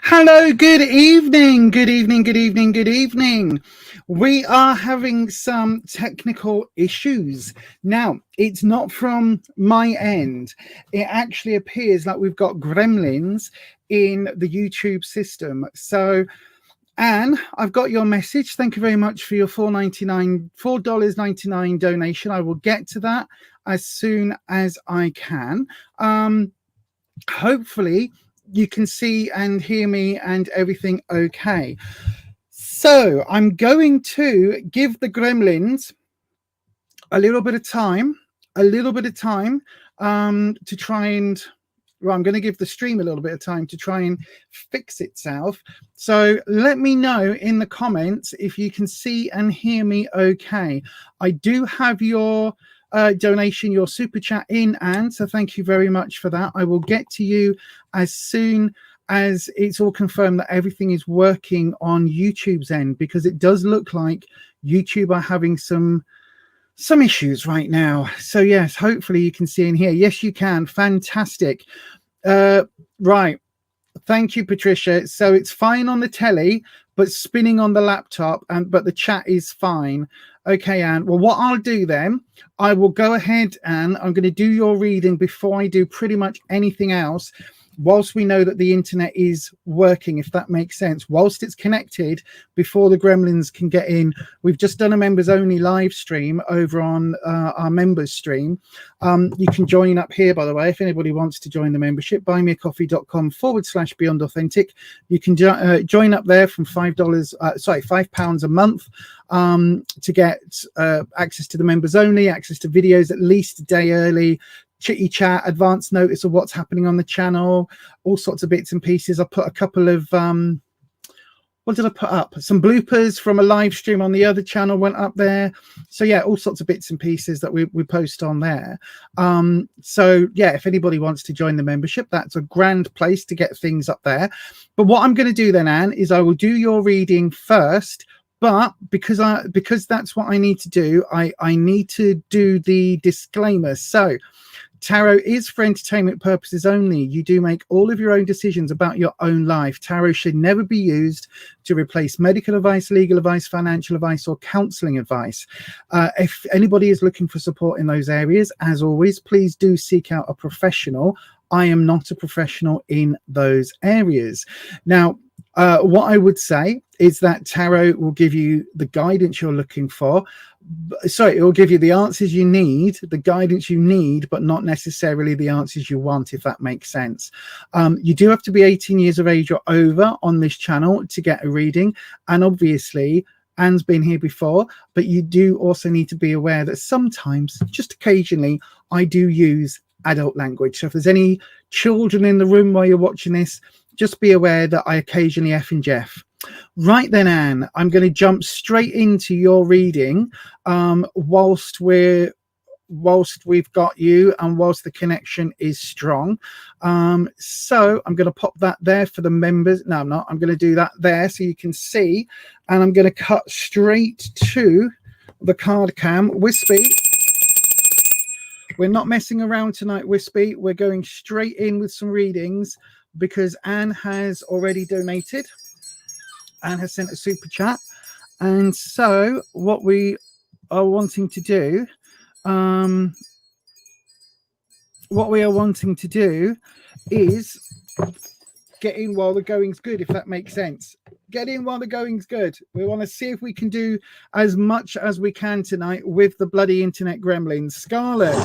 Hello, good evening, good evening, good evening, good evening. We are having some technical issues. Now, it's not from my end. It actually appears like we've got gremlins in the YouTube system. So, Anne, I've got your message. Thank you very much for your $4.99 donation. I will get to that as soon as I can. Hopefully, you can see and hear me and everything okay. So I'm going to give the gremlins a little bit of time to try and, well, I'm going to give the stream a little bit of time to try and fix itself. So let me know in the comments if you can see and hear me okay. I do have your donation, your super chat in, and so thank you very much for that. I will get to you as soon as it's all confirmed that everything is working on YouTube's end, because it does look like YouTube are having some issues right now. So yes, hopefully you can see and hear. Yes, you can. Fantastic. Right. Thank you, Patricia. So it's fine on the telly, but spinning on the laptop, but the chat is fine. Okay, Anne. Well, what I'll do then, I will go ahead, Anne. I'm going to do your reading before I do pretty much anything else, whilst we know that the internet is working, if that makes sense. Whilst it's connected, before the gremlins can get in. We've just done a members only live stream over on our members stream. You can join up here, by the way, if anybody wants to join the membership, buymeacoffee.com/Beyond Authentic. You can join up there from £5 a month to get access to the members only, access to videos at least a day early, chitty chat, advance notice of what's happening on the channel, all sorts of bits and pieces. I put a couple of what did I put up? Some bloopers from a live stream on the other channel went up there. So yeah, all sorts of bits and pieces that we post on there. So yeah, if anybody wants to join the membership, that's a grand place to get things up there. But what I'm going to do then, Anne, is I will do your reading first. But because that's what I need to do, I need to do the disclaimer. So tarot is for entertainment purposes only. You do make all of your own decisions about your own life. Tarot should never be used to replace medical advice, legal advice, financial advice, or counseling advice. If anybody is looking for support in those areas, as always, please do seek out a professional. I am not a professional in those areas. Now, what I would say is that tarot will give you the guidance you're looking for. Sorry, it will give you the answers you need, the guidance you need, but not necessarily the answers you want, if that makes sense. You do have to be 18 years of age or over on this channel to get a reading. And obviously, Anne's been here before, but you do also need to be aware that sometimes, just occasionally, I do use adult language. So if there's any children in the room while you're watching this, just be aware that I occasionally F and Jeff. Right then, Anne, I'm going to jump straight into your reading whilst we've got you and whilst the connection is strong. So I'm going to pop that there for the members. No, I'm not. I'm going to do that there so you can see. And I'm going to cut straight to the card cam. Wispy, we're not messing around tonight, Wispy. We're going straight in with some readings because Anne has already donated and has sent a super chat. And so what we are wanting to do what we are wanting to do is get in while the going's good, if that makes sense. Get in while the going's good. We want to see if we can do as much as we can tonight with the bloody internet gremlins. Scarlett,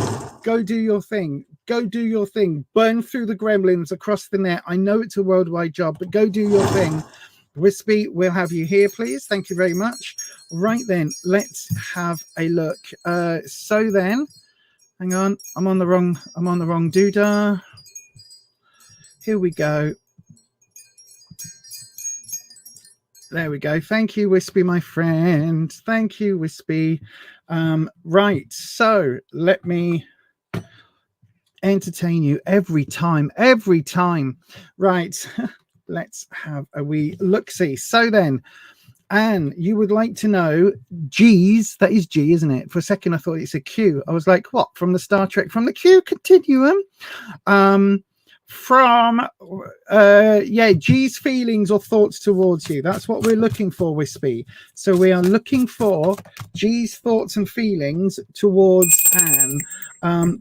go do your thing. Go do your thing. Burn through the gremlins across the net. I know it's a worldwide job, but go do your thing. Wispy, we'll have you here, please. Thank you very much. Right then, let's have a look. So then, hang on, I'm on the wrong doodah. Here we go. There we go. Thank you, Wispy, my friend. Thank you, Wispy. Right, so let me entertain you every time. Right, let's have a wee look-see. So then, Anne, you would like to know G's, that is G, isn't it? For a second, I thought it's a Q. I was like, what? From the Star Trek, from the Q Continuum? G's feelings or thoughts towards you. That's what we're looking for, Wispy. So we are looking for G's thoughts and feelings towards Anne.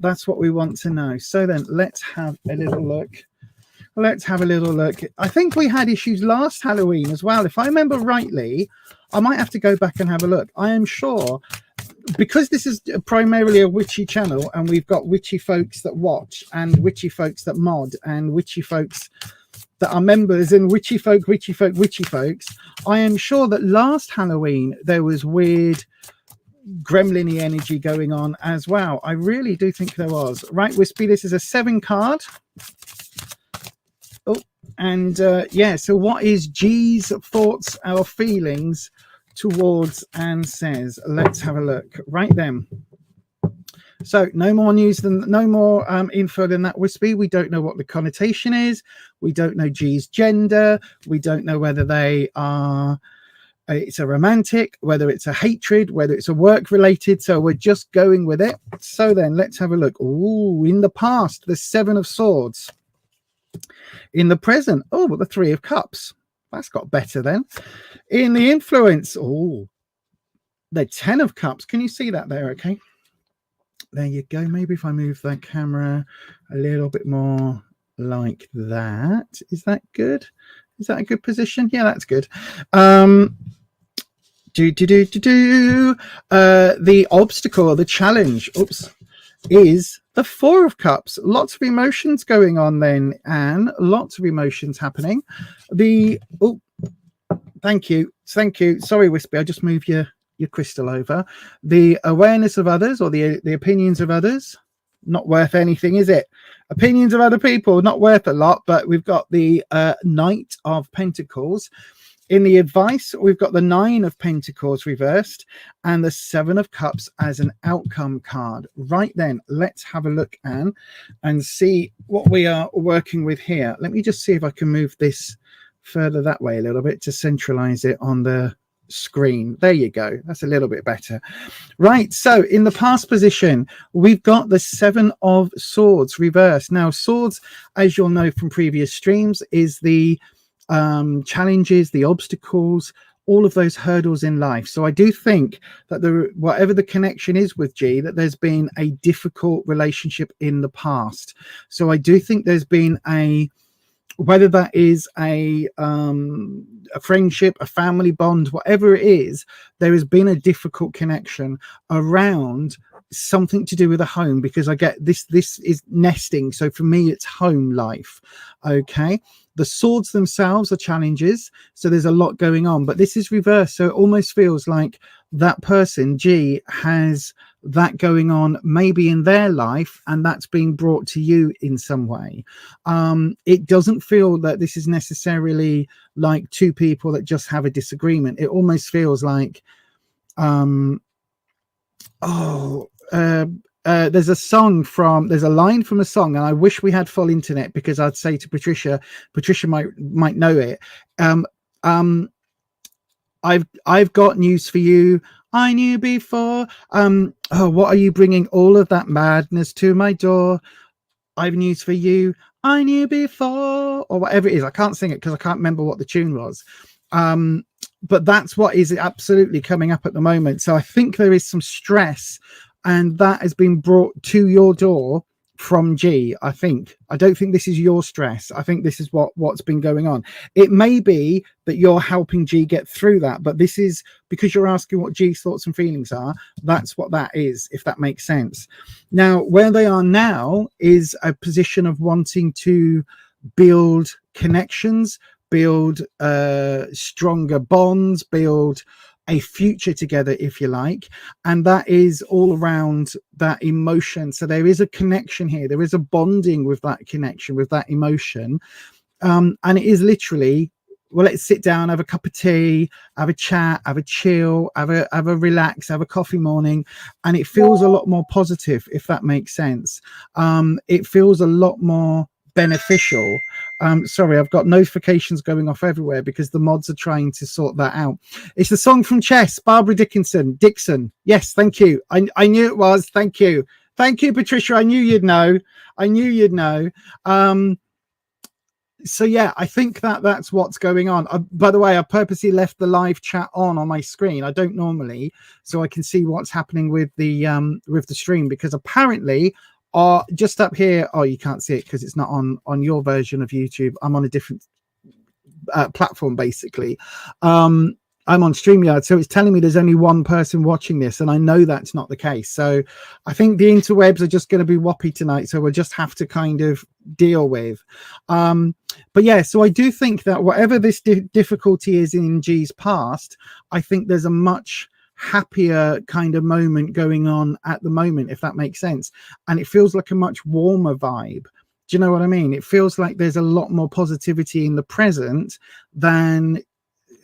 That's what we want to know. So then let's have a little look. I think we had issues last Halloween as well. If I remember rightly, I might have to go back and have a look. I am sure, because this is primarily a witchy channel and we've got witchy folks that watch and witchy folks that mod and witchy folks that are members and witchy folks, I am sure that last Halloween there was weird gremlin-y energy going on as well. I really do think there was. Right, Wispy, this is a 7 card. Oh, and so what is G's thoughts or feelings towards Anne says? Let's have a look. Right then. So no more info than that, Wispy. We don't know what the connotation is. We don't know G's gender. We don't know whether they are it's a romantic, whether it's a hatred, whether it's a work related. So we're just going with it. So then let's have a look. Ooh, in the past, the 7 of Swords. In the present, oh, but the 3 of Cups. That's got better then. In the influence, oh, the 10 of Cups. Can you see that there? Okay. There you go. Maybe if I move the camera a little bit more like that. Is that good? Is that a good position? Yeah, that's good. The obstacle, the challenge, is the 4 of Cups. Lots of emotions going on then, Anne. Lots of emotions happening. Thank you. Sorry, Wispy, I just moved your crystal over. The awareness of others or the opinions of others, not worth anything, is it? Opinions of other people, not worth a lot, but we've got the Knight of Pentacles. In the advice, we've got the 9 of Pentacles reversed and the 7 of Cups as an outcome card. Right then, let's have a look, Anne, and see what we are working with here. Let me just see if I can move this further that way a little bit to centralize it on the screen. There you go. That's a little bit better. Right. So in the past position, we've got the 7 of Swords reversed. Now, Swords, as you'll know from previous streams, is the challenges, the obstacles, all of those hurdles in life. So I do think that whatever the connection is with G, that there's been a difficult relationship in the past. So I do think there's been whether that is a friendship, a family bond, whatever it is, there has been a difficult connection around something to do with a home, because I get this is nesting. So for me, it's home life. Okay. The swords themselves are challenges. So there's a lot going on, but this is reversed. So it almost feels like that person, G, has that going on maybe in their life, and that's being brought to you in some way. It doesn't feel that this is necessarily like two people that just have a disagreement. It almost feels like there's a line from a song, and I wish we had full internet, because I'd say to Patricia might know it. I've got news for you. I knew before. What are you bringing all of that madness to my door? I've news for you. I knew before, or whatever it is. I can't sing it because I can't remember what the tune was. But that's what is absolutely coming up at the moment. So I think there is some stress and that has been brought to your door from G. I don't think this is your stress. I think this is what's been going on. It may be that you're helping G get through that, but this is because you're asking what G's thoughts and feelings are. That's what that is, if that makes sense. Now, where they are now is a position of wanting to build connections, build stronger bonds, build a future together, if you like, and that is all around that emotion. So there is a connection here, there is a bonding with that connection, with that emotion, and it is literally, well, let's sit down, have a cup of tea, have a chat, have a chill, have a relax, have a coffee morning, and it feels a lot more positive, if that makes sense. It feels a lot more beneficial. Sorry, I've got notifications going off everywhere because the mods are trying to sort that out. It's the song from Chess, Barbara Dixon. Yes, thank you. I knew it was. Thank you, Patricia. I knew you'd know. So yeah, I think that's what's going on. By the way, I purposely left the live chat on my screen. I don't normally, so I can see what's happening with the stream, because apparently just up here, you can't see it because it's not on your version of YouTube. I'm on a different platform, basically. I'm on StreamYard, so it's telling me there's only one person watching this, and I know that's not the case. So I think the interwebs are just going to be whoppy tonight, so we'll just have to kind of deal with. But yeah, so I do think that whatever this difficulty is in G's past, I think there's a much happier kind of moment going on at the moment, if that makes sense. And it feels like a much warmer vibe. Do you know what I mean? It feels like there's a lot more positivity in the present than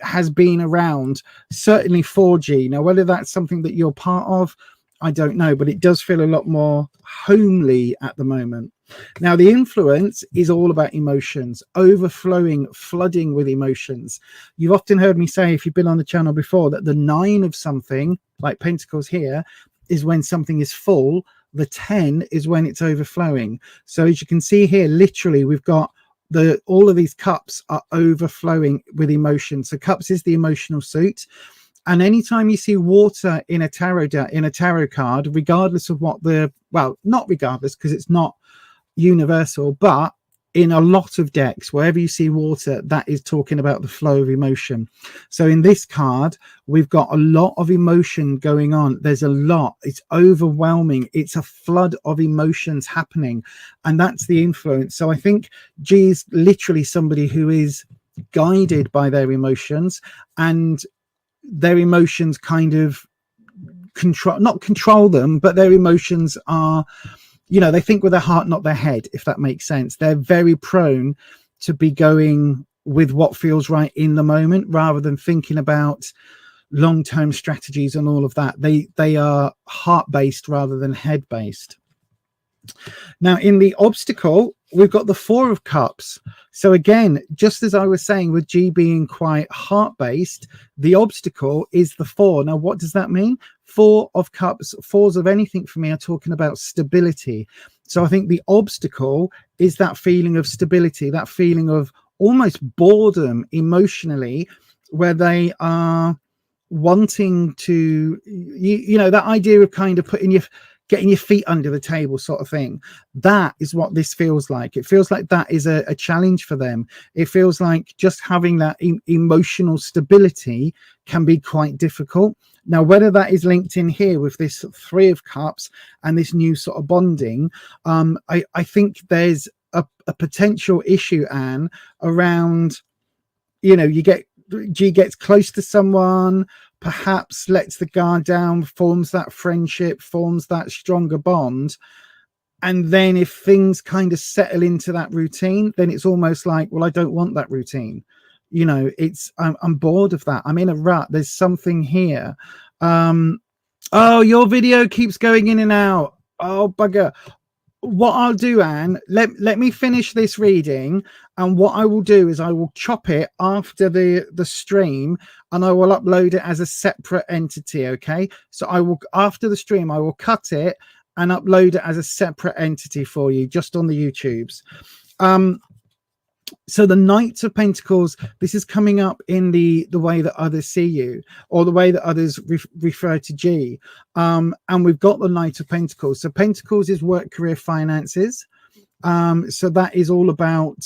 has been around, certainly 4G. Now, whether that's something that you're part of, I don't know, but it does feel a lot more homely at the moment. Now, the influence is all about emotions, overflowing, flooding with emotions. You've often heard me say, if you've been on the channel before, that the 9 of something, like Pentacles here, is when something is full. The 10 is when it's overflowing. So as you can see here, literally, we've got all of these cups are overflowing with emotion. So cups is the emotional suit. And anytime you see water in a tarot card, regardless of what not regardless, because it's not universal, but in a lot of decks, wherever you see water, that is talking about the flow of emotion. So in this card, we've got a lot of emotion going on. There's a lot. It's overwhelming. It's a flood of emotions happening, and that's the influence. So I think G is literally somebody who is guided by their emotions, and their emotions kind of not control them, but their emotions are, they think with their heart, not their head, if that makes sense. They're very prone to be going with what feels right in the moment, rather than thinking about long-term strategies and all of that. They are heart-based rather than head-based. Now, in the obstacle, we've got the 4 of Cups. So again, just as I was saying with G being quite heart-based, the obstacle is the 4. Now, what does that mean? 4 of Cups, 4s of anything for me are talking about stability. So I think the obstacle is that feeling of stability, that feeling of almost boredom emotionally, where they are wanting to, that idea of kind of getting your feet under the table sort of thing. That is what this feels like. It feels like that is a challenge for them. It feels like just having that emotional stability can be quite difficult. Now, whether that is linked in here with this 3 of Cups and this new sort of bonding, I think there's a potential issue, Anne, around, G gets close to someone, perhaps lets the guard down, forms that friendship, forms that stronger bond. And then if things kind of settle into that routine, then it's almost like, well, I don't want that routine. I'm bored of that. I'm in a rut. There's something here. Oh, your video keeps going in and out. Oh, bugger. What I'll do, Anne, let me finish this reading, and what I will do is I will chop it after the stream, and I will upload it as a separate entity. Okay, so I will, after the stream, I will cut it and upload it as a separate entity for you, just on the YouTubes. So the Knight of Pentacles, this is coming up in the way that others see you, or the way that others refer to G. And we've got the Knight of Pentacles. So Pentacles is work, career, finances. So that is all about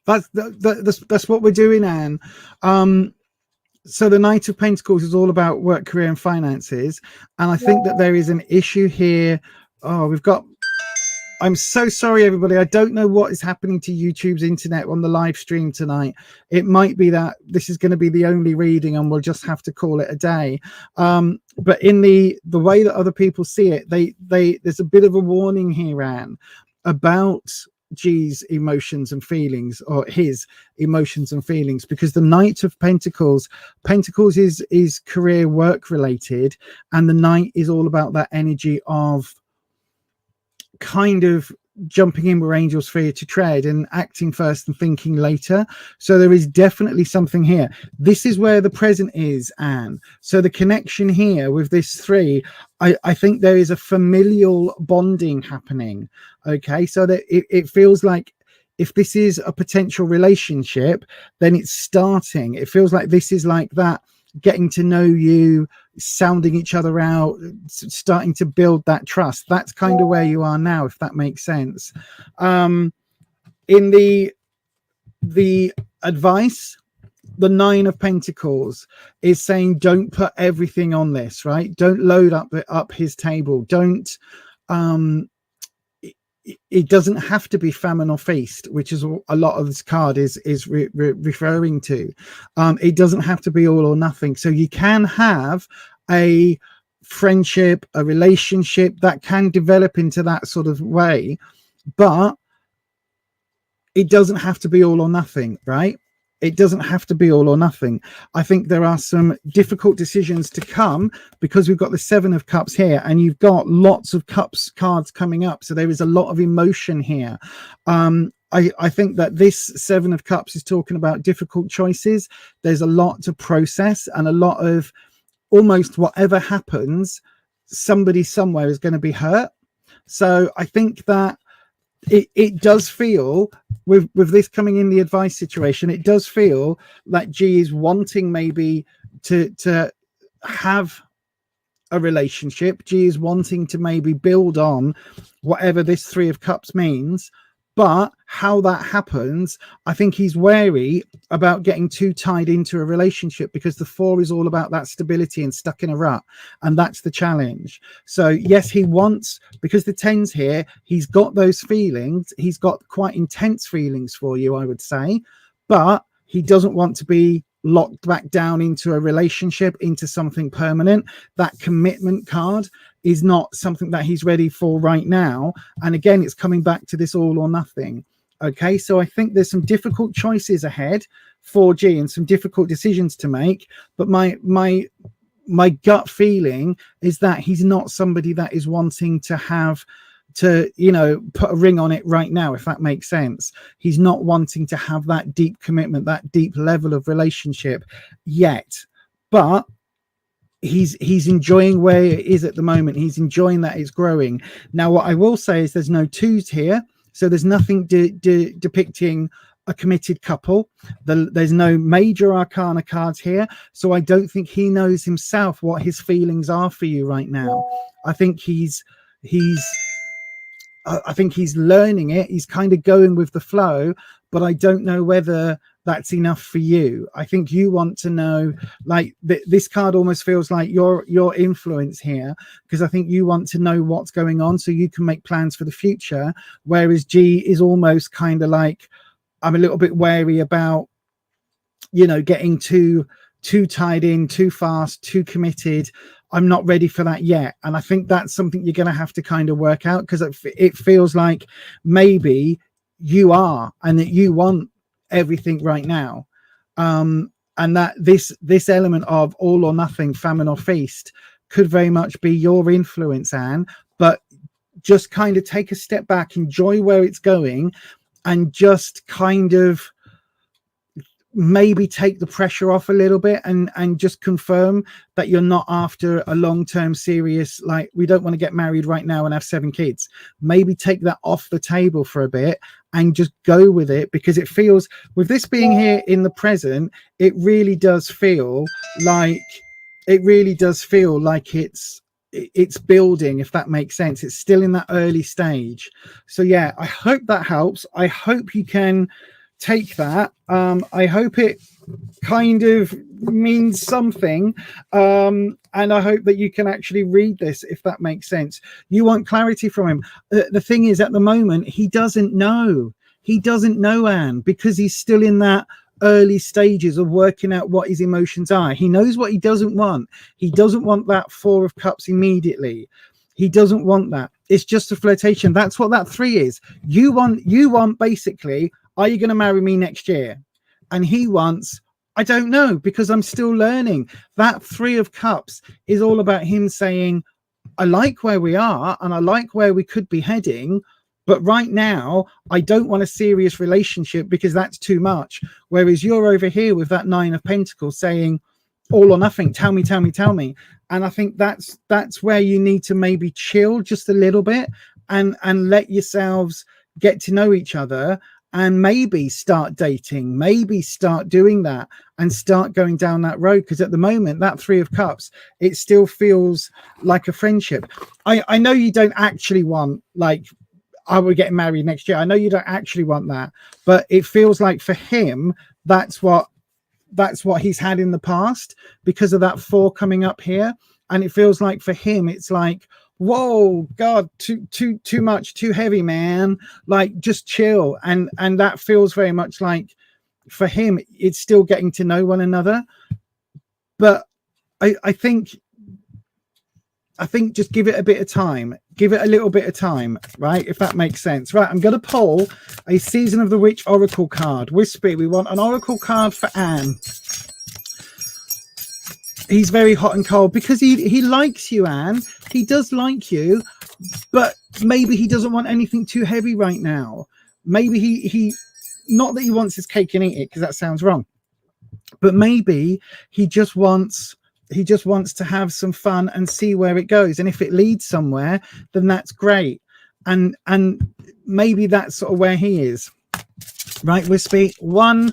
that's what we're doing, Anne. So the Knight of Pentacles is all about work, career, and finances. And I think that there is an issue here. Oh, we've got... I'm so sorry, everybody. I don't know what is happening to YouTube's internet on the live stream tonight. It might be that this is going to be the only reading and we'll just have to call it a day. But in the way that other people see it, there's a bit of a warning here, Anne, about G's emotions and feelings, or his emotions and feelings, because the Knight of Pentacles is career, work related, and the Knight is all about that energy of kind of jumping in where angels fear to tread and acting first and thinking later. So there is definitely something here. This is where the present is, Anne. So the connection here with this 3, I think there is a familial bonding happening. Okay, so that it feels like if this is a potential relationship, then it's starting. It feels like this is like that, getting to know you, sounding each other out, starting to build that trust. That's kind of where you are now, if that makes sense. In the advice, the 9 of Pentacles is saying, don't put everything on this, right? Don't load up his table. Don't it doesn't have to be famine or feast, which is a lot of this card is referring to. It doesn't have to be all or nothing. So you can have a friendship, a relationship that can develop into that sort of way, but it doesn't have to be all or nothing, right? It doesn't have to be all or nothing. I think there are some difficult decisions to come, because we've got the 7 of Cups here, and you've got lots of Cups cards coming up. So there is a lot of emotion here. I think that this 7 of Cups is talking about difficult choices. There's a lot to process, and a lot of almost whatever happens, somebody somewhere is going to be hurt. So I think that it does feel, with this coming in the advice situation, it does feel like G is wanting maybe to have a relationship. G is wanting to maybe build on whatever this 3 of Cups means, but how that happens, I think he's wary about getting too tied into a relationship, because the 4 is all about that stability and stuck in a rut, and that's the challenge. So yes, he wants, because the 10's here, he's got those feelings, he's got quite intense feelings for you, I would say, but he doesn't want to be locked back down into a relationship, into something permanent. That commitment card is not something that he's ready for right now. And again, it's coming back to this all or nothing. Okay, so I think there's some difficult choices ahead for G and some difficult decisions to make. But my gut feeling is that he's not somebody that is wanting to have to, you know, put a ring on it right now, if that makes sense. He's not wanting to have that deep commitment, that deep level of relationship yet. But he's enjoying where it is at the moment. He's enjoying that it's growing. Now, what I will say is there's no 2s here, so there's nothing depicting a committed couple. There's no major arcana cards here, so I don't think he knows himself what his feelings are for you right now. I think he's learning it. He's kind of going with the flow, but I don't know whether that's enough for you. I think you want to know, like, this card almost feels like your influence here, because I think you want to know what's going on so you can make plans for the future, whereas G is almost kind of like, I'm a little bit wary about, you know, getting too tied in, too fast, too committed. I'm not ready for that yet. And I think that's something you're going to have to kind of work out, because it feels like maybe you are, and that you want everything right now. And that this element of all or nothing, famine or feast, could very much be your influence, Anne. But just kind of take a step back, enjoy where it's going, and just kind of maybe take the pressure off a little bit and just confirm that you're not after a long-term serious, like, we don't want to get married right now and have 7 kids. Maybe take that off the table for a bit and just go with it, because it feels, with this being here in the present, it really does feel like it's building, if that makes sense. It's still in that early stage. So yeah, I hope that helps. I hope you can take that. I hope it kind of means something, and I hope that you can actually read this, if that makes sense. You want clarity from him. The thing is, at the moment, he doesn't know, Anne, because he's still in that early stages of working out what his emotions are. He knows what he doesn't want. He doesn't want that 4 of Cups immediately. He doesn't want that. It's just a flirtation. That's what that 3 is. You want basically, are you going to marry me next year? And he wants, I don't know, because I'm still learning. That 3 of Cups is all about him saying, I like where we are and I like where we could be heading, but right now I don't want a serious relationship because that's too much. Whereas you're over here with that 9 of Pentacles saying, all or nothing, tell me. And I think that's where you need to maybe chill just a little bit and let yourselves get to know each other, and maybe start dating, maybe start doing that and start going down that road. Because at the moment, that 3 of Cups, it still feels like a friendship. I know you don't actually want, like, I will get married next year. I know you don't actually want that, but it feels like for him, that's what he's had in the past, because of that 4 coming up here. And it feels like for him, it's like, whoa, God, too much, too heavy, man. Like, just chill. And that feels very much like for him, it's still getting to know one another. But I think just give it a bit of time. Give it a little bit of time, right? If that makes sense. Right, I'm going to pull a Season of the Witch Oracle card. Wispy, we want an Oracle card for Anne. He's very hot and cold because he likes you, Anne. He does like you, but maybe he doesn't want anything too heavy right now. Maybe he not that he wants his cake and eat it, because that sounds wrong, but maybe he just wants to have some fun and see where it goes. And if it leads somewhere, then that's great. And maybe that's sort of where he is. Right, Wispy, one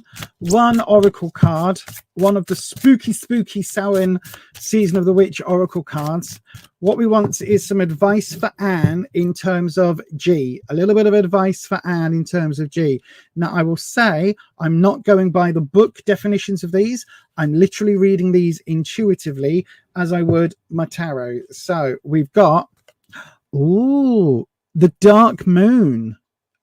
Oracle card, one of the spooky Samhain Season of the Witch Oracle cards. What we want is some advice for Anne in terms of G. A little bit of advice for Anne in terms of G. Now, I will say I'm not going by the book definitions of these. I'm literally reading these intuitively as I would my tarot. So we've got, ooh, the Dark Moon.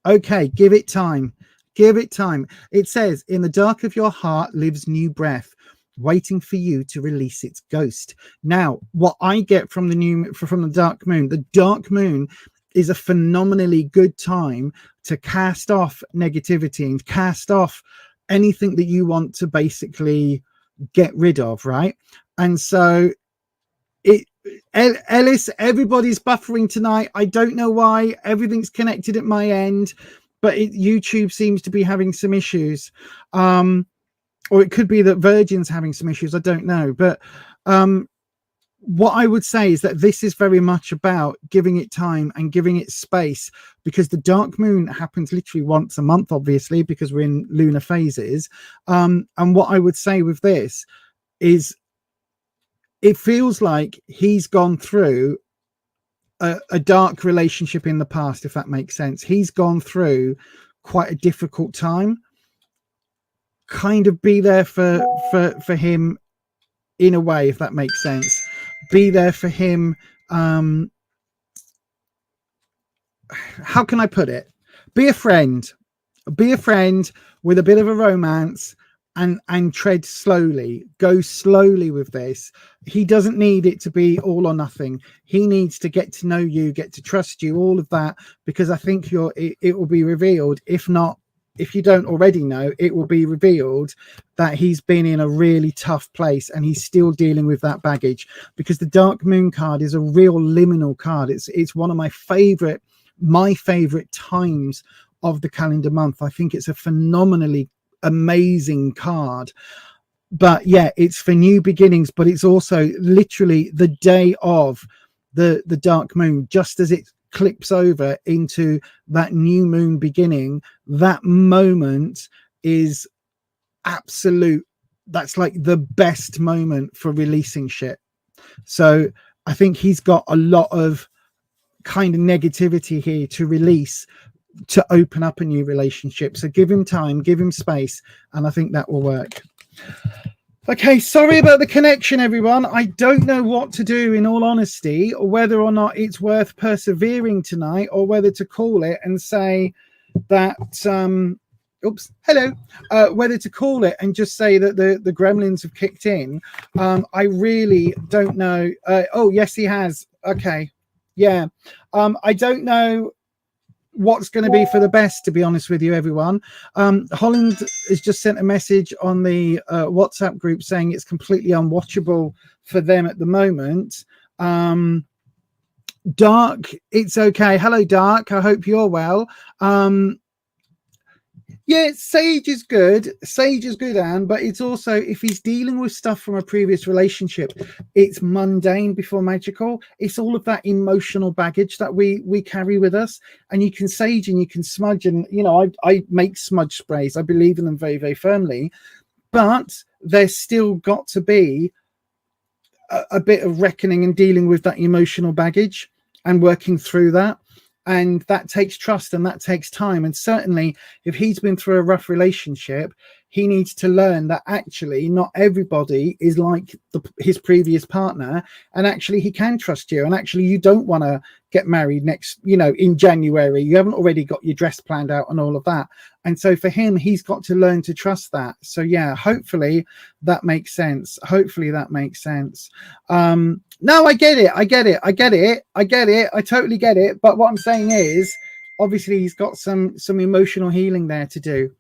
Okay, give it time. Give it time. It says, in the dark of your heart lives new breath, waiting for you to release its ghost. Now, what I get from the Dark Moon is a phenomenally good time to cast off negativity and cast off anything that you want to basically get rid of, right? And so Ellis, everybody's buffering tonight. I don't know why. Everything's connected at my end, but YouTube seems to be having some issues, or it could be that Virgin's having some issues. I don't know, but what I would say is that this is very much about giving it time and giving it space, because the Dark Moon happens literally once a month, obviously, because we're in lunar phases. And what I would say with this is, it feels like he's gone through a dark relationship in the past, if that makes sense. He's gone through quite a difficult time. Kind of be there for him in a way, if that makes sense. Be there for him. How can I put it? Be a friend. Be a friend with a bit of a romance, and tread slowly. Go slowly with this. He doesn't need it to be all or nothing. He needs to get to know you, get to trust you, all of that, because I think it will be revealed. If not, if you don't already know, it will be revealed that he's been in a really tough place and he's still dealing with that baggage, because the Dark Moon card is a real liminal card. It's one of my favorite times of the calendar month. I think it's a phenomenally amazing card. But yeah, it's for new beginnings, but it's also literally the day of the dark moon, just as it clips over into that new moon beginning. That moment is absolute. That's like the best moment for releasing shit. So I think he's got a lot of kind of negativity here to release, to open up a new relationship. So give him time, give him space, and I think that will work. Okay, sorry about the connection, everyone. I don't know what to do, in all honesty, or whether or not it's worth persevering tonight, or whether to call it and say that whether to call it and just say that the gremlins have kicked in. I really don't know. Oh yes, he has. Okay, yeah. I don't know what's going to be for the best, to be honest with you, everyone. Holland has just sent a message on the WhatsApp group saying it's completely unwatchable for them at the moment. Dark, it's okay. Hello, Dark. I hope you're well. Yeah, Sage is good. Sage is good, Anne, but it's also, if he's dealing with stuff from a previous relationship, it's mundane before magical. It's all of that emotional baggage that we carry with us. And you can sage and you can smudge, and you know, I make smudge sprays. I believe in them very, very firmly, but there's still got to be a bit of reckoning and dealing with that emotional baggage and working through that. And that takes trust and that takes time. And certainly if he's been through a rough relationship, he needs to learn that actually not everybody is like his previous partner, and actually he can trust you, and actually you don't want to get married next, you know, in January. You haven't already got your dress planned out and all of that. And so for him, he's got to learn to trust that. So yeah, hopefully that makes sense. Hopefully that makes sense. No, I get it. I totally get it. But what I'm saying is, obviously he's got some emotional healing there to do.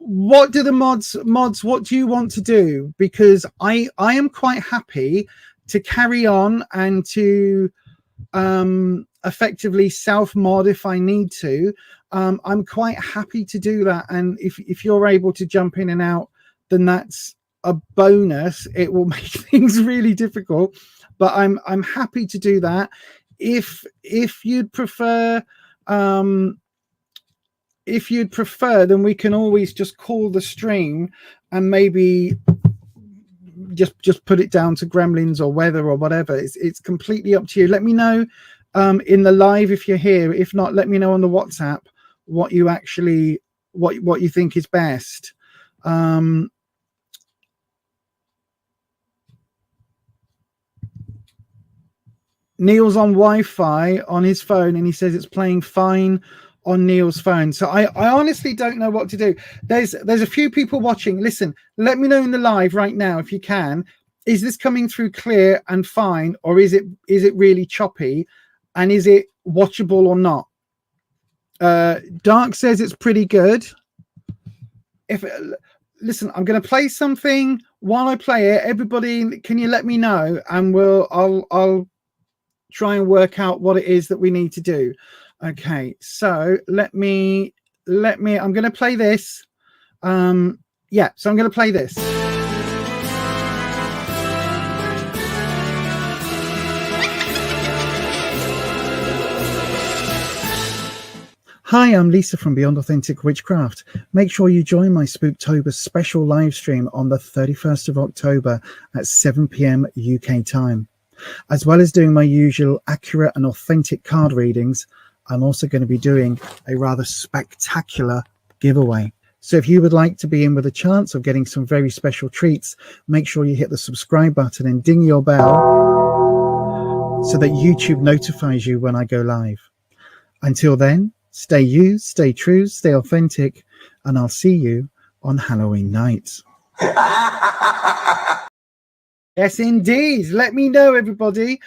What do the mods, what do you want to do? Because I am quite happy to carry on and to effectively self-mod if I need to. I'm quite happy to do that. And if you're able to jump in and out, then that's a bonus. It will make things really difficult, but I'm happy to do that. If you'd prefer, then we can always just call the stream and maybe just put it down to gremlins or weather or whatever. It's completely up to you. Let me know in the live if you're here. If not, let me know on the WhatsApp what you actually what you think is best. Neil's on Wi-Fi on his phone and he says it's playing fine on Neil's phone. So I honestly don't know what to do. There's a few people watching. Listen, let me know in the live right now if you can. Is this coming through clear and fine, or is it really choppy, and is it watchable or not? Dark says it's pretty good. Listen, I'm going to play something. While I play it, everybody, can you let me know, and I'll try and work out what it is that we need to do. Okay, so let me I'm going to play this. Yeah, so I'm going to play this. Hi, I'm Lisa from Beyond Authentic Witchcraft. Make sure you join my Spooktober special live stream on the 31st of October at 7 p.m. UK time. As well as doing my usual accurate and authentic card readings, I'm also going to be doing a rather spectacular giveaway. So if you would like to be in with a chance of getting some very special treats, make sure you hit the subscribe button and ding your bell so that YouTube notifies you when I go live. Until then, stay you, stay true, stay authentic, and I'll see you on Halloween night. Yes, indeed. Let me know, everybody,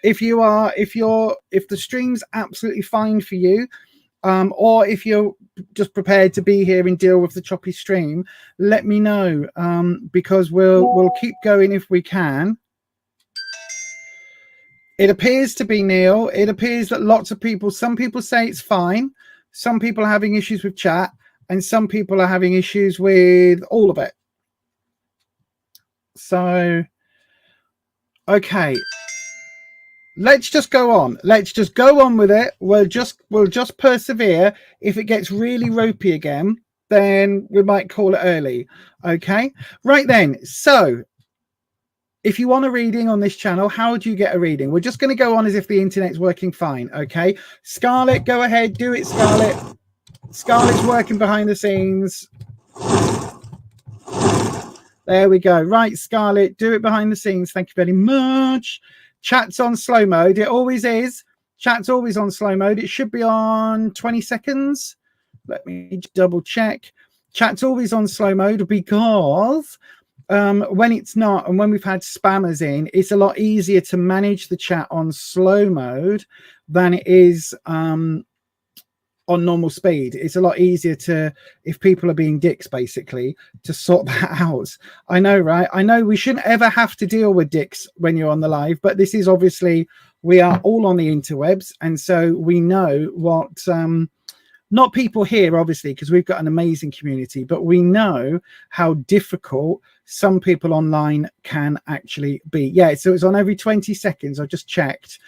if the stream's absolutely fine for you, or if you're just prepared to be here and deal with the choppy stream. Let me know, because we'll keep going if we can. It appears to be Neil. It appears that lots of people, some people say it's fine, some people are having issues with chat, and some people are having issues with all of it. So, okay. Let's just go on. Let's just go on with it. We'll just persevere. If it gets really ropey again, then we might call it early. Okay. Right then. So if you want a reading on this channel, how do you get a reading? We're just going to go on as if the internet's working fine. Okay. Scarlett, go ahead. Do it, Scarlett. Scarlett's working behind the scenes. There we go. Right, Scarlett, do it behind the scenes. Thank you very much. Chat's on slow mode. It always is. Chat's always on slow mode. It should be on 20 seconds. Let me double check. Chat's always on slow mode because when it's not, and when we've had spammers in, it's a lot easier to manage the chat on slow mode than it is on normal speed. It's a lot easier to, if people are being dicks, basically, to sort that out. I know, right? I know we shouldn't ever have to deal with dicks when you're on the live, but this is obviously, we are all on the interwebs, and so we know what not people here, obviously, because we've got an amazing community, but we know how difficult some people online can actually be. Yeah, so it's on every 20 seconds. I just checked.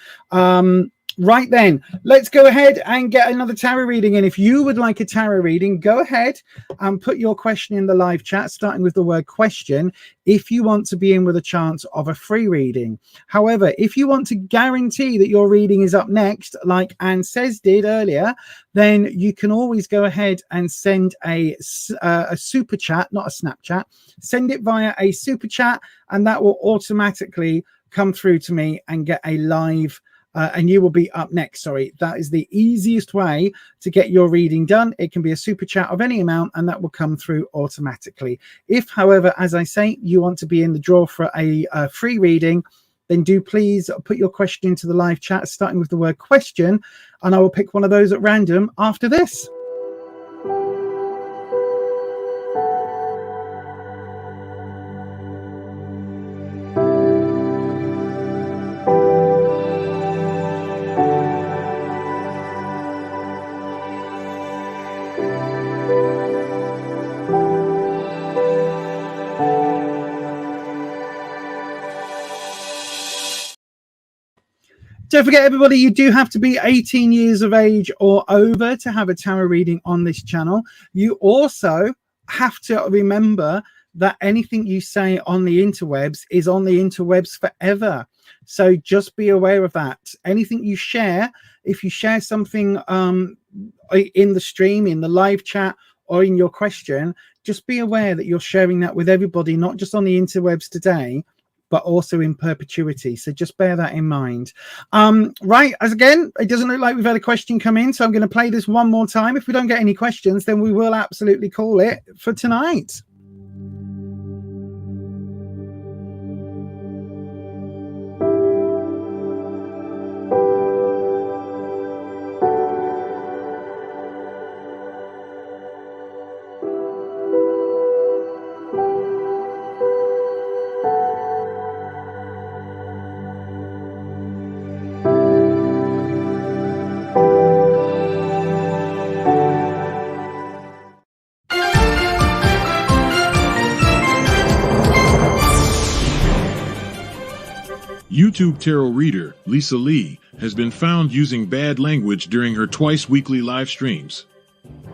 Right then, let's go ahead and get another tarot reading. And if you would like a tarot reading, go ahead and put your question in the live chat, starting with the word question, if you want to be in with a chance of a free reading. However, if you want to guarantee that your reading is up next, like Anne Says did earlier, then you can always go ahead and send a super chat, not a Snapchat. Send it via a super chat, and that will automatically come through to me and get a live and you will be up next. Sorry, that is the easiest way to get your reading done. It can be a super chat of any amount, and that will come through automatically. If, however, as I say, you want to be in the draw for a free reading, then do please put your question into the live chat, starting with the word question, and I will pick one of those at random after this. Don't forget, everybody, you do have to be 18 years of age or over to have a tarot reading on this channel. You also have to remember that anything you say on the interwebs is on the interwebs forever. So just be aware of that. Anything you share, if you share something in the stream, in the live chat, or in your question, just be aware that you're sharing that with everybody, not just on the interwebs today, but also in perpetuity. So just bear that in mind. Right, as again, it doesn't look like we've had a question come in, so I'm going to play this one more time. If we don't get any questions, then we will absolutely call it for tonight. YouTube tarot reader Lisa Lee has been found using bad language during her twice-weekly live streams.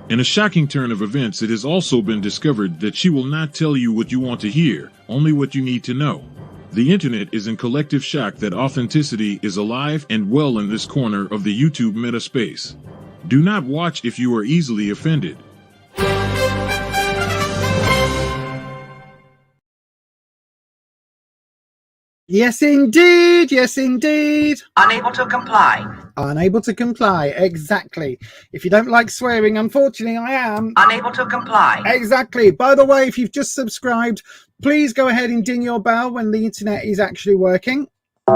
In a shocking turn of events, it has also been discovered that she will not tell you what you want to hear, only what you need to know. The internet is in collective shock that authenticity is alive and well in this corner of the YouTube meta space. Do not watch if you are easily offended. Yes, indeed. Yes, indeed. Unable to comply. Unable to comply. Exactly. If you don't like swearing, unfortunately, I am. Unable to comply. Exactly. By the way, if you've just subscribed, please go ahead and ding your bell when the internet is actually working, so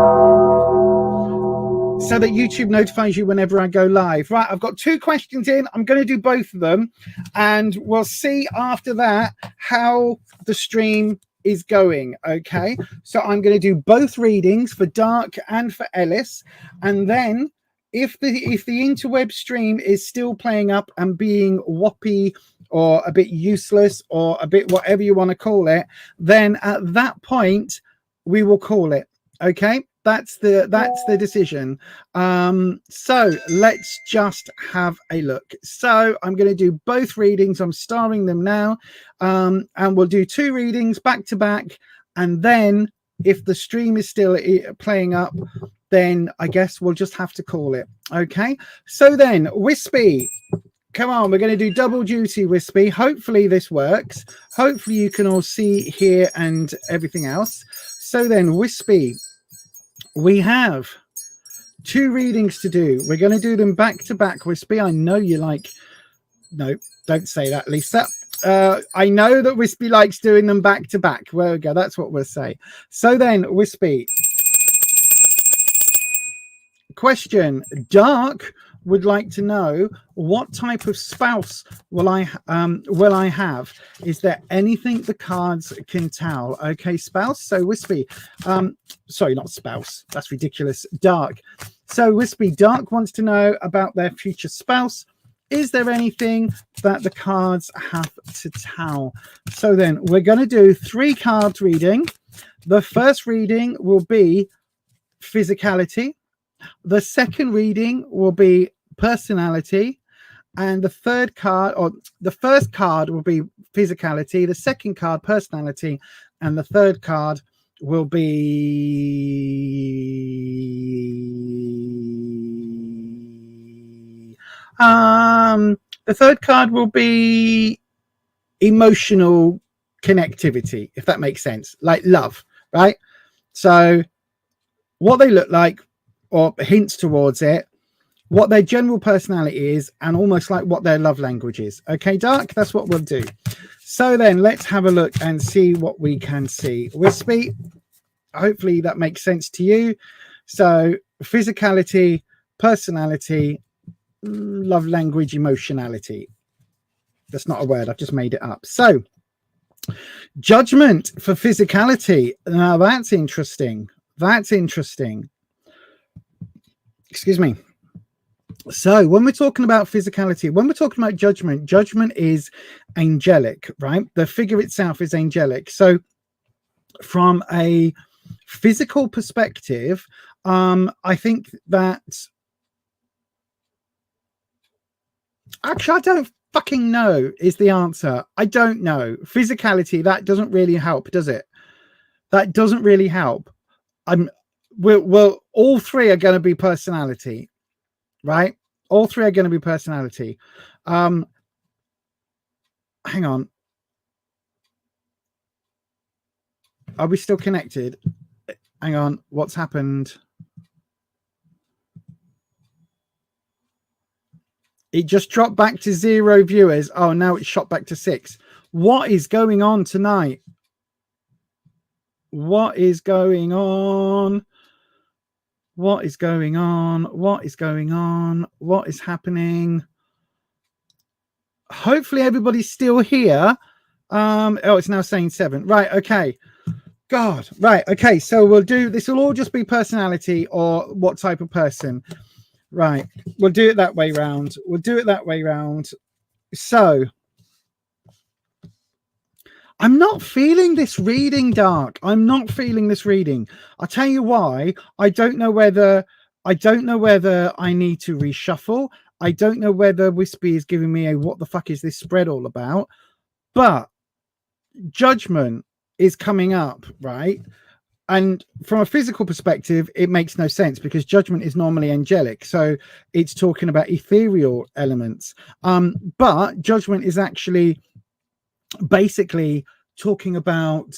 that YouTube notifies you whenever I go live. Right, I've got 2 questions in. I'm going to do both of them, and we'll see after that how the stream is going. Okay, so I'm going to do both readings for Dark and for Ellis, and then if the interweb stream is still playing up and being whoppy or a bit useless or a bit whatever you want to call it, then at that point we will call it. Okay, that's the decision. So let's just have a look. So I'm going to do both readings. I'm starring them now, and we'll do 2 readings back to back, and then if the stream is still playing up, then I guess we'll just have to call it. Okay, so then Wispy, come on, we're going to do double duty, Wispy. Hopefully this works. Hopefully you can all see, hear, and everything else. So then, Wispy, we have 2 readings to do. We're going to do them back to back, Wispy. I know you like... No, don't say that, Lisa. I know that Wispy likes doing them back to back. There we go. That's what we'll say. So then, Wispy. Question. Dark would like to know, what type of spouse will I have? Is there anything the cards can tell? Okay, spouse. So Wispy, sorry, not spouse, that's ridiculous. Dark. So Wispy, Dark wants to know about their future spouse. Is there anything that the cards have to tell? So then we're going to do 3 card reading. The first reading will be physicality. The second reading will be personality, and the third card, or the first card, will be physicality, the second card personality, and the third card will be emotional connectivity, if that makes sense, like love, right? So what they look like, or hints towards it, what their general personality is, and almost like what their love language is. Okay, Dark, that's what we'll do. So then let's have a look and see what we can see. Wispy, hopefully that makes sense to you. So physicality, personality, love language, emotionality. That's not a word, I've just made it up. So judgment for physicality. Now that's interesting. That's interesting. Excuse me. So when we're talking about physicality, when we're talking about judgment, judgment is angelic, right? The figure itself is angelic. So from a physical perspective, I think that actually I don't fucking know is the answer. I don't know. Physicality, that doesn't really help, does it? That doesn't really help. Well, all 3 are going to be personality, right? All 3 are going to be personality. Hang on. Are we still connected? Hang on. What's happened? It just dropped back to 0 viewers. Oh, now it's shot back to 6. What is going on tonight? What is going on? What is going on? What is going on? What is happening? Hopefully everybody's still here. Oh, it's now saying 7. Right, okay. God, right, okay. So we'll do, this will all just be personality or what type of person. Right, we'll do it that way round. We'll do it that way round. So I'm not feeling this reading, Dark. I'm not feeling this reading. I'll tell you why. I don't know whether I need to reshuffle. I don't know whether Wispy is giving me a what the fuck is this spread all about. But judgment is coming up, right? And from a physical perspective, it makes no sense because judgment is normally angelic. So it's talking about ethereal elements. But judgment is actually basically talking about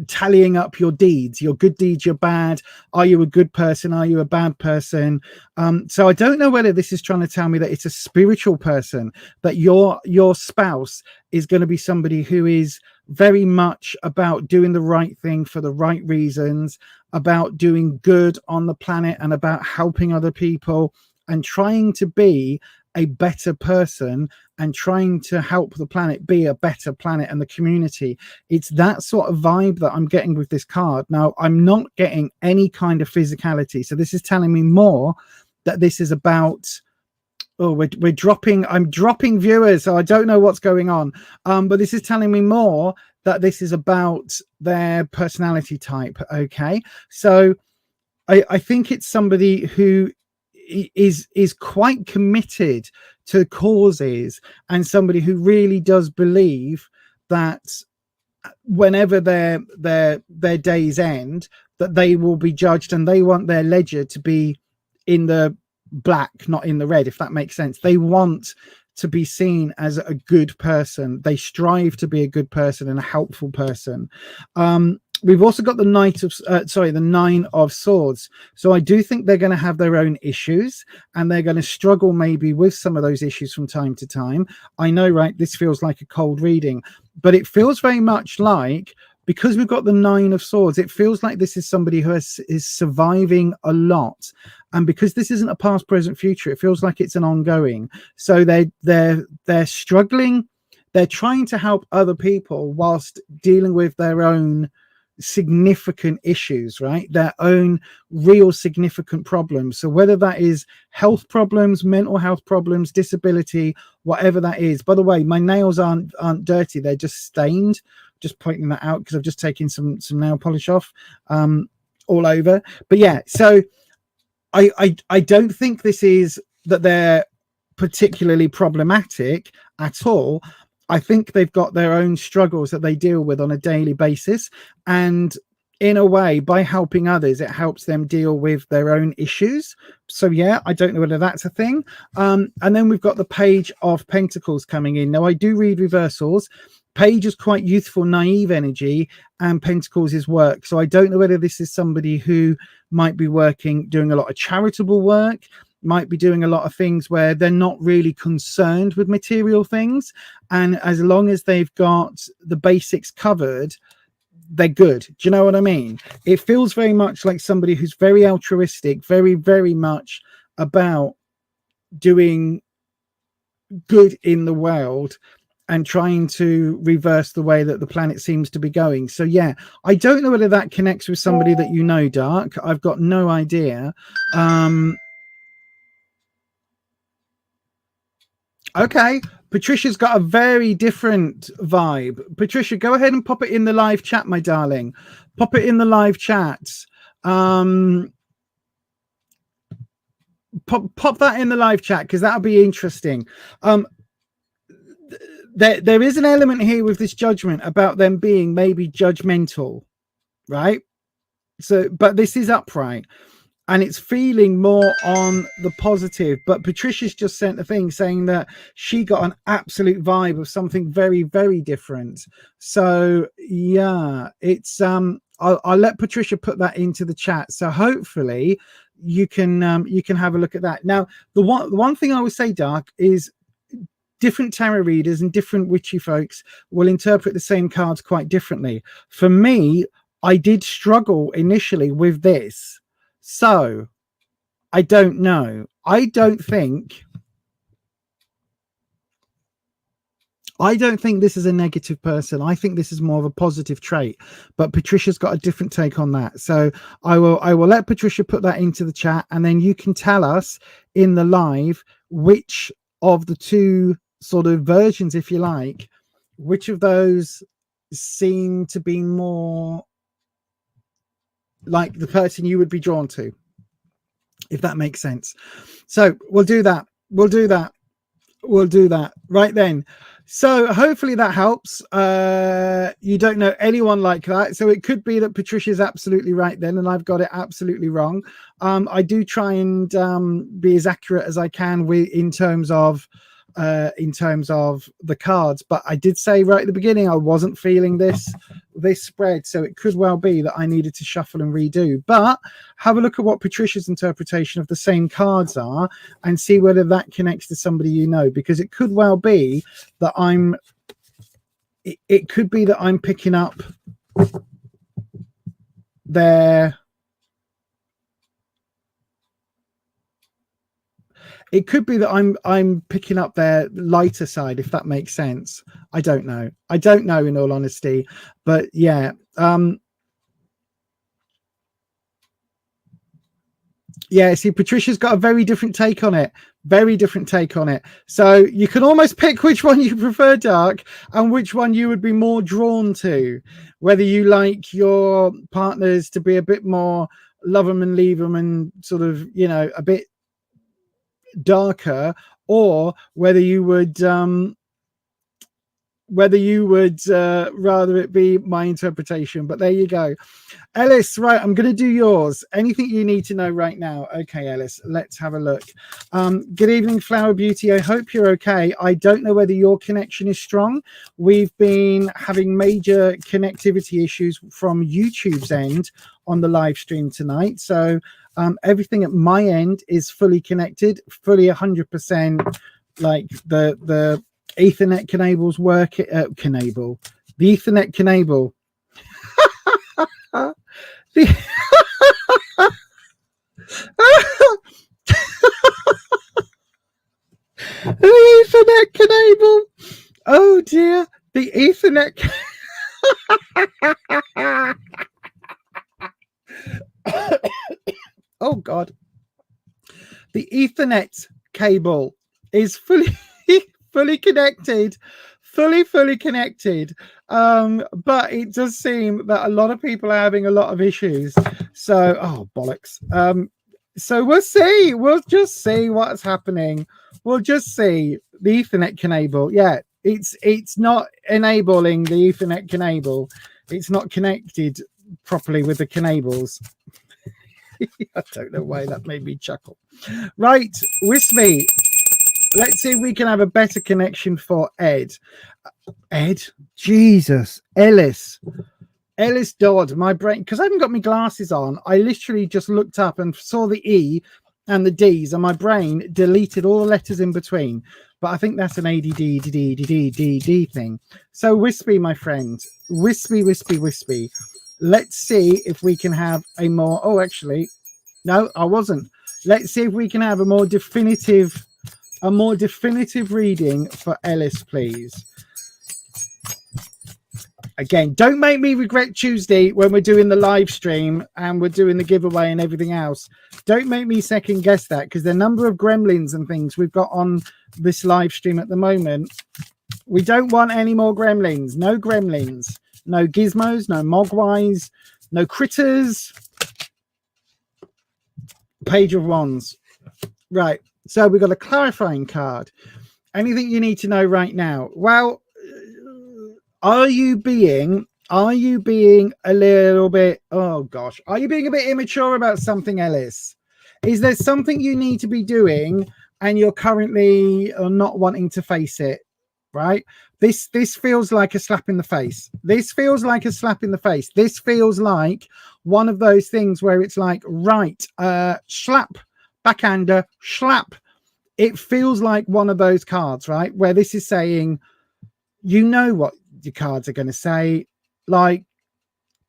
tallying up your deeds, your good deeds, your bad. Are you a good person? Are you a bad person? So I don't know whether this is trying to tell me that it's a spiritual person, that your spouse is going to be somebody who is very much about doing the right thing for the right reasons, about doing good on the planet and about helping other people and trying to be a better person and trying to help the planet be a better planet and the community. It's that sort of vibe that I'm getting with this card. Now, I'm not getting any kind of physicality. So this is telling me more that this is about, oh, we're dropping, I'm dropping viewers, so I don't know what's going on. But this is telling me more that this is about their personality type. Okay. So I think it's somebody who is quite committed to causes, and somebody who really does believe that whenever their days end, that they will be judged, and they want their ledger to be in the black, not in the red, if that makes sense. They want to be seen as a good person. They strive to be a good person and a helpful person. We've also got the the 9 of swords. So I do think they're going to have their own issues, and they're going to struggle maybe with some of those issues from time to time. I know, right? This feels like a cold reading, but it feels very much like, because we've got the 9 of swords, it feels like this is somebody who is surviving a lot. And because this isn't a past, present, future, it feels like it's an ongoing. So they're struggling. They're trying to help other people whilst dealing with their own significant issues, right? Their own real significant problems. So whether that is health problems, mental health problems, disability, whatever that is. By the way, my nails aren't dirty, they're just stained. Just pointing that out because I've just taken some nail polish off all over. But yeah, so I don't think this is that they're particularly problematic at all. I think they've got their own struggles that they deal with on a daily basis, and in a way, by helping others, it helps them deal with their own issues. So yeah, I don't know whether that's a thing. And then we've got the Page of Pentacles coming in. Now, I do read reversals. Page is quite youthful, naive energy, and Pentacles is work. So I don't know whether this is somebody who might be doing a lot of charitable work, might be doing a lot of things where they're not really concerned with material things, and as long as they've got the basics covered, they're good. Do you know what I mean? It feels very much like somebody who's very altruistic, very, very much about doing good in the world and trying to reverse the way that the planet seems to be going. So yeah, I don't know whether that connects with somebody that you know, Dark. I've got no idea. Okay, Patricia's got a very different vibe. Patricia, go ahead and pop it in the live chat, my darling. Pop it in the live chat. Pop that in the live chat, because that'll be interesting. There is an element here with this judgment about them being maybe judgmental, right? So, but this is upright, and it's feeling more on the positive. But Patricia's just sent a thing saying that she got an absolute vibe of something very, very different. So yeah, it's I'll let Patricia put that into the chat. So hopefully you can have a look at that. Now, the one thing I would say, Dark, is different tarot readers and different witchy folks will interpret the same cards quite differently. For me, I did struggle initially with this. So I don't know. I don't think this is a negative person. I think this is more of a positive trait, but Patricia's got a different take on that. So I will let Patricia put that into the chat, and then you can tell us in the live which of the two sort of versions, if you like, which of those seem to be more like the person you would be drawn to, if that makes sense. So we'll do that right then. So hopefully that helps. You don't know anyone like that, so it could be that Patricia's absolutely right then and I've got it absolutely wrong. I do try and be as accurate as I can in terms of the cards, but I did say right at the beginning I wasn't feeling this spread, so it could well be that I needed to shuffle and redo. But have a look at what Patricia's interpretation of the same cards are and see whether that connects to somebody you know, because it could well be that I'm picking up their It could be that I'm picking up their lighter side, if that makes sense. I don't know. I don't know, in all honesty. But yeah. Yeah, see, Patricia's got a very different take on it. Very different take on it. So you can almost pick which one you prefer, Dark, and which one you would be more drawn to. Whether you like your partners to be a bit more love them and leave them and sort of, you know, a bit darker, or whether you would rather it be my interpretation. But there you go. Ellis, right, I'm going to do yours. Anything you need to know right now? Okay, Ellis, let's have a look. Good evening, Flower Beauty. I hope you're okay. I don't know whether your connection is strong. We've been having major connectivity issues from YouTube's end on the live stream tonight. So everything at my end is fully connected, fully 100%. Like the Ethernet cables work. The Ethernet cable. The Ethernet cable. Oh dear, the Ethernet. Oh God, the Ethernet cable is fully connected. Fully connected, but it does seem that a lot of people are having a lot of issues. So, oh bollocks. So we'll just see what's happening. We'll just see. The Ethernet cable, yeah, it's not enabling the Ethernet cable. It's not connected properly with the cables. I don't know why that made me chuckle. Right, Wispy. Let's see if we can have a better connection for Ed. Ed? Jesus. Ellis Dodd. My brain, because I haven't got my glasses on, I literally just looked up and saw the E and the D's, and my brain deleted all the letters in between. But I think that's an ADD thing. So Wispy, my friend. Wispy. Let's see if we can have a more... Oh, actually, no, I wasn't. Let's see if we can have a more definitive reading for Ellis, please. Again, don't make me regret Tuesday when we're doing the live stream and we're doing the giveaway and everything else. Don't make me second guess that, because the number of gremlins and things we've got on this live stream at the moment, we don't want any more gremlins. No gremlins, no gizmos, no mogwais, no critters. Page of Wands. Right. So we've got a clarifying card. Anything you need to know right now? Well, are you being a little bit, oh gosh, are you being a bit immature about something, Ellis? Is there something you need to be doing and you're currently not wanting to face it? Right? This feels like a slap in the face. This feels like a slap in the face. This feels like one of those things where it's like, right, slap, backhander, slap. It feels like one of those cards, right? Where this is saying, you know what your cards are going to say, like,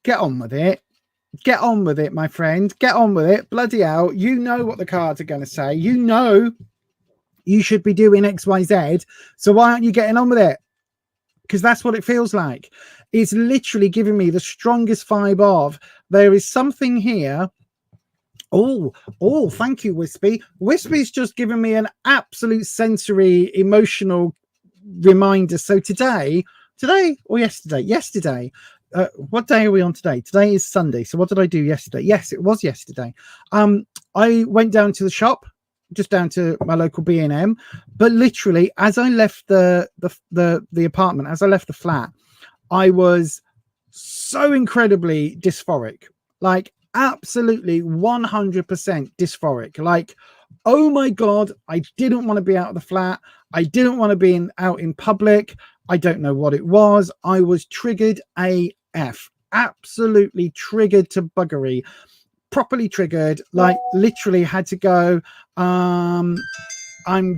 get on with it. Get on with it, my friend. Get on with it. Bloody hell. You know what the cards are going to say. You know you should be doing X, Y, Z. So why aren't you getting on with it? Because that's what it feels like. It's literally giving me the strongest vibe of there is something here. Oh, thank you, Wispy. Wispy's just given me an absolute sensory, emotional reminder. So today or yesterday, what day are we on today? Today is Sunday. So what did I do yesterday? Yes, it was yesterday. I went down to the shop, just down to my local B&M, but literally as I left the apartment, as I left the flat, I was so incredibly dysphoric, like absolutely 100% dysphoric. Like, oh my God, I didn't want to be out of the flat. I didn't want to be out in public. I don't know what it was. I was triggered AF, absolutely triggered to buggery, properly triggered, like literally had to go. I'm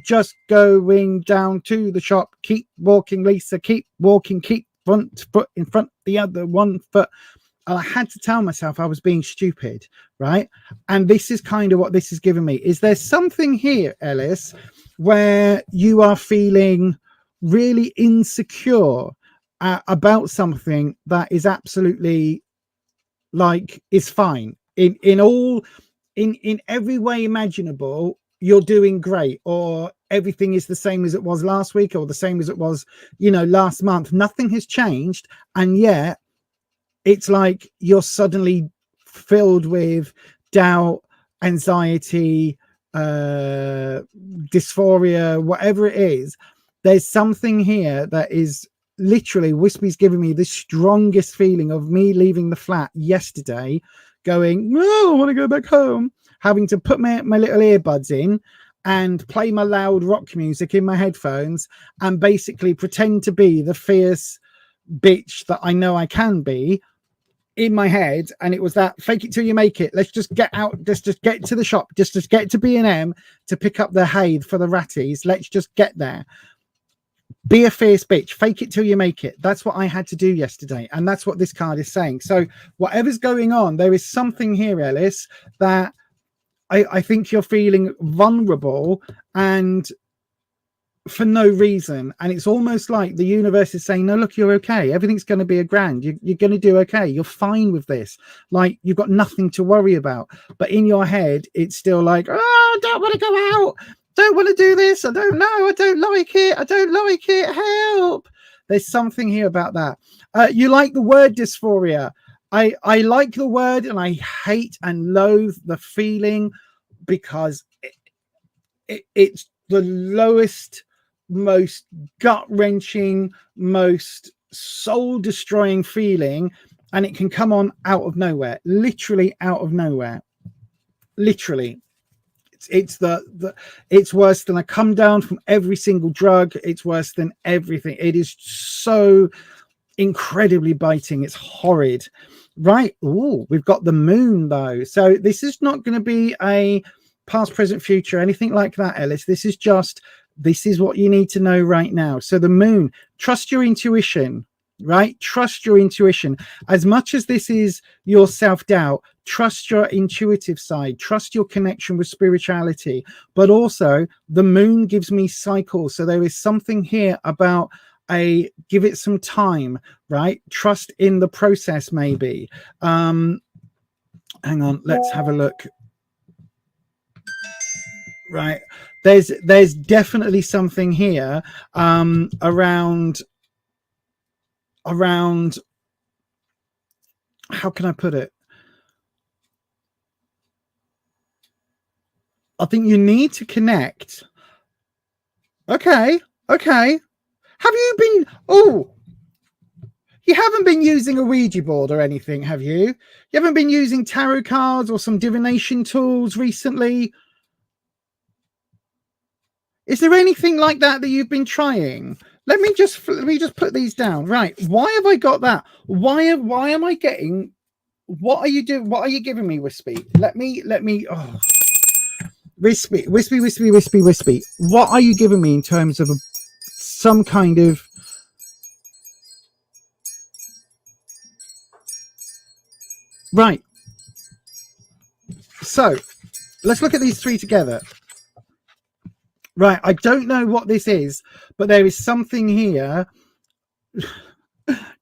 just going down to the shop. Keep walking, Lisa, keep walking, keep front foot in front, the other one foot. And I had to tell myself I was being stupid, right? And this is kind of what this is giving me. Is there something here, Ellis, where you are feeling really insecure about something that is absolutely like is fine in every way imaginable? You're doing great, or everything is the same as it was last week, or the same as it was, you know, last month. Nothing has changed, and yet it's like you're suddenly filled with doubt, anxiety, dysphoria, whatever it is. There's something here that is literally, Wispy's giving me the strongest feeling of me leaving the flat yesterday, going, oh, I want to go back home, having to put my little earbuds in and play my loud rock music in my headphones and basically pretend to be the fierce bitch that I know I can be in my head. And it was that fake it till you make it. Let's just get out, just get to the shop, just get to B&M to pick up the hay for the ratties. Let's just get there. Be a fierce bitch, fake it till you make it. That's what I had to do yesterday, and that's what this card is saying. So whatever's going on, there is something here, Ellis, that I think you're feeling vulnerable and for no reason. And it's almost like the universe is saying, no, look, you're okay. Everything's going to be a grand. You're going to do okay. You're fine with this. Like, you've got nothing to worry about. But in your head, it's still like, oh, I don't want to go out. Don't want to do this. I don't know. I don't like it. I don't like it. Help. There's something here about that. You like the word dysphoria. I like the word, and I hate and loathe the feeling, because it's the lowest, most gut-wrenching, most soul-destroying feeling, and it can come on out of nowhere, literally out of nowhere. Literally. It's it's worse than a come down from every single drug. It's worse than everything. It is so incredibly biting. It's horrid, right? Oh, we've got the moon though, so this is not going to be a past, present, future, anything like that, Ellis. This is just, this is what you need to know right now. So the moon, trust your intuition, right? Trust your intuition. As much as this is your self-doubt, trust your intuitive side, trust your connection with spirituality. But also the moon gives me cycles, so there is something here about give it some time, right? Trust in the process, maybe. Hang on, let's have a look. Right, there's definitely something here around how can I put it? I think you need to connect. Okay. Have you been, you haven't been using a Ouija board or anything, have you? You haven't been using tarot cards or some divination tools recently? Is there anything like that you've been trying? Let me just put these down. Right. Why have I got that? Why am I getting, what are you doing? What are you giving me, Wispy? Let me, Wispy. What are you giving me in terms of some kind of, right. So let's look at these three together. Right, I don't know what this is, but there is something here.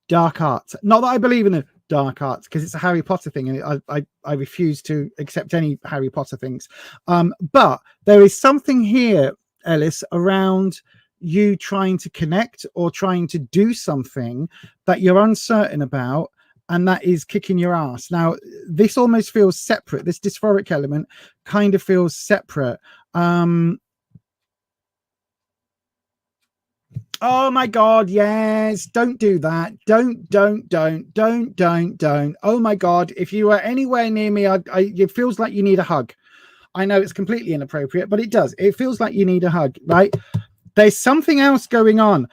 Dark arts. Not that I believe in the dark arts, because it's a Harry Potter thing, and I refuse to accept any Harry Potter things. But there is something here, Ellis, around you trying to connect or trying to do something that you're uncertain about, and that is kicking your ass. Now, this almost feels separate. This dysphoric element kind of feels separate. Oh my God, yes. Don't do that. Don't. Oh my God. If you are anywhere near me, it feels like you need a hug. I know it's completely inappropriate, but it does. It feels like you need a hug, right? There's something else going on.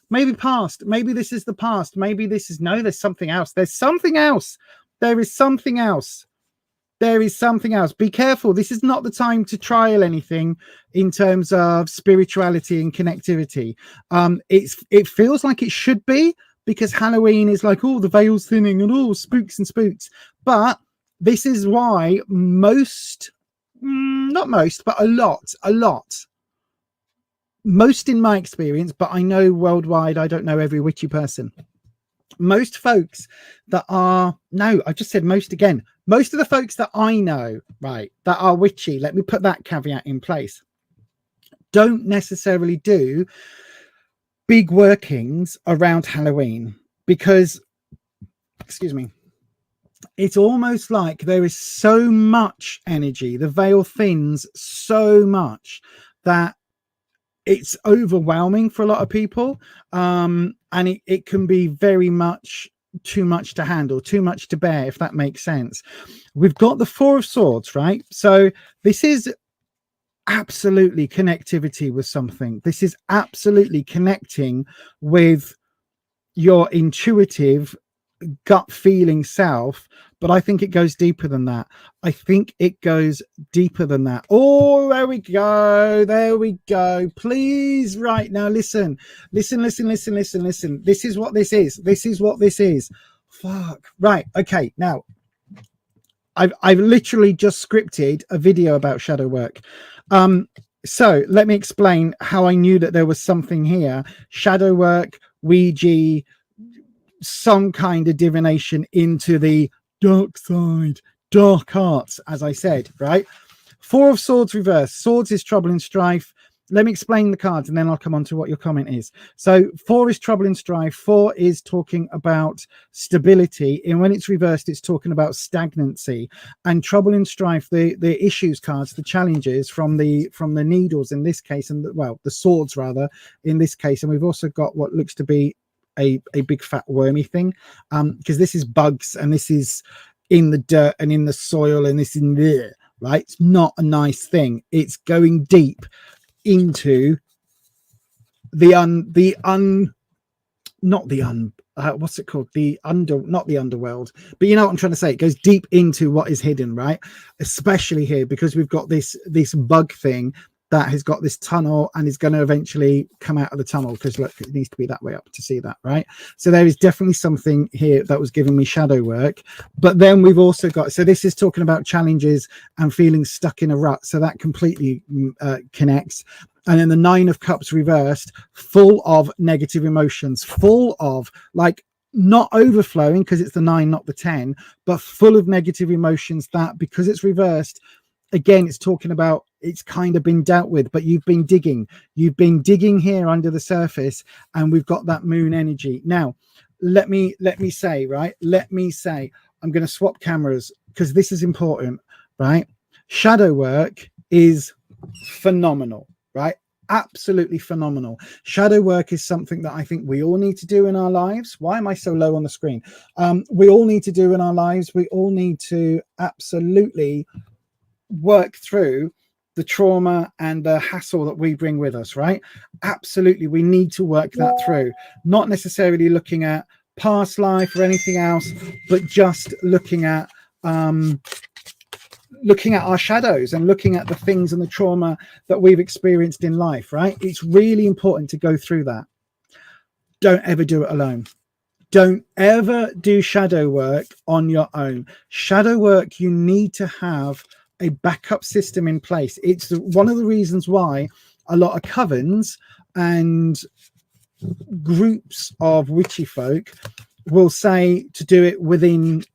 Maybe past. Maybe this is the past. Maybe this is, no, there's something else. There's something else. There is something else. There is something else. Be careful. This is not the time to trial anything in terms of spirituality and connectivity. It feels like it should be, because Halloween is like, oh, the veil's thinning and oh, spooks and spooks. But this is why most, not most, but a lot, most in my experience, but I know worldwide, I don't know every witchy person. Most folks that are, no, I just said most again. Most of the folks that I know, right, that are witchy, let me put that caveat in place, don't necessarily do big workings around Halloween because, excuse me, it's almost like there is so much energy. The veil thins so much that it's overwhelming for a lot of people. And it can be very much too much to handle, too much to bear, if that makes sense. We've got the Four of Swords, right? So this is absolutely connectivity with something. This is absolutely connecting with your intuitive gut feeling self, but I think it goes deeper than that. I think it goes deeper than that. Oh, there we go. Please, right now, listen. This is what this is. Fuck. Right. Okay. Now I've literally just scripted a video about shadow work. So let me explain how I knew that there was something here. Shadow work, Ouija, some kind of divination into the dark side, dark arts, as I said, right? Four of Swords reverse. Swords is trouble and strife. Let me explain the cards and then I'll come on to what your comment is. So 4 is trouble and strife. 4 is talking about stability. And when it's reversed, it's talking about stagnancy. And trouble and strife, the issues cards, the challenges from the needles in this case, and the swords rather in this case. And we've also got what looks to be a big fat wormy thing, because this is bugs and this is in the dirt and in the soil and this in there, right? It's not a nice thing. It's going deep into what's it called, not the underworld, but you know what I'm trying to say. It goes deep into what is hidden, right? Especially here because we've got this bug thing that has got this tunnel and is going to eventually come out of the tunnel, because look, it needs to be that way up to see that, right? So there is definitely something here that was giving me shadow work. But then we've also got, so this is talking about challenges and feeling stuck in a rut, so that completely connects. And then the 9 of Cups reversed, full of negative emotions, full of, like, not overflowing because it's the 9 not the 10, but full of negative emotions that, because it's reversed, again, it's talking about it's kind of been dealt with, but you've been digging here under the surface, and we've got that moon energy. Now, let me say, I'm going to swap cameras because this is important, right? Shadow work is phenomenal, right? Absolutely phenomenal. Shadow work is something that I think we all need to do in our lives. Why am I so low on the screen? We all need to do in our lives. We all need to absolutely work through the trauma and the hassle that we bring with us, right? Absolutely, we need to work that through, not necessarily looking at past life or anything else, but just looking at our shadows and looking at the things and the trauma that we've experienced in life, right? It's really important to go through that. Don't ever do it alone. Don't ever do shadow work on your own. Shadow work, you need to have a backup system in place. It's one of the reasons why a lot of covens and groups of witchy folk will say to do it within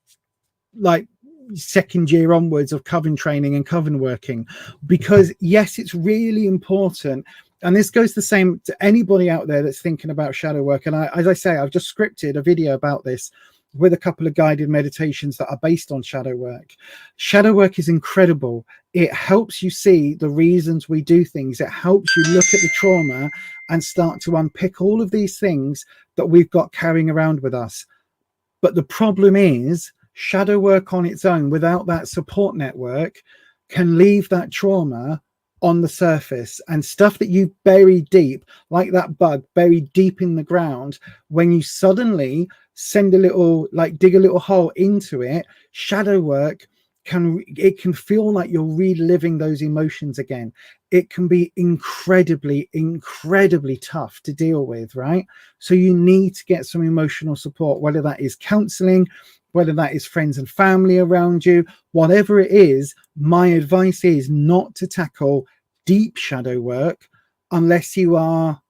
like second year onwards of coven training and coven working, because yes, it's really important. And this goes the same to anybody out there that's thinking about shadow work. And as I say, I've just scripted a video about this with a couple of guided meditations that are based on shadow work. Shadow work is incredible. It helps you see the reasons we do things. It helps you look at the trauma and start to unpick all of these things that we've got carrying around with us. But the problem is, shadow work on its own without that support network can leave that trauma on the surface, and stuff that you bury deep, like that bug buried deep in the ground, when you suddenly send a little, like dig a little hole into it, shadow work can feel like you're reliving those emotions again. It can be incredibly tough to deal with, right? So you need to get some emotional support, whether that is counseling, whether that is friends and family around you, whatever it is. My advice is not to tackle deep shadow work unless you are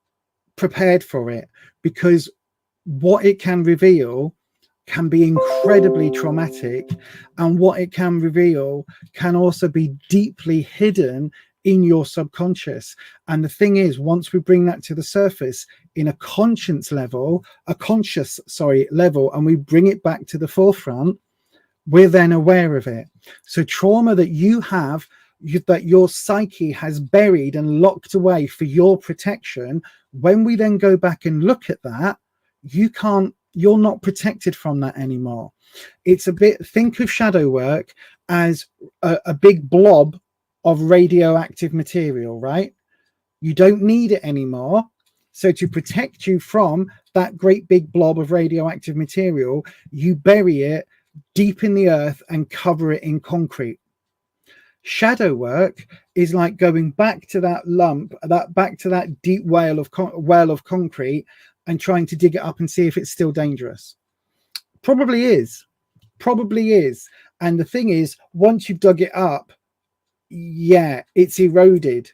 prepared for it, because what it can reveal can be incredibly traumatic, and what it can reveal can also be deeply hidden in your subconscious. And the thing is, once we bring that to the surface in a conscious level, and we bring it back to the forefront, we're then aware of it. So trauma that you have, that your psyche has buried and locked away for your protection, when we then go back and look at that, you're not protected from that anymore. It's a bit, think of shadow work as a big blob of radioactive material, right? You don't need it anymore. So to protect you from that great big blob of radioactive material, you bury it deep in the earth and cover it in concrete. Shadow work is like going back to that lump, back to that deep well of concrete, and trying to dig it up and see if it's still dangerous. Probably is. And the thing is, once you've dug it up, yeah, it's eroded.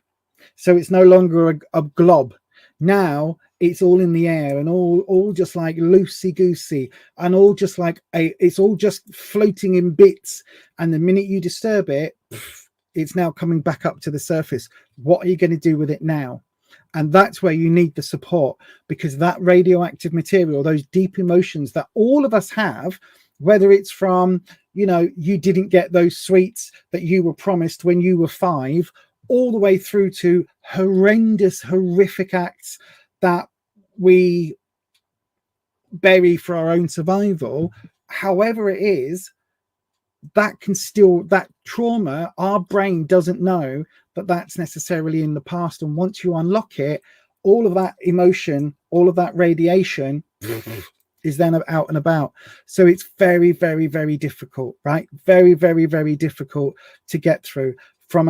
So it's no longer a glob. Now it's all in the air and all just like loosey-goosey, and all just like it's all just floating in bits. And the minute you disturb it, it's now coming back up to the surface. What are you going to do with it now? And that's where you need the support, because that radioactive material, those deep emotions that all of us have, whether it's from, you didn't get those sweets that you were promised when you were 5, all the way through to horrendous, horrific acts that we bury for our own survival. However it is, that trauma, our brain doesn't know that that's necessarily in the past. And once you unlock it, all of that emotion, all of that radiation is then out and about. So it's very, very, very difficult, right? Very, very, very difficult to get through. From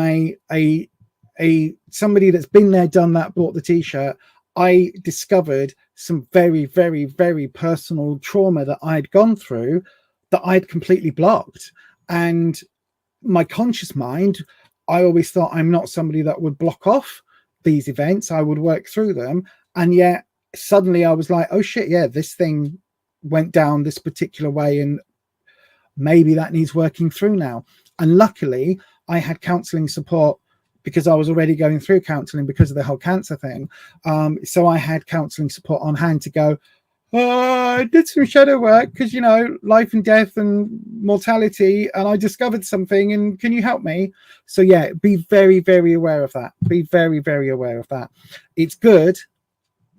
somebody that's been there, done that, bought the t-shirt, I discovered some very, very, very personal trauma that I'd gone through that I'd completely blocked. And my conscious mind, I always thought I'm not somebody that would block off these events. I would work through them. And yet suddenly I was like, oh shit, yeah, this thing went down this particular way, and maybe that needs working through now. And luckily I had counseling support, because I was already going through counseling because of the whole cancer thing. So I had counseling support on hand to go, I did some shadow work because, life and death and mortality, and I discovered something, and can you help me? So yeah, be very, very aware of that. Be very, very aware of that. It's good,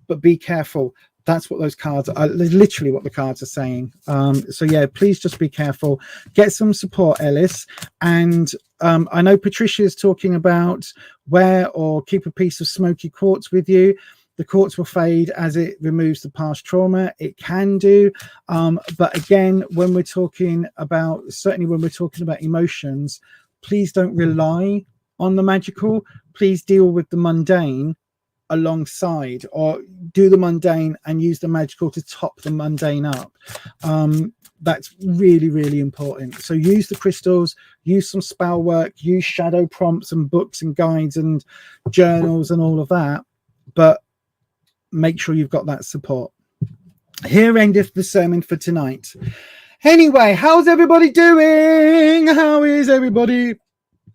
but be careful. That's what those cards are, literally what the cards are saying. So yeah, please just be careful. Get some support, Ellis. And I know Patricia is talking about wear or keep a piece of smoky quartz with you. The quartz will fade as it removes the past trauma. It can do. But again, when we're talking about, certainly when we're talking about emotions, please don't rely on the magical. Please deal with the mundane alongside, or do the mundane and use the magical to top the mundane up. That's really, really important. So use the crystals, use some spell work, use shadow prompts and books and guides and journals and all of that, but make sure you've got that support. Here endeth the sermon for tonight. Anyway, how's everybody doing? How is everybody?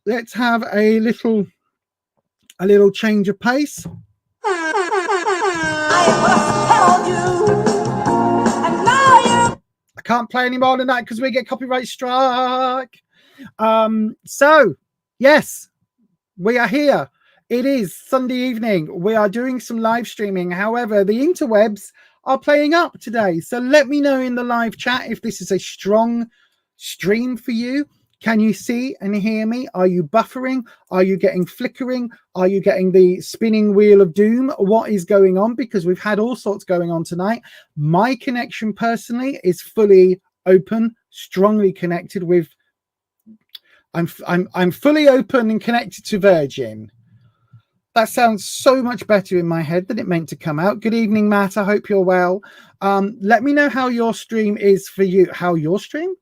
Let's have a little change of pace. I can't play any more than that because we get copyright strike. So yes, we are here. It is Sunday evening. We are doing some live streaming. However, the interwebs are playing up today. So let me know in the live chat if this is a strong stream for you. Can you see and hear me? Are you buffering? Are you getting flickering? Are you getting the spinning wheel of doom? What is going on? Because we've had all sorts going on tonight. My connection personally is fully open, strongly connected with I'm fully open and connected to Virgin. That sounds so much better in my head than it meant to come out. Good evening, Matt. I hope you're well. Let me know how your stream is for you. How your stream?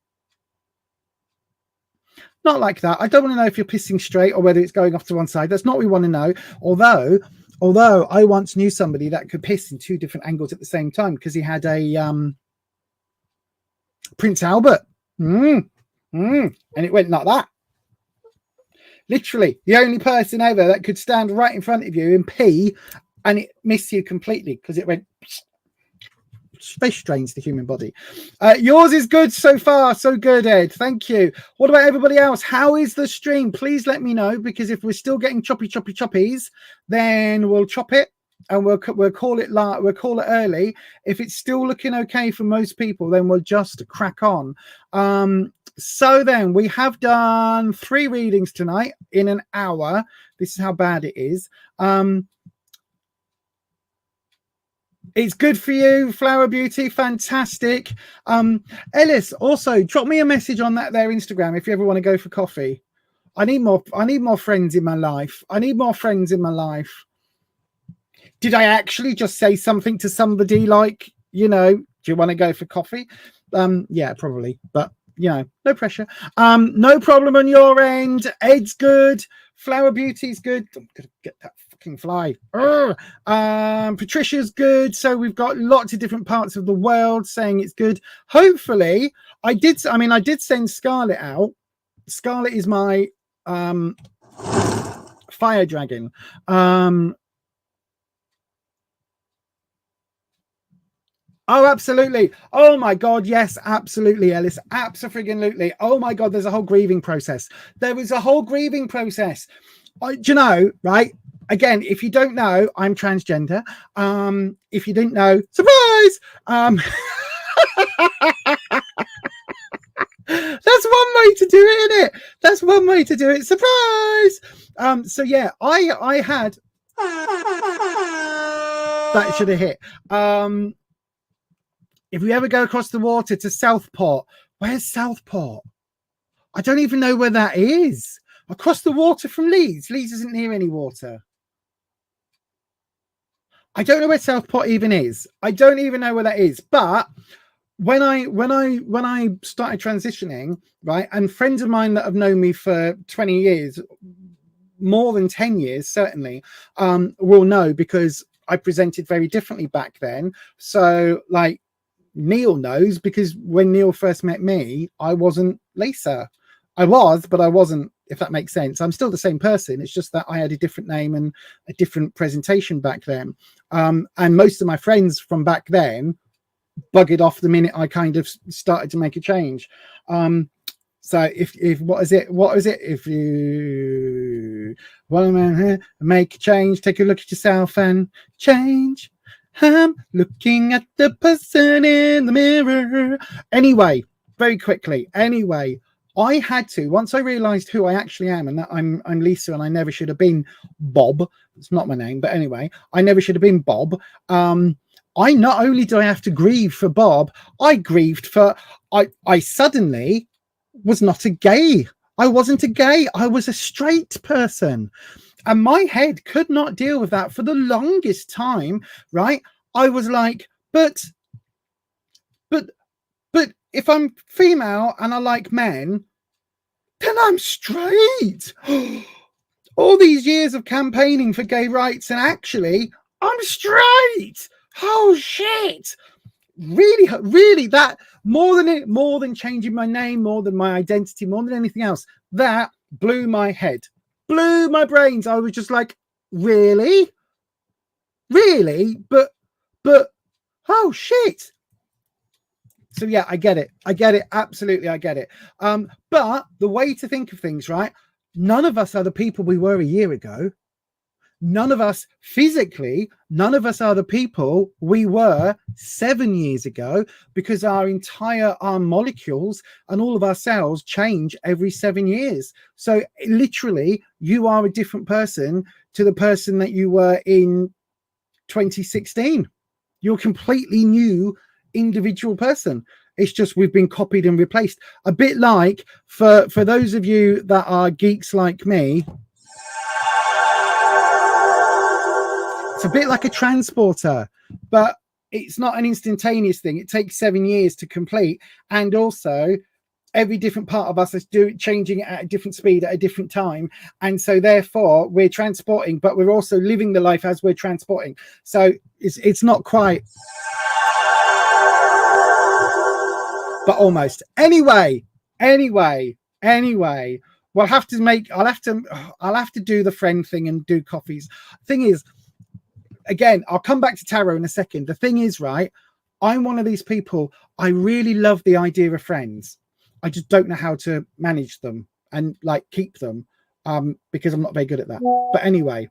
Not like that. I don't want to know if you're pissing straight or whether it's going off to one side. That's not what we want to know. Although I once knew somebody that could piss in 2 different angles at the same time because he had a Prince Albert. And it went like that. Literally, the only person ever that could stand right in front of you and pee and it missed you completely because it went. It's very strange, the human body. Yours is good so far. So good, Ed. Thank you. What about everybody else? How is the stream? Please let me know, because if we're still getting choppies, then we'll chop it and we'll call it early. If it's still looking okay for most people, then we'll just crack on. So then we have done 3 readings tonight in an hour. This is how bad it is. It's good for you, Flower Beauty. Fantastic. Ellis, also drop me a message on that there Instagram if you ever want to go for coffee. I need more friends in my life. Did I actually just say something to somebody like, do you want to go for coffee? Yeah, probably. But no pressure. No problem on your end. Ed's good. Flower Beauty's good. I'm gonna get that fucking fly. Patricia's good. So we've got lots of different parts of the world saying it's good. Hopefully, I did send Scarlet out. Scarlet is my fire dragon. Oh, absolutely. Oh, my God. Yes, absolutely, Ellis. Absolutely. Oh, my God. There's a whole grieving process. There is a whole grieving process. Do you know, right? Again, if you don't know, I'm transgender. If you didn't know, surprise! That's one way to do it, isn't it? That's one way to do it. Surprise! So, yeah, I had... That should have hit. If we ever go across the water to Southport, where's Southport? I don't even know where that is. Across the water from Leeds. Leeds isn't near any water. I don't know where Southport even is. I don't even know where that is. But when I started transitioning, right, and friends of mine that have known me for 20 years, more than 10 years, certainly, will know, because I presented very differently back then. So, like, Neil knows, because when Neil first met me, I wasn't Lisa. I was, but I wasn't, if that makes sense. I'm still the same person. It's just that I had a different name and a different presentation back then. And most of my friends from back then buggered off the minute I kind of started to make a change. So if what is it? If you want to make a change, take a look at yourself and change. I'm looking at the person in the mirror. Anyway, very quickly. I had to, once I realized who I actually am, and that I'm Lisa, and I never should have been Bob. It's not my name, but anyway, I never should have been Bob. I not only do I have to grieve for Bob, I grieved for, I suddenly was not a gay. I wasn't a gay. I was a straight person. And my head could not deal with that for the longest time, right? I was like, but if I'm female and I like men, then I'm straight. All these years of campaigning for gay rights, and actually, I'm straight. Oh, shit. Really, that more than changing my name, more than my identity, more than anything else, that blew my head. Blew my brains. I was just like, really, but oh shit. So yeah, I get it, absolutely, I get it. But the way to think of things, right, none of us are the people we were a year ago. None of us physically, none of us are the people we were 7 years ago, because our molecules and all of our cells change every 7 years. So literally, you are a different person to the person that you were in 2016. You're a completely new individual person. It's just we've been copied and replaced. A bit like, for those of you that are geeks like me, it's a bit like a transporter, but it's not an instantaneous thing. It takes 7 years to complete. And also, every different part of us is changing it at a different speed at a different time. And so therefore we're transporting, but we're also living the life as we're transporting. So it's not quite, but almost. Anyway, we'll have to I'll have to do the friend thing and do coffees. Thing is, again, I'll come back to tarot in a second. The thing is, right, I'm one of these people, I really love the idea of friends. I just don't know how to manage them and like keep them because I'm not very good at that. But anyway,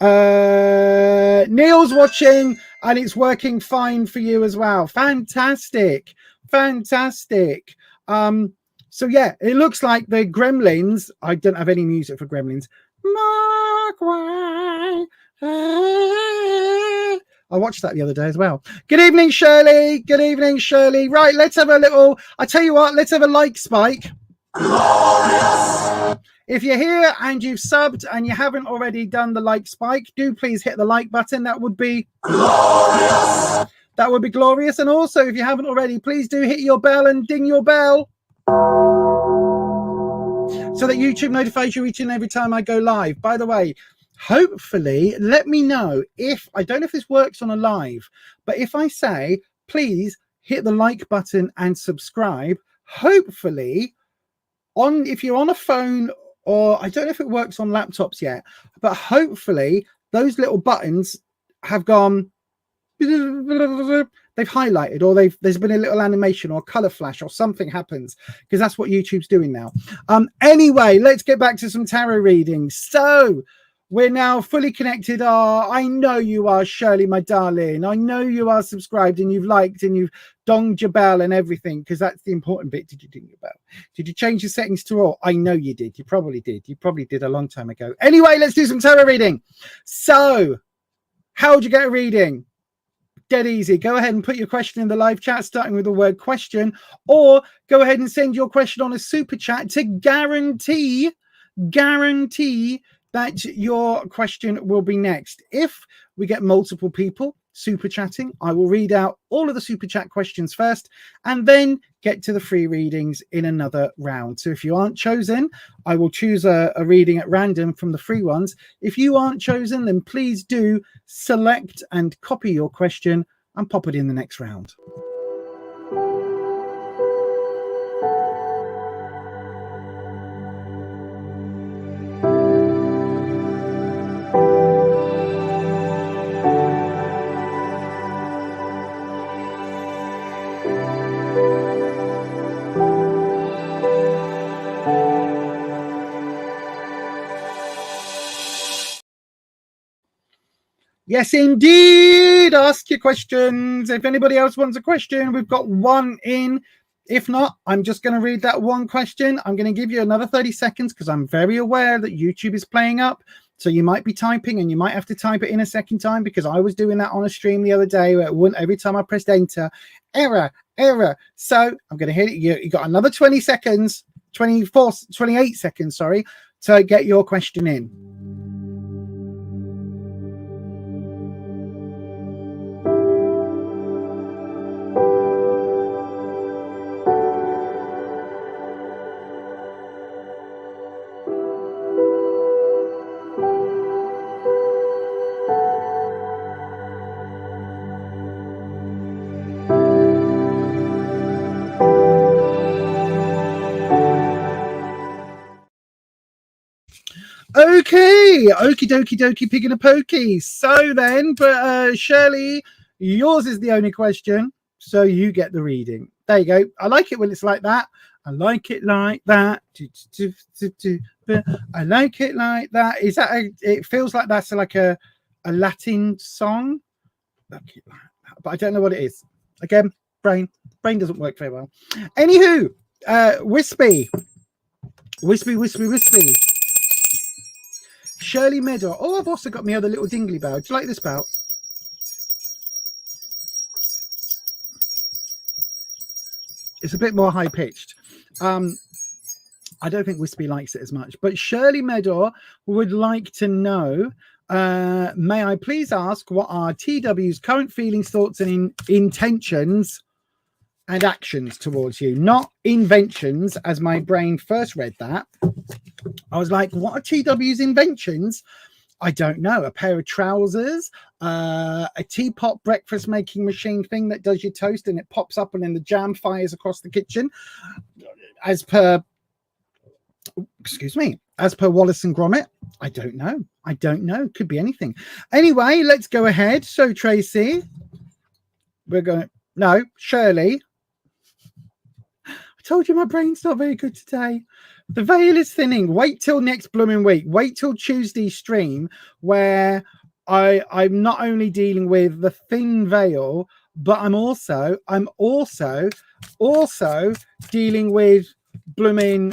Neil's watching and it's working fine for you as well. Fantastic. So yeah, it looks like the Gremlins, I don't have any music for Gremlins. I watched that the other day as well. Good evening, Shirley. Right, let's have a little, I tell you what, let's have a like spike. Glorious. If you're here and you've subbed and you haven't already done the like spike, do please hit the like button. That would be glorious. That would be glorious. And also, if you haven't already, please do hit your bell and ding your bell so that YouTube notifies you each and every time I go live. By the way, hopefully, let me know if, I don't know if this works on a live, but if I say, please hit the like button and subscribe, hopefully, if you're on a phone, or I don't know if it works on laptops yet, but hopefully those little buttons have gone, they've highlighted, or there's been a little animation or color flash or something happens, because that's what YouTube's doing now. Anyway, let's get back to some tarot readings. So we're now fully connected. I know you are, Shirley, my darling. I know you are subscribed and you've liked and you've donged your bell and everything, because that's the important bit. Did you ding your bell? Did you change your settings to all? I know you did. You probably did. You probably did a long time ago. Anyway, let's do some tarot reading. So how would you get a reading? Dead easy. Go ahead and put your question in the live chat, starting with the word question, or go ahead and send your question on a super chat to guarantee that your question will be next. If we get multiple people super chatting, I will read out all of the super chat questions first and then get to the free readings in another round. So if you aren't chosen, I will choose a reading at random from the free ones. If you aren't chosen, then please do select and copy your question and pop it in the next round. Yes, indeed. Ask your questions. If anybody else wants a question, we've got one in. If not, I'm just going to read that one question. I'm going to give you another 30 seconds because I'm very aware that YouTube is playing up. So you might be typing and you might have to type it in a second time, because I was doing that on a stream the other day where it wouldn't, every time I pressed enter, error. So I'm going to hit it. You got another 20 seconds, 28 seconds, sorry, to get your question in. Okay, okie dokie, pig in a pokey. So then, but Shirley, yours is the only question, so you get the reading. There you go. I like it when it's like that. I like it like that. I like it like that. Is that it feels like that's like a Latin song, but I don't know what it is. Again, brain doesn't work very well. Anywho, wispy. Shirley Meadow. Oh, I've also got my other little dingly bell. Do you like this bell? It's a bit more high pitched. I don't think Wispy likes it as much, but Shirley Meadow would like to know, may I please ask what are TW's current feelings, thoughts and intentions and actions towards you? Not inventions, as my brain first read that. I was like, what are TW's inventions? I don't know. A pair of trousers, a teapot breakfast making machine thing that does your toast and it pops up and then the jam fires across the kitchen. As per Wallace and Gromit. I don't know. Could be anything. Anyway, let's go ahead. So Tracy, Shirley. I told you my brain's not very good today. The veil is thinning. Wait till next blooming week. Wait till Tuesday stream where I'm not only dealing with the thin veil, but I'm also dealing with blooming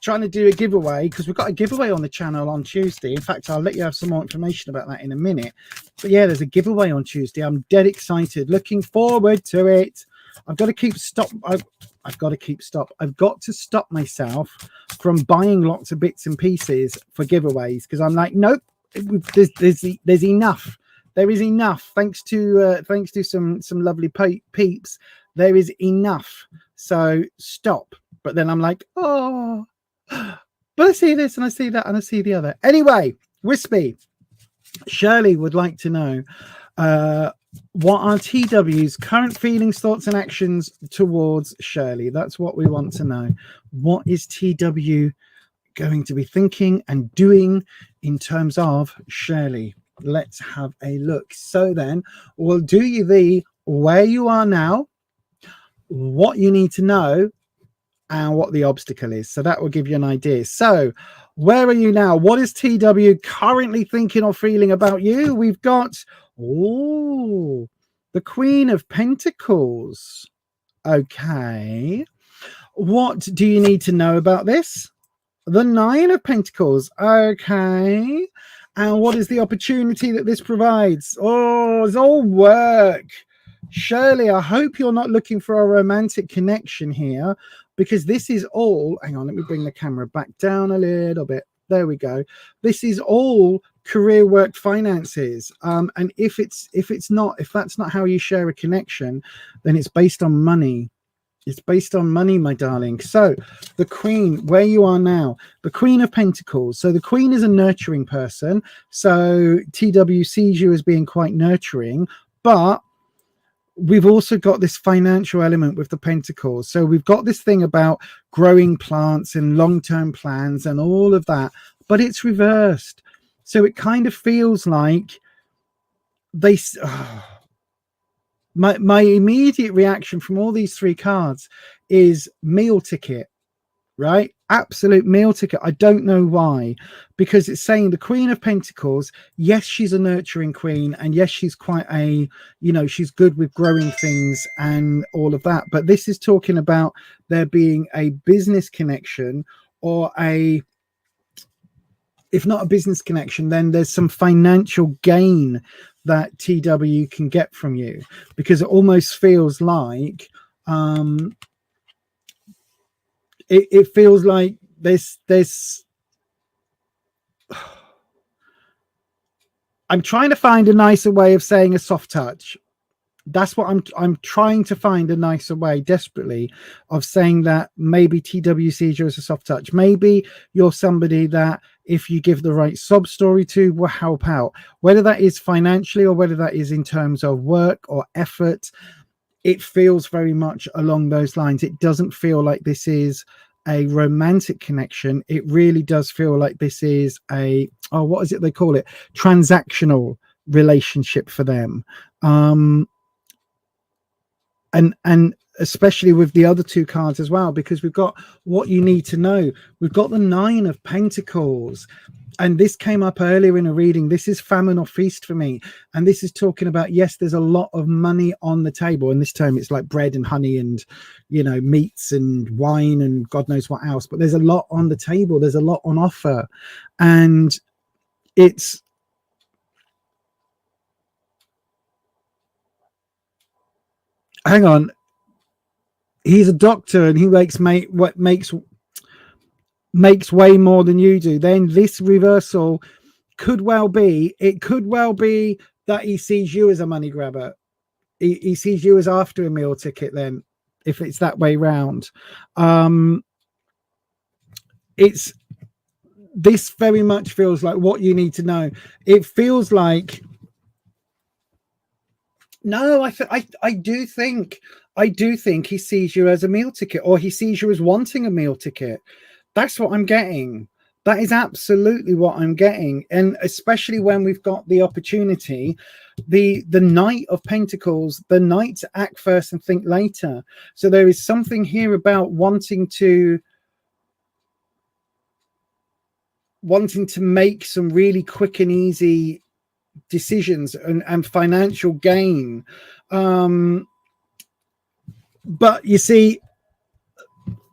trying to do a giveaway, because we've got a giveaway on the channel on Tuesday. In fact, I'll let you have some more information about that in a minute. But yeah, there's a giveaway on Tuesday. I'm dead excited, looking forward to it. I've got to stop myself from buying lots of bits and pieces for giveaways, because I'm like, nope, there's enough. There is enough. Thanks to some lovely peeps. There is enough. So stop. But then I'm like, oh, but I see this and I see that and I see the other. Anyway, Wispy, Shirley would like to know, what are TW's current feelings, thoughts and actions towards Shirley? That's what we want to know. What is TW going to be thinking and doing in terms of Shirley? Let's have a look. So then we'll do you the where you are now, what you need to know, and what the obstacle is. So that will give you an idea. So where are you now? What is TW currently thinking or feeling about you? We've got, the Queen of Pentacles. Okay. What do you need to know about this? The Nine of Pentacles. Okay. And what is the opportunity that this provides? Oh, it's all work. Shirley, I hope you're not looking for a romantic connection here, because this is all, hang on, let me bring the camera back down a little bit. There we go. This is all career, work, finances. And if that's not how you share a connection, then it's based on money. It's based on money, my darling. So the Queen, where you are now, the Queen of Pentacles. So the Queen is a nurturing person. So TW sees you as being quite nurturing, but we've also got this financial element with the Pentacles. So we've got this thing about growing plants and long-term plans and all of that, but it's reversed. So it kind of feels like my immediate reaction from all these three cards is meal ticket, right? Absolute meal ticket. I don't know why, because it's saying the Queen of Pentacles, yes, she's a nurturing queen, and yes, she's quite a, she's good with growing things and all of that, but this is talking about there being a business connection, or if not a business connection, then there's some financial gain that TW can get from you, because it almost feels like it feels like there's I'm trying to find a nicer way of saying a soft touch. That's what I'm trying to find a nicer way desperately of saying that maybe TW sees you as a soft touch. Maybe you're somebody that if you give the right sob story to will help out, whether that is financially or whether that is in terms of work or effort. It feels very much along those lines. It doesn't feel like this is a romantic connection. It really does feel like this is what is it they call it? Transactional relationship for them. And especially with the other two cards as well, because we've got what you need to know. We've got the Nine of Pentacles. And this came up earlier in a reading. This is famine or feast for me. And this is talking about, yes, there's a lot of money on the table. And this time it's like bread and honey and, meats and wine and God knows what else. But there's a lot on the table. There's a lot on offer. And it's, hang on. he's a doctor and he makes way more than you do, then this reversal could well be that he sees you as a money grabber. He sees you as after a meal ticket then, if it's that way round. This very much feels like what you need to know. It feels like, no, I do think he sees you as a meal ticket, or he sees you as wanting a meal ticket. That's what I'm getting. That is absolutely what I'm getting. And especially when we've got the opportunity, the Knight of Pentacles, the Knight to act first and think later. So there is something here about wanting to make some really quick and easy decisions and financial gain. But you see,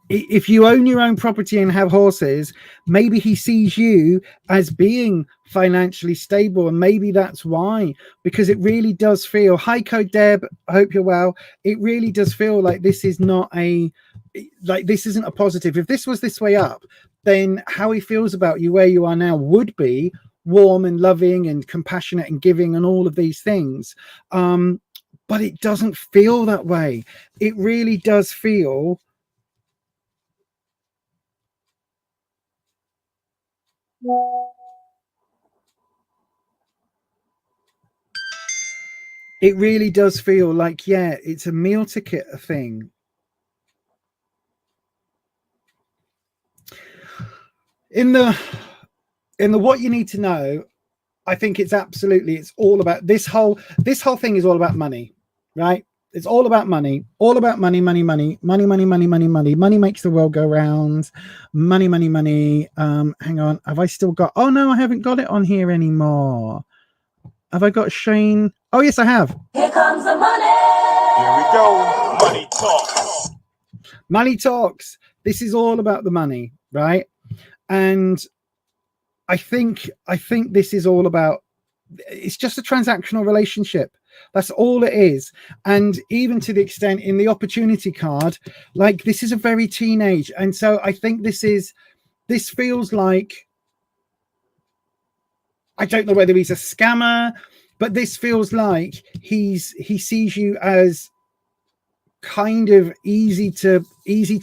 if you own your own property and have horses, maybe he sees you as being financially stable, and maybe that's why, because it really does feel, hi Code Deb, I hope you're well, it really does feel like this is not this isn't a positive. If this was this way up, then how he feels about you where you are now would be warm and loving and compassionate and giving and all of these things. But it doesn't feel that way. It really does feel like, yeah, it's a meal ticket thing. In the what you need to know, I think it's all about this whole thing is all about money, right? It's all about money, money makes the world go round. Money. Hang on, have I still got, oh no, I haven't got it on here anymore. Have I got Shane? Oh yes, I have. Here comes the money. Here we go. Money talks. Money talks. This is all about the money, right? And I think this is all about, it's just a transactional relationship. That's all it is. And even to the extent in the opportunity card, like, this is a very teenage. And so I think this feels like, I don't know whether he's a scammer, but this feels like he sees you as kind of easy to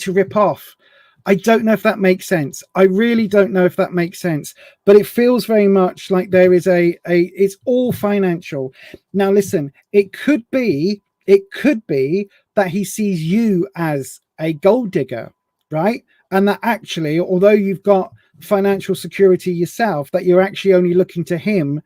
rip off. I don't know if that makes sense. I really don't know if that makes sense, but it feels very much like there is it's all financial. Now, listen, it could be that he sees you as a gold digger, right? And that actually, although you've got financial security yourself, that you're actually only looking to him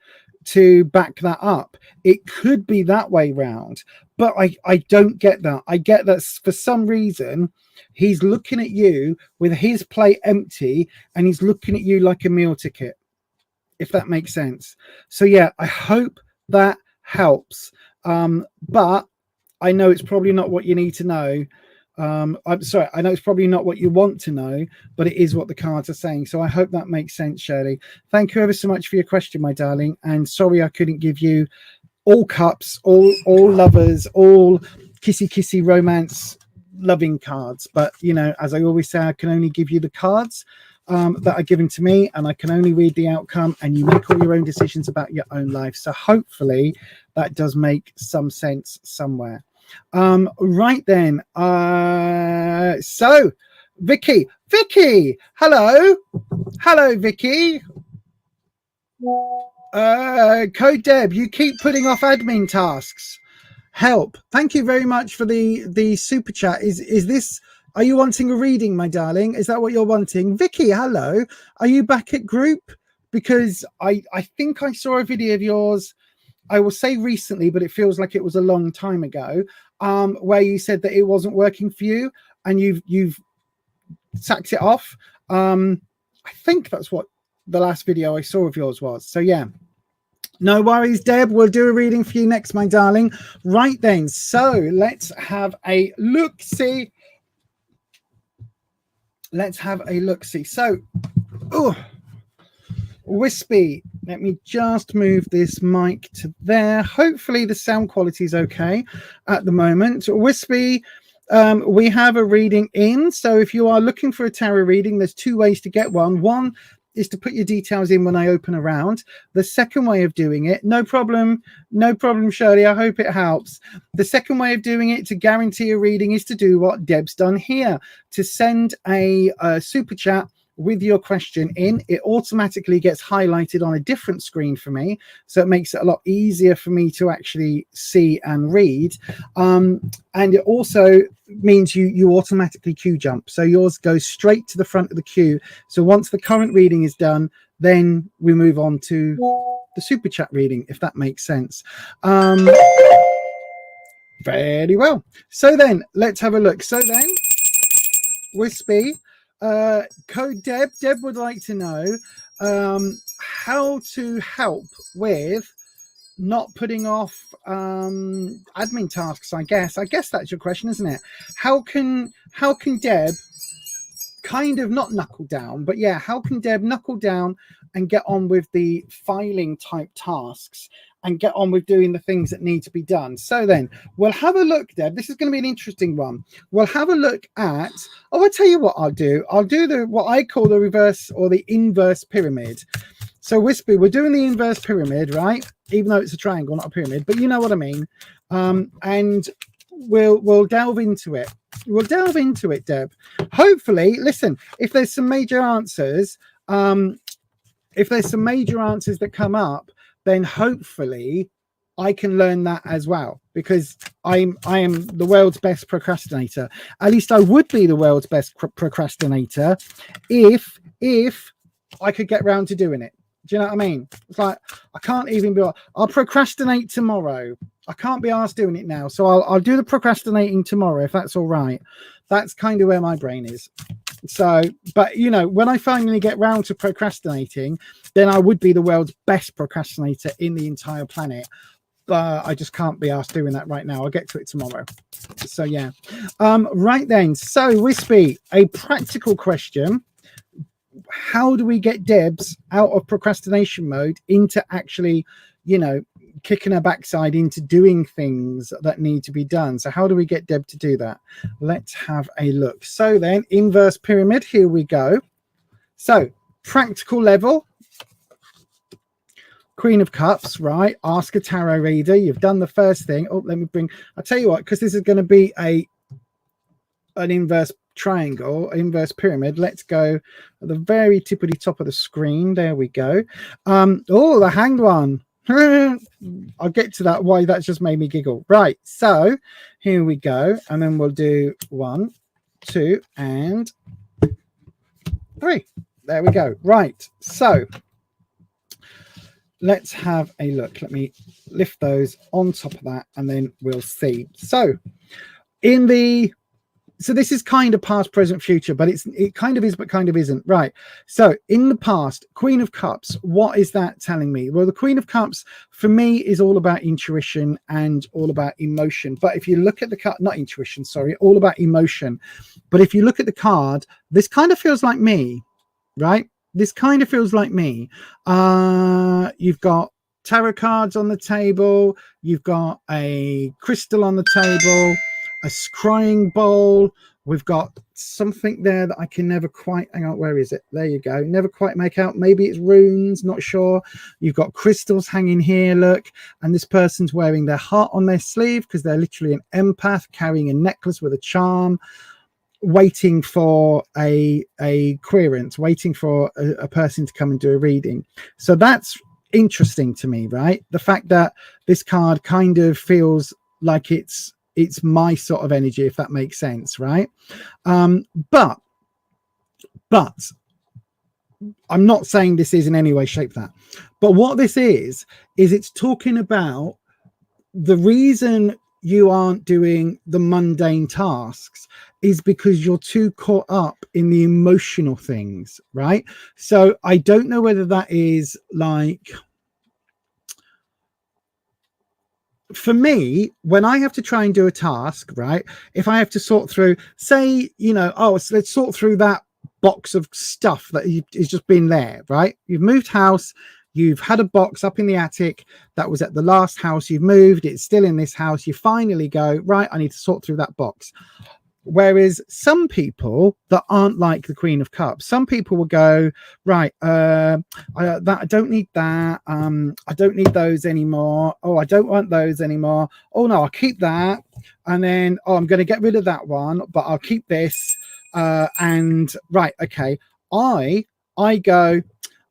to back that up. It could be that way round, but I don't get that. I get that for some reason he's looking at you with his plate empty and he's looking at you like a meal ticket, if that makes sense. So yeah, I hope that helps. But I know it's probably not what you need to know. I'm sorry, I know it's probably not what you want to know, but it is what the cards are saying. So I hope that makes sense, Shirley. Thank you ever so much for your question, my darling. And sorry I couldn't give you all cups, all lovers, all kissy romance loving cards. But, you know, as I always say, I can only give you the cards that are given to me, and I can only read the outcome, and you make all your own decisions about your own life. So hopefully that does make some sense somewhere. Right then, so Vicky, hello Vicky. Code Deb, you keep putting off admin tasks. Help. Thank you very much for the super chat. Is this, are you wanting a reading, my darling? Is that what you're wanting? Vicky, hello, are you back at group? Because I think I saw a video of yours, I will say recently, but it feels like it was a long time ago, where you said that it wasn't working for you and you've sacked it off. I think that's what the last video I saw of yours was. So yeah, no worries, Deb. We'll do a reading for you next, my darling. Right then, so let's have a look-see. So, Wispy, let me just move this mic to there. Hopefully the sound quality is okay at the moment. Wispy, we have a reading in. So if you are looking for a tarot reading, there's two ways to get one. One is to put your details in when I open a round. The second way of doing it, no problem, Shirley, I hope it helps. The second way of doing it to guarantee a reading is to do what Deb's done here, to send a super chat with your question in. It automatically gets highlighted on a different screen for me, so it makes it a lot easier for me to actually see and read, and it also means you automatically queue jump, so yours goes straight to the front of the queue. So once the current reading is done, then we move on to the super chat reading, if that makes sense. Very well. So then let's have a look. So then, Wispy, code Deb would like to know how to help with not putting off admin tasks. I guess that's your question, isn't it? How can Deb kind of not knuckle down, but yeah, how can Deb knuckle down and get on with the filing type tasks and get on with doing the things that need to be done? So then we'll have a look, Deb. This is going to be an interesting one. We'll have a look at, I'll tell you what I'll do what I call the reverse or the inverse pyramid. So Wispy, we're doing the inverse pyramid, right? Even though it's a triangle, not a pyramid, but you know what I mean. And we'll delve into it. We'll delve into it, Deb. Hopefully, listen, if there's some major answers, that come up, then hopefully I can learn that as well, because I am the world's best procrastinator. At least I would be the world's best procrastinator if I could get round to doing it. Do you know what I mean? It's like, I can't even be, I'll procrastinate tomorrow. I can't be asked doing it now. So I'll do the procrastinating tomorrow, if that's all right. That's kind of where my brain is. So, but you know, when I finally get round to procrastinating, then I would be the world's best procrastinator in the entire planet. But I just can't be asked doing that right now. I'll get to it tomorrow. So yeah. Right then. So Wispy, a practical question. How do we get Debs out of procrastination mode into actually, you know, kicking her backside into doing things that need to be done? So how do we get Deb to do that? Let's have a look. So then, inverse pyramid, here we go. So practical level, Queen of Cups, right? Ask a tarot reader. You've done the first thing. Oh, let me bring, I'll tell you what, because this is going to be an inverse triangle, inverse pyramid. Let's go at the very tippity top of the screen. There we go. Oh, the Hanged One. I'll get to that, why that's just made me giggle. Right, so here we go, and then we'll do 1, 2, and 3. There we go. Right, so let's have a look. Let me lift those on top of that, and then we'll see. So so this is kind of past, present, future, but it kind of is, but kind of isn't. Right. So in the past, Queen of Cups, what is that telling me? Well, the Queen of Cups for me is all about intuition and all about emotion. But if you look at the card, not intuition, sorry, all about emotion. But if you look at the card, this kind of feels like me, right? This kind of feels like me. You've got tarot cards on the table. You've got a crystal on the table, a scrying bowl. We've got something there that I can never quite, hang on, where is it? There you go. Never quite make out. Maybe it's runes, not sure. You've got crystals hanging here, look. And this person's wearing their heart on their sleeve because they're literally an empath, carrying a necklace with a charm, waiting for a querent, waiting for a person to come and do a reading. So that's interesting to me, right? The fact that this card kind of feels like it's my sort of energy, if that makes sense, right? But I'm not saying this is in any way, shape, that. But what this is it's talking about the reason you aren't doing the mundane tasks is because you're too caught up in the emotional things, right? So I don't know whether that is like, for me, when I have to try and do a task, right, if I have to sort through, say, you know, oh, so let's sort through that box of stuff that has just been there, right? You've moved house, you've had a box up in the attic that was at the last house you've moved, it's still in this house, you finally go, right, I need to sort through that box. Whereas some people that aren't like the Queen of Cups, some people will go, right, I don't need that. I don't need those anymore. Oh, I don't want those anymore. Oh no, I'll keep that. And then, oh, I'm going to get rid of that one, but I'll keep this. And right, okay. I go,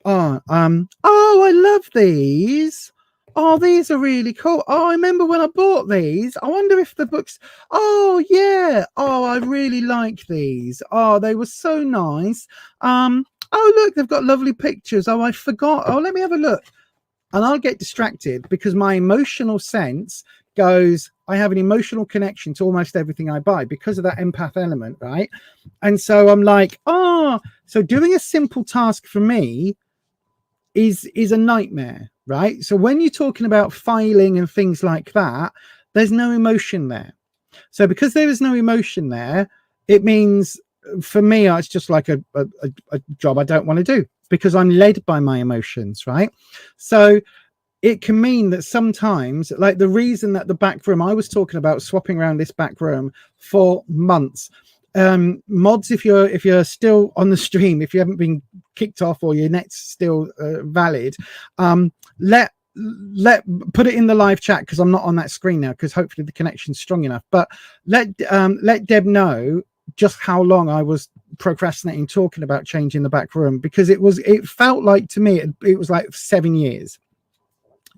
oh, I love these. Oh, these are really cool. Oh, I remember when I bought these. I wonder if the books. Oh, yeah. Oh, I really like these. Oh, they were so nice. Oh, look, they've got lovely pictures. Oh, I forgot. Oh, let me have a look. And I'll get distracted because my emotional sense goes, I have an emotional connection to almost everything I buy because of that empath element, right? And so I'm like, oh, so doing a simple task for me is a nightmare, right? So when you're talking about filing and things like that, there's no emotion there. So because there is no emotion there, it means for me, it's just like a job I don't want to do because I'm led by my emotions, right? So it can mean that sometimes, like the reason that the back room, I was talking about swapping around this back room for months. Mods, if you're still on the stream, if you haven't been kicked off or your net's still valid, let put it in the live chat because I'm not on that screen now because hopefully the connection's strong enough. But let Deb know just how long I was procrastinating talking about changing the back room because it felt like to me it was like 7 years,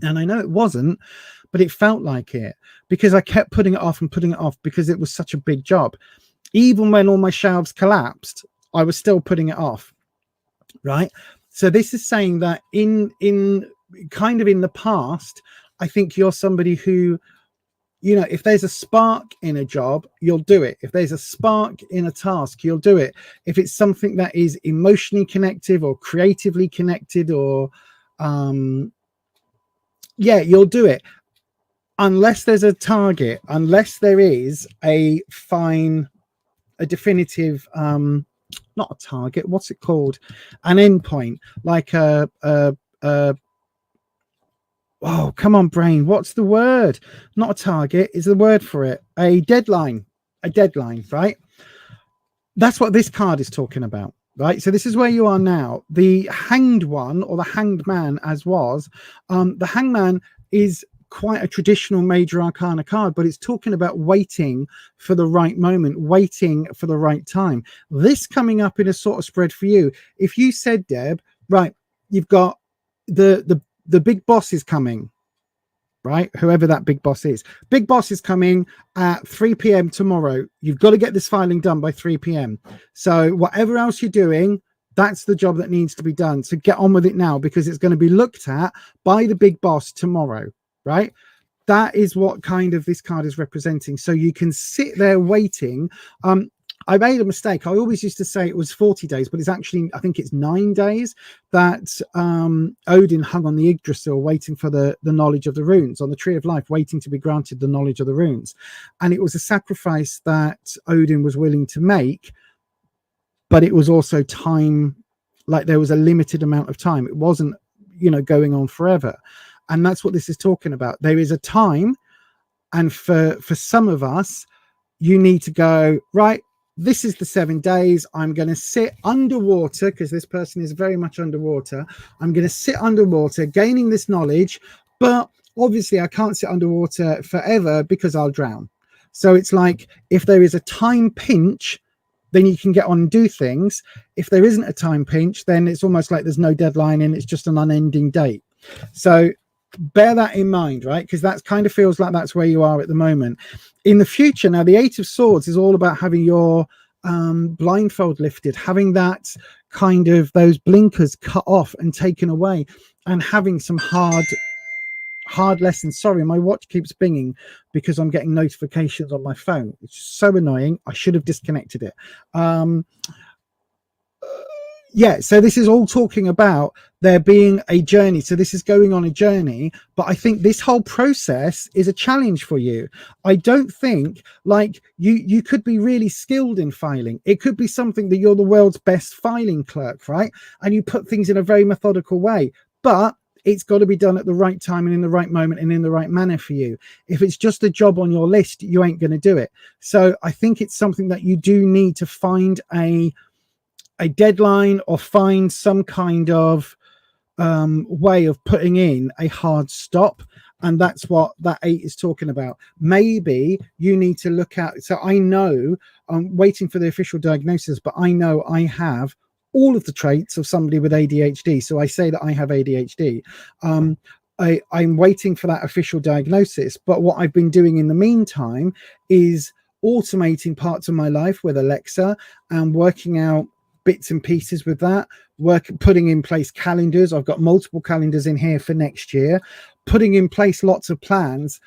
and I know it wasn't, but it felt like it because I kept putting it off and putting it off because it was such a big job. Even when all my shelves collapsed, I was still putting it off, right? So this is saying that in kind of in the past, I think you're somebody who, you know, if there's a spark in a job, you'll do it. If there's a spark in a task, you'll do it. If it's something that is emotionally connected or creatively connected or, yeah, you'll do it. Unless there's a target, unless there is a definitive not a target, what's it called, an endpoint, like oh come on brain, what's the word, not a target is the word for it, a deadline, right? That's what this card is talking about, right? So this is where you are now. The hanged one, or the hanged man as was, the hangman is quite a traditional major arcana card, but it's talking about waiting for the right moment, waiting for the right time. This coming up in a sort of spread for you. If you said, Deb, right, you've got the big boss is coming, right? Whoever that big boss is. Big boss is coming at 3 p.m. tomorrow. You've got to get this filing done by 3 p.m. So whatever else you're doing, that's the job that needs to be done. So get on with it now because it's going to be looked at by the big boss tomorrow. Right, that is what kind of this card is representing. So you can sit there waiting. I made a mistake. I always used to say it was 40 days, but it's actually, I think it's 9 days that Odin hung on the Yggdrasil waiting for the knowledge of the runes, on the Tree of Life, waiting to be granted the knowledge of the runes. And it was a sacrifice that Odin was willing to make, but it was also time, like there was a limited amount of time. It wasn't, you know, going on forever. And that's what this is talking about. There is a time, and for some of us, you need to go, right, this is the 7 days. I'm going to sit underwater because this person is very much underwater. I'm going to sit underwater, gaining this knowledge, but obviously I can't sit underwater forever because I'll drown. So it's like, if there is a time pinch, then you can get on and do things. If there isn't a time pinch, then it's almost like there's no deadline and it's just an unending date. So bear that in mind, right? Because that kind of feels like that's where you are at the moment. In the future, now the 8 of Swords is all about having your blindfold lifted, having that kind of, those blinkers cut off and taken away, and having some hard lessons. Sorry, my watch keeps binging because I'm getting notifications on my phone. It's so annoying. I should have disconnected it. Yeah, so this is all talking about there being a journey. So this is going on a journey, but I think this whole process is a challenge for you. I don't think, like, you could be really skilled in filing. It could be something that you're the world's best filing clerk, right? And you put things in a very methodical way. But it's got to be done at the right time and in the right moment and in the right manner for you. If it's just a job on your list, you ain't going to do it. So I think it's something that you do need to find a deadline, or find some kind of way of putting in a hard stop. And that's what that 8 is talking about. Maybe you need to look at, so I know I'm waiting for the official diagnosis, but I know I have all of the traits of somebody with ADHD. So I say that I have ADHD. I'm waiting for that official diagnosis. But what I've been doing in the meantime is automating parts of my life with Alexa and working out bits and pieces with that, putting in place calendars. I've got multiple calendars in here for next year, putting in place lots of plans,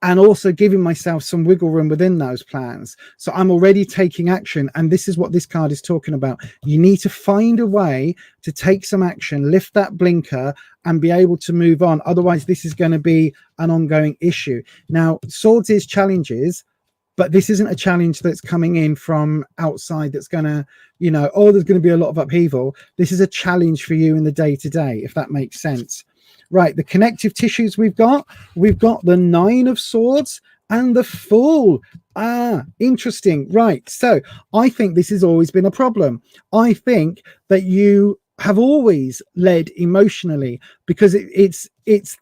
and also giving myself some wiggle room within those plans. So I'm already taking action. And this is what this card is talking about. You need to find a way to take some action, lift that blinker, and be able to move on. Otherwise, this is going to be an ongoing issue. Now, swords is challenges, but this isn't a challenge that's coming in from outside that's going to, you know, oh, there's going to be a lot of upheaval. This is a challenge for you in the day-to-day, if that makes sense. Right, the connective tissues we've got the 9 of Swords and the Fool. Interesting. Right, so I think this has always been a problem. I think that you have always led emotionally, because it's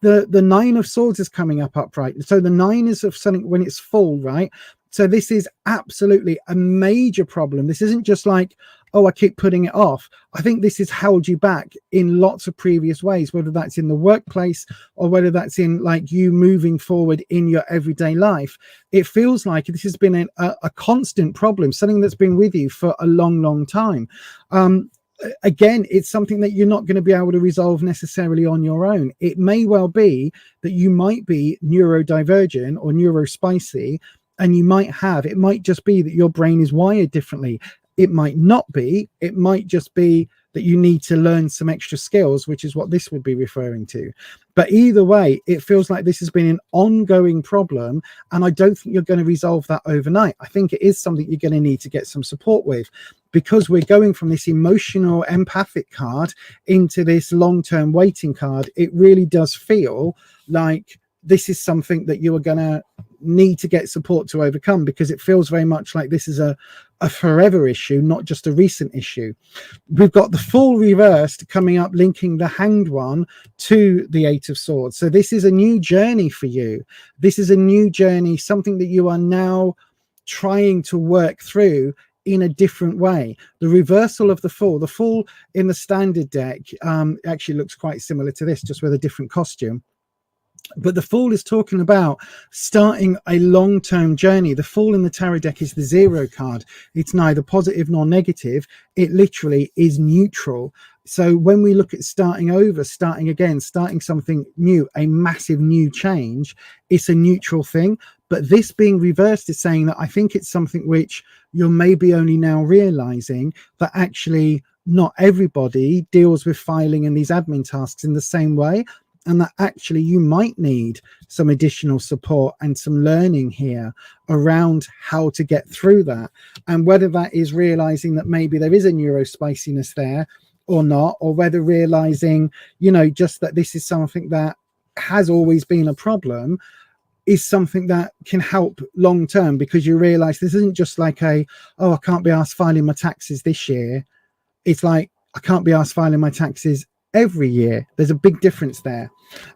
the 9 of Swords is coming up upright. So the 9 is of something when it's full, right? So this is absolutely a major problem. This isn't just like, oh, I keep putting it off. I think this has held you back in lots of previous ways, whether that's in the workplace or whether that's in like you moving forward in your everyday life. It feels like this has been a constant problem, something that's been with you for a long, long time. Again, it's something that you're not going to be able to resolve necessarily on your own. It may well be that you might be neurodivergent or neurospicy, and it might just be that your brain is wired differently. It might not be. It might just be that you need to learn some extra skills, which is what this would be referring to. But either way, it feels like this has been an ongoing problem, and I don't think you're going to resolve that overnight. I think it is something you're going to need to get some support with, because we're going from this emotional empathic card into this long-term waiting card. It really does feel like this is something that you are going to need to get support to overcome, because it feels very much like this is a forever issue, not just a recent issue. We've got the Fool reversed coming up, linking the Hanged One to the 8 of Swords. So this is a new journey for you. This is a new journey, something that you are now trying to work through in a different way. The reversal of the Fool in the standard deck actually looks quite similar to this, just with a different costume. But the Fool is talking about starting a long-term journey. The Fool in the tarot deck is the 0 card. It's neither positive nor negative. It literally is neutral. So when we look at starting over, starting again, starting something new, a massive new change, it's a neutral thing. But this being reversed is saying that I think it's something which you're maybe only now realizing that actually not everybody deals with filing and these admin tasks in the same way. And that actually you might need some additional support and some learning here around how to get through that. And whether that is realizing that maybe there is a neurospiciness there or not, or whether realizing, you know, just that this is something that has always been a problem, is something that can help long term, because you realize this isn't just like I can't be asked filing my taxes this year. It's like, I can't be asked filing my taxes every year. There's a big difference there.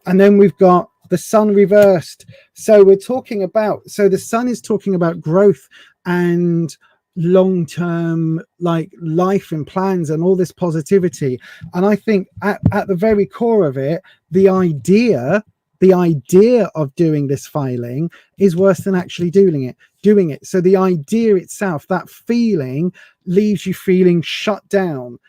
And then we've got the Sun reversed. So we're talking about, the Sun is talking about growth and long-term like life and plans and all this positivity. And I think at the very core of it, the idea of doing this filing is worse than actually doing it. So the idea itself, that feeling, leaves you feeling shut down.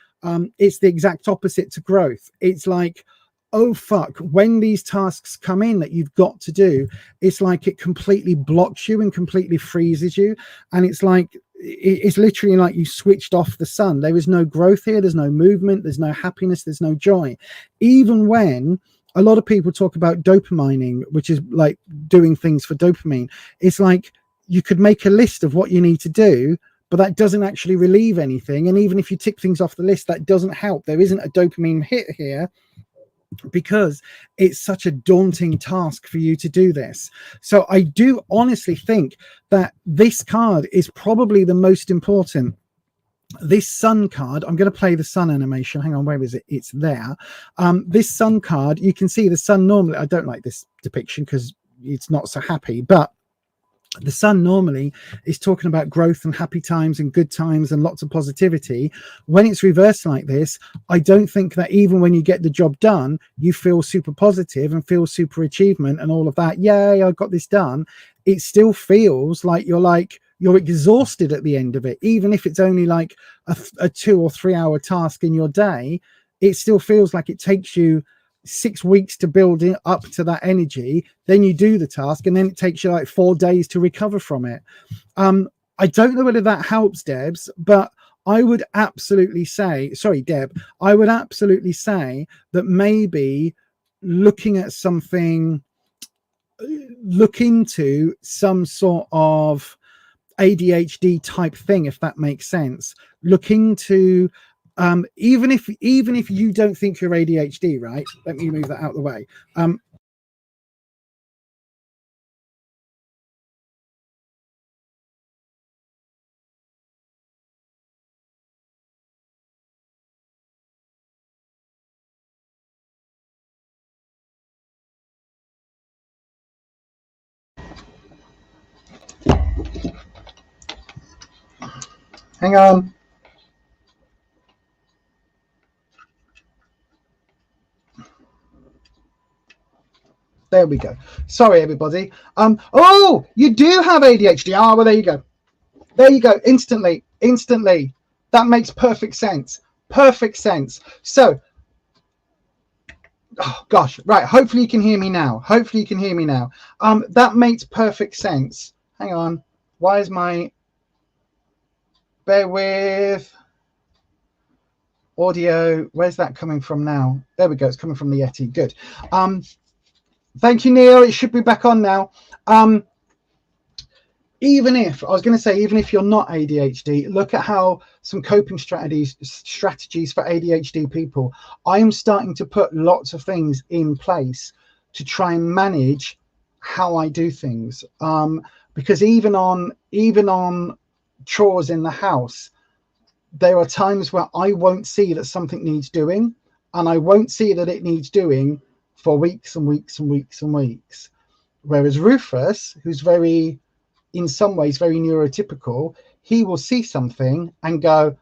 It's the exact opposite to growth. It's like, oh fuck, when these tasks come in that you've got to do, it's like it completely blocks you and completely freezes you. And it's like, it's literally like you switched off the sun. There is no growth here. There's no movement. There's no happiness. There's no joy. Even when a lot of people talk about dopamining, which is like doing things for dopamine, it's like you could make a list of what you need to do, but that doesn't actually relieve anything. And even if you tick things off the list, that doesn't help. There isn't a dopamine hit here. because it's such a daunting task for you to do this. So I do honestly think that this card is probably the most important. This sun card, I'm going to play the sun animation. Hang on, where is it? It's there. This sun card, you can see the sun normally. I don't like this depiction because it's not so happy, but the sun normally is talking about growth and happy times and good times and lots of positivity. When it's reversed like this, I don't think that even when you get the job done, you feel super positive and feel super achievement and all of that. Yay, I got this done. It still feels like you're exhausted at the end of it. Even if it's only like a 2 or 3 hour task in your day, it still feels like it takes you 6 weeks to build it up to that energy. Then you do the task and then it takes you like 4 days to recover from it. I don't know whether that helps, Debs, but I would absolutely say, sorry, Deb, I would absolutely say that maybe looking at something, look into some sort of ADHD type thing, if that makes sense. Look into even if you don't think you're ADHD, right? Let me move that out of the way. Hang on. There we go. Sorry, everybody. Oh, you do have ADHD. Ah, well, there you go. There you go. Instantly. That makes perfect sense. Perfect sense. So, oh gosh, right. Hopefully you can hear me now. That makes perfect sense. Hang on. Why is my... Bear with... Audio. Where's that coming from now? There we go. It's coming from the Yeti. Good. Thank you, Neil. It should be back on now. Even if you're not ADHD, look at how some coping strategies for ADHD people. I am starting to put lots of things in place to try and manage how I do things. Because even on chores in the house, there are times where I won't see that something needs doing, and I won't see that it needs doing for weeks and weeks and weeks and weeks. Whereas Rufus, who's in some ways very neurotypical, he will see something and go,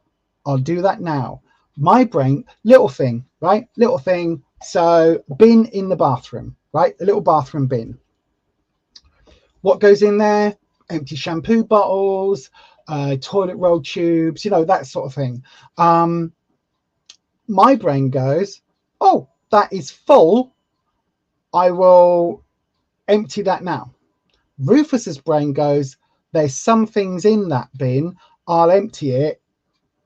I'll do that now. My brain, little thing, right? Little thing. So bin in the bathroom, right? A little bathroom bin. What goes in there? Empty shampoo bottles, toilet roll tubes, that sort of thing. My brain goes, oh, that is full. I will empty that now. Rufus's brain goes, there's some things in that bin, I'll empty it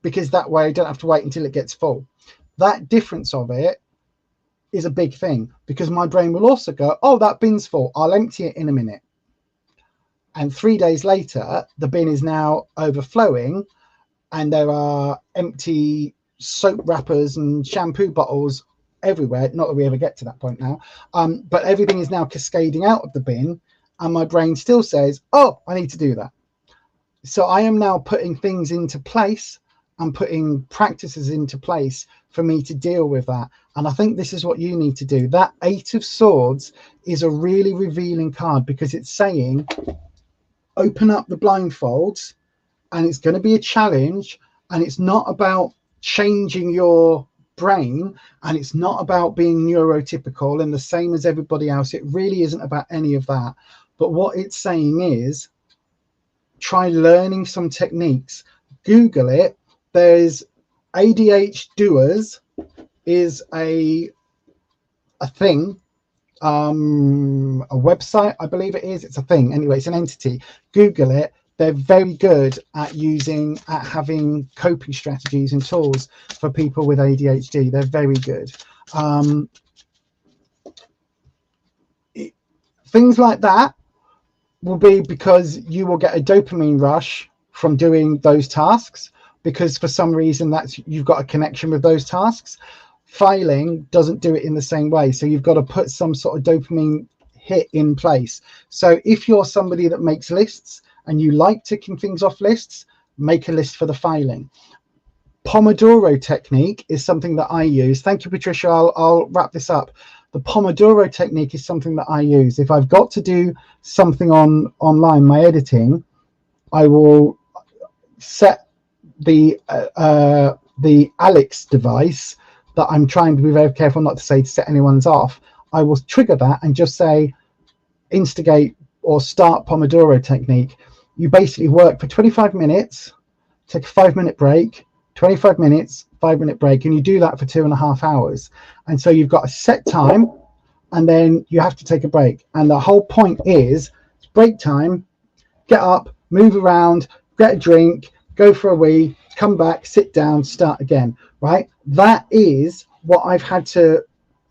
because that way I don't have to wait until it gets full. That difference of it is a big thing, because my brain will also go, oh, that bin's full, I'll empty it in a minute. And 3 days later, the bin is now overflowing and there are empty soap wrappers and shampoo bottles everywhere. Not that we ever get to that point now, but everything is now cascading out of the bin, and my brain still says, oh, I need to do that. So I am now putting things into place and putting practices into place for me to deal with that. And I think this is what you need to do. That 8 of Swords is a really revealing card, because it's saying open up the blindfolds, and it's going to be a challenge, and it's not about changing your brain, and it's not about being neurotypical and the same as everybody else. It really isn't about any of that. But what it's saying is try learning some techniques. Google it. There's ADHD Doers is a thing, a website, I believe it is. It's a thing. Anyway, it's an entity. Google it. They're very good at having coping strategies and tools for people with ADHD. They're very good. Things like that will be because you will get a dopamine rush from doing those tasks, because for some reason you've got a connection with those tasks. filing doesn't do it in the same way. So you've got to put some sort of dopamine hit in place. So if you're somebody that makes lists and you like ticking things off lists, make a list for the filing. Pomodoro technique is something that I use. Thank you, Patricia. I'll wrap this up. The Pomodoro technique is something that I use. If I've got to do something online, my editing, I will set the Alex device that I'm trying to be very careful not to say to set anyone's off. I will trigger that and just say instigate or start Pomodoro technique. You basically work for 25 minutes, take a 5-minute break, 25 minutes, 5-minute break, and you do that for 2.5 hours. And so you've got a set time and then you have to take a break. And the whole point is break time, get up, move around, get a drink, go for a wee, come back, sit down, start again, right? That is what I've had to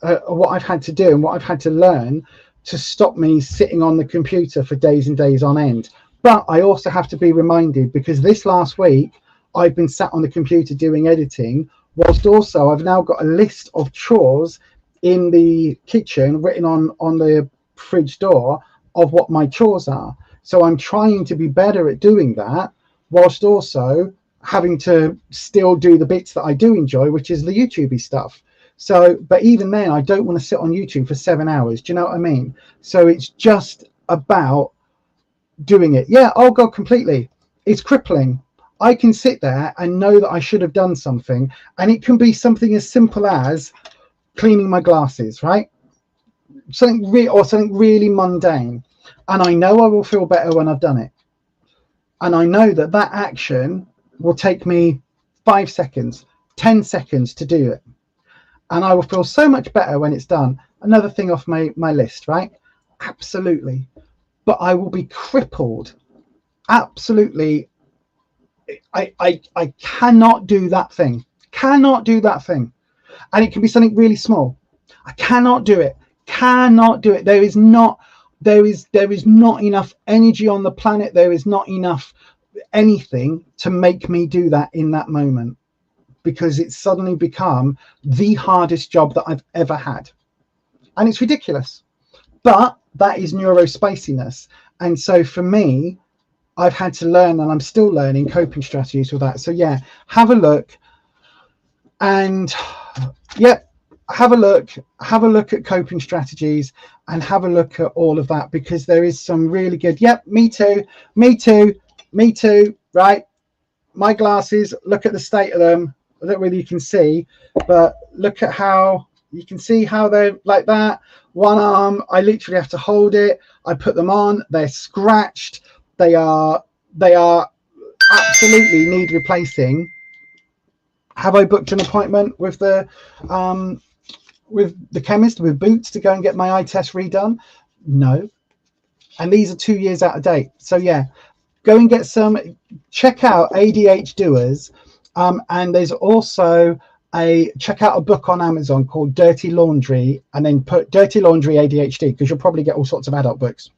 do and what I've had to learn to stop me sitting on the computer for days and days on end. But I also have to be reminded, because this last week I've been sat on the computer doing editing, whilst also I've now got a list of chores in the kitchen written on the fridge door of what my chores are. So I'm trying to be better at doing that, whilst also having to still do the bits that I do enjoy, which is the YouTubey stuff. So, but even then, I don't want to sit on YouTube for 7 hours. Do you know what I mean? So it's just about doing it. Yeah, oh God, completely. It's crippling. I can sit there and know that I should have done something, and it can be something as simple as cleaning my glasses, right? Something really mundane, and I know I will feel better when I've done it, and I know that that action will take me 5 seconds, 10 seconds to do it, and I will feel so much better when it's done. Another thing off my list, right? Absolutely. But I will be crippled. Absolutely. I cannot do that thing. Cannot do that thing. And it can be something really small. I cannot do it. Cannot do it. There is not enough energy on the planet. There is not enough anything to make me do that in that moment, because it's suddenly become the hardest job that I've ever had. And it's ridiculous. But that is neurospiciness. And so for me, I've had to learn, and I'm still learning, coping strategies with that. So yeah, have a look, and have a look at coping strategies, and have a look at all of that, because there is some really good. Yep, me too, right? My glasses, look at the state of them. I don't know whether you can see, but look at how you can see how they're like that. One arm, I literally have to hold it. I put them on, they're scratched. They are absolutely need replacing. Have I booked an appointment with the chemist with Boots to go and get my eye test redone? No. And these are 2 years out of date. So yeah, go and get some. Check out ADH Doers, and there's also check out a book on Amazon called Dirty Laundry, and then put Dirty Laundry ADHD, because you'll probably get all sorts of adult books.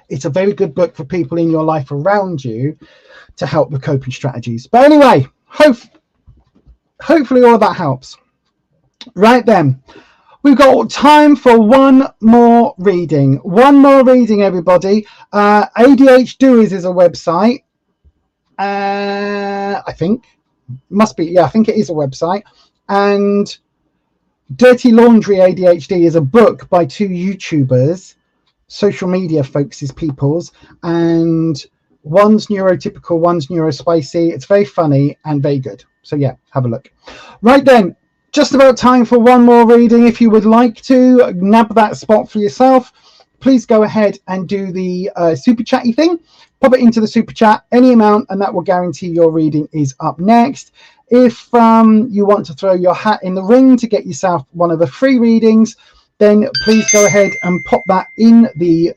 It's a very good book for people in your life around you to help with coping strategies. But anyway, hopefully all of that helps. Right then, we've got time for one more reading. One more reading, everybody. ADH Doers is a website. I think. Must be. Yeah, I think it is a website. And Dirty Laundry ADHD is a book by 2 YouTubers. Social media folks is people's, and one's neurotypical, one's neurospicy. It's very funny and very good. So yeah, have a look. Right then, just about time for one more reading. If you would like to nab that spot for yourself, please go ahead and do the super chatty thing. Pop it into the super chat, any amount, and that will guarantee your reading is up next. If you want to throw your hat in the ring to get yourself one of the free readings, then please go ahead and pop that in the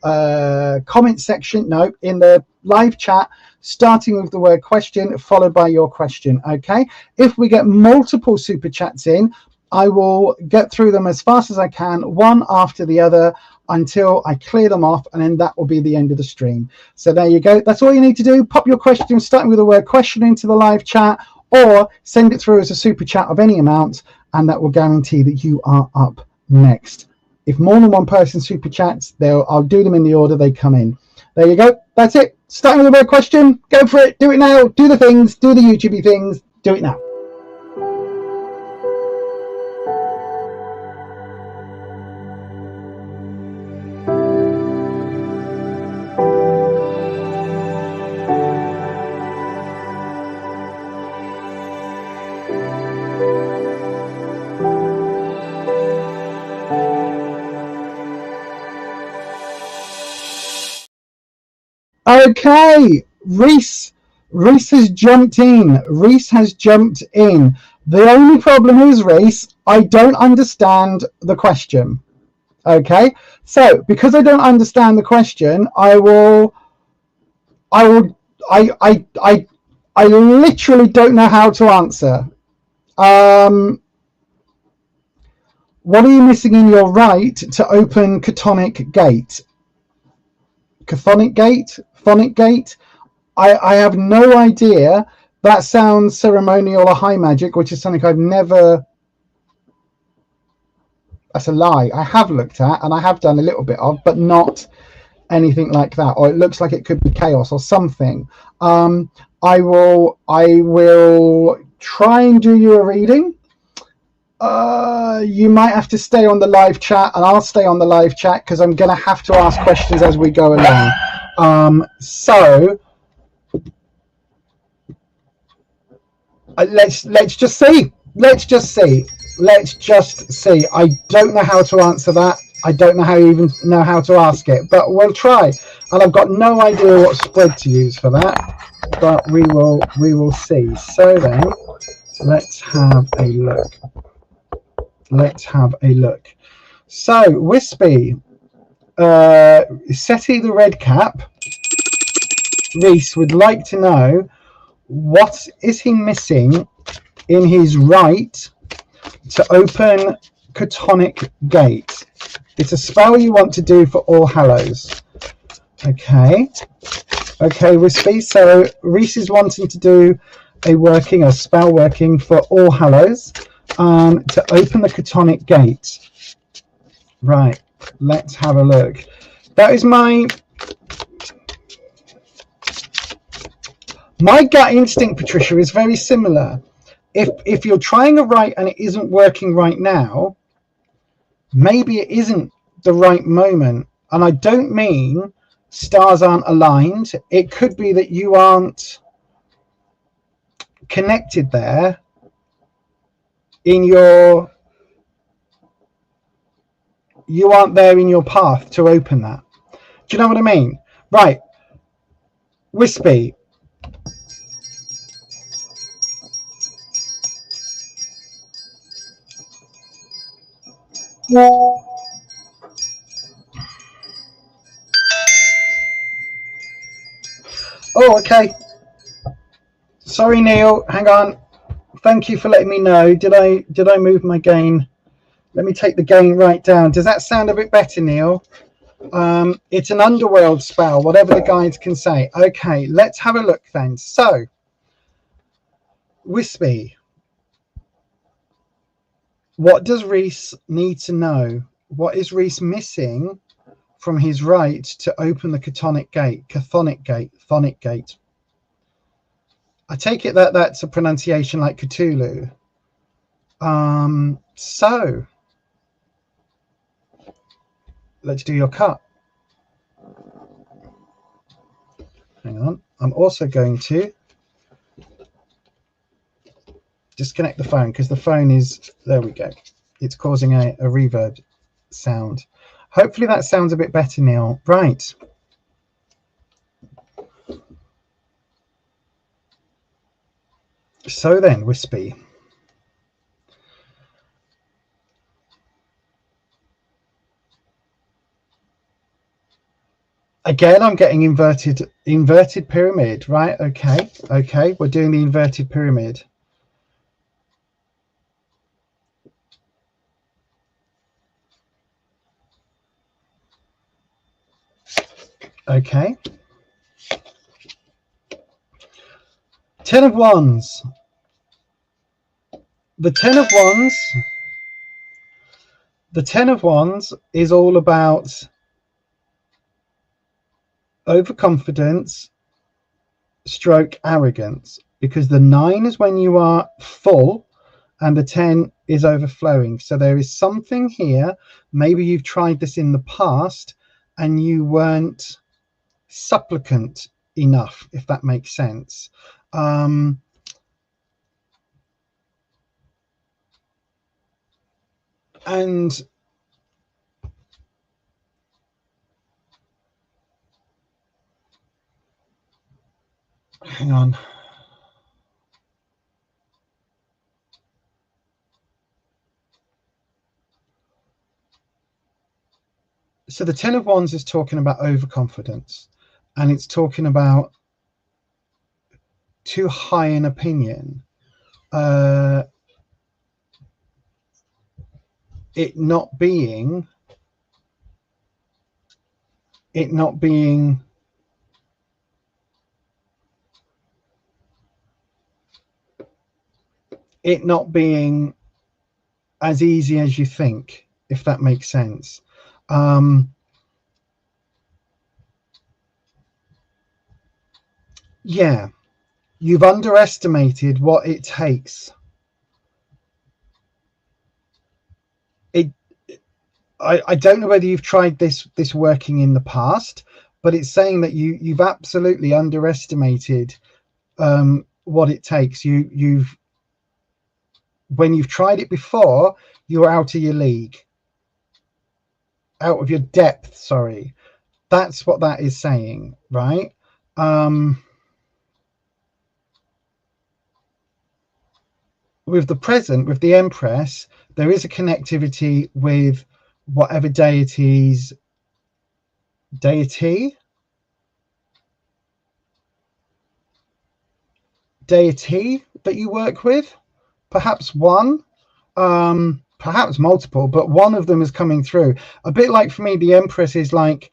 comment section. No, in the live chat, starting with the word question, followed by your question. Okay. If we get multiple super chats in, I will get through them as fast as I can, one after the other, until I clear them off, and then that will be the end of the stream. So there you go. That's all you need to do. Pop your question, starting with the word question, into the live chat, or send it through as a super chat of any amount, and that will guarantee that you are up next. If more than one person super chats, I'll do them in the order they come in. There you go. That's it. Starting with the word question. Go for it. Do it now. Do the things. Do the YouTubey things. Do it now. Okay, Reese has jumped in. Reese has jumped in. The only problem is, Reese, I don't understand the question. Okay, so because I don't understand the question, I literally don't know how to answer. What are you missing in your right to open Chthonic Gate? Chthonic Gate? Phonic Gate? I have no idea. That sounds ceremonial or high magic, which is something I've never... That's a lie. I have looked at and I have done a little bit of, but not anything like that. Or it looks like it could be chaos or something. I will try and do you a reading. You might have to stay on the live chat, and I'll stay on the live chat because I'm going to have to ask questions as we go along. So let's just see. Let's just see. I don't know how to answer that. I don't even know how to ask it, but we'll try. And I've got no idea what spread to use for that, but we will see. So then, let's have a look. So Wispy, Seti the Red Cap, Reese would like to know, what is he missing in his right to open Chthonic Gate? It's a spell you want to do for All Hallows. Okay, Wispy. So Reese is wanting to do a spell working for All Hallows to open the Chthonic Gate. Right, let's have a look. That is my gut instinct, Patricia, is very similar. If you're trying a rite and it isn't working right now, maybe it isn't the right moment. And I don't mean stars aren't aligned. It could be that you aren't connected there you aren't there in your path to open that. Do you know what I mean? Right, Wispy. Oh, okay. Sorry, Neil. Hang on. Thank you for letting me know. Did I move my gain? Let me take the gain right down. Does that sound a bit better, Neil? It's an underworld spell, whatever the guides can say. Okay, let's have a look then. So, Wispy, what does Reese need to know? What is Reese missing from his right to open the Chthonic Gate? I take it that that's a pronunciation like Cthulhu. So let's do your cut. Hang on. I'm also going to disconnect the phone because the phone is, there we go. It's causing a reverb sound. Hopefully that sounds a bit better, Neil. Right. So then, Wispy. Again, I'm getting inverted pyramid, right? Okay, we're doing the inverted pyramid. Okay. 10 of Wands. The Ten of Wands. The Ten of Wands is all about overconfidence stroke arrogance, because the 9 is when you are full and the 10 is overflowing. So there is something here. Maybe you've tried this in the past and you weren't supplicant enough, if that makes sense. And hang on. So the Ten of Wands is talking about overconfidence, and it's talking about too high an opinion. It not being as easy as you think, if that makes sense. Yeah, you've underestimated what it takes. I don't know whether you've tried this working in the past, but it's saying that you've absolutely underestimated what it takes. When you've tried it before, you're out of your league, out of your depth, sorry. That's what that is saying, right? With the present, with the Empress, there is a connectivity with whatever deity that you work with. Perhaps one, perhaps multiple, but one of them is coming through. A bit like, for me, the Empress is like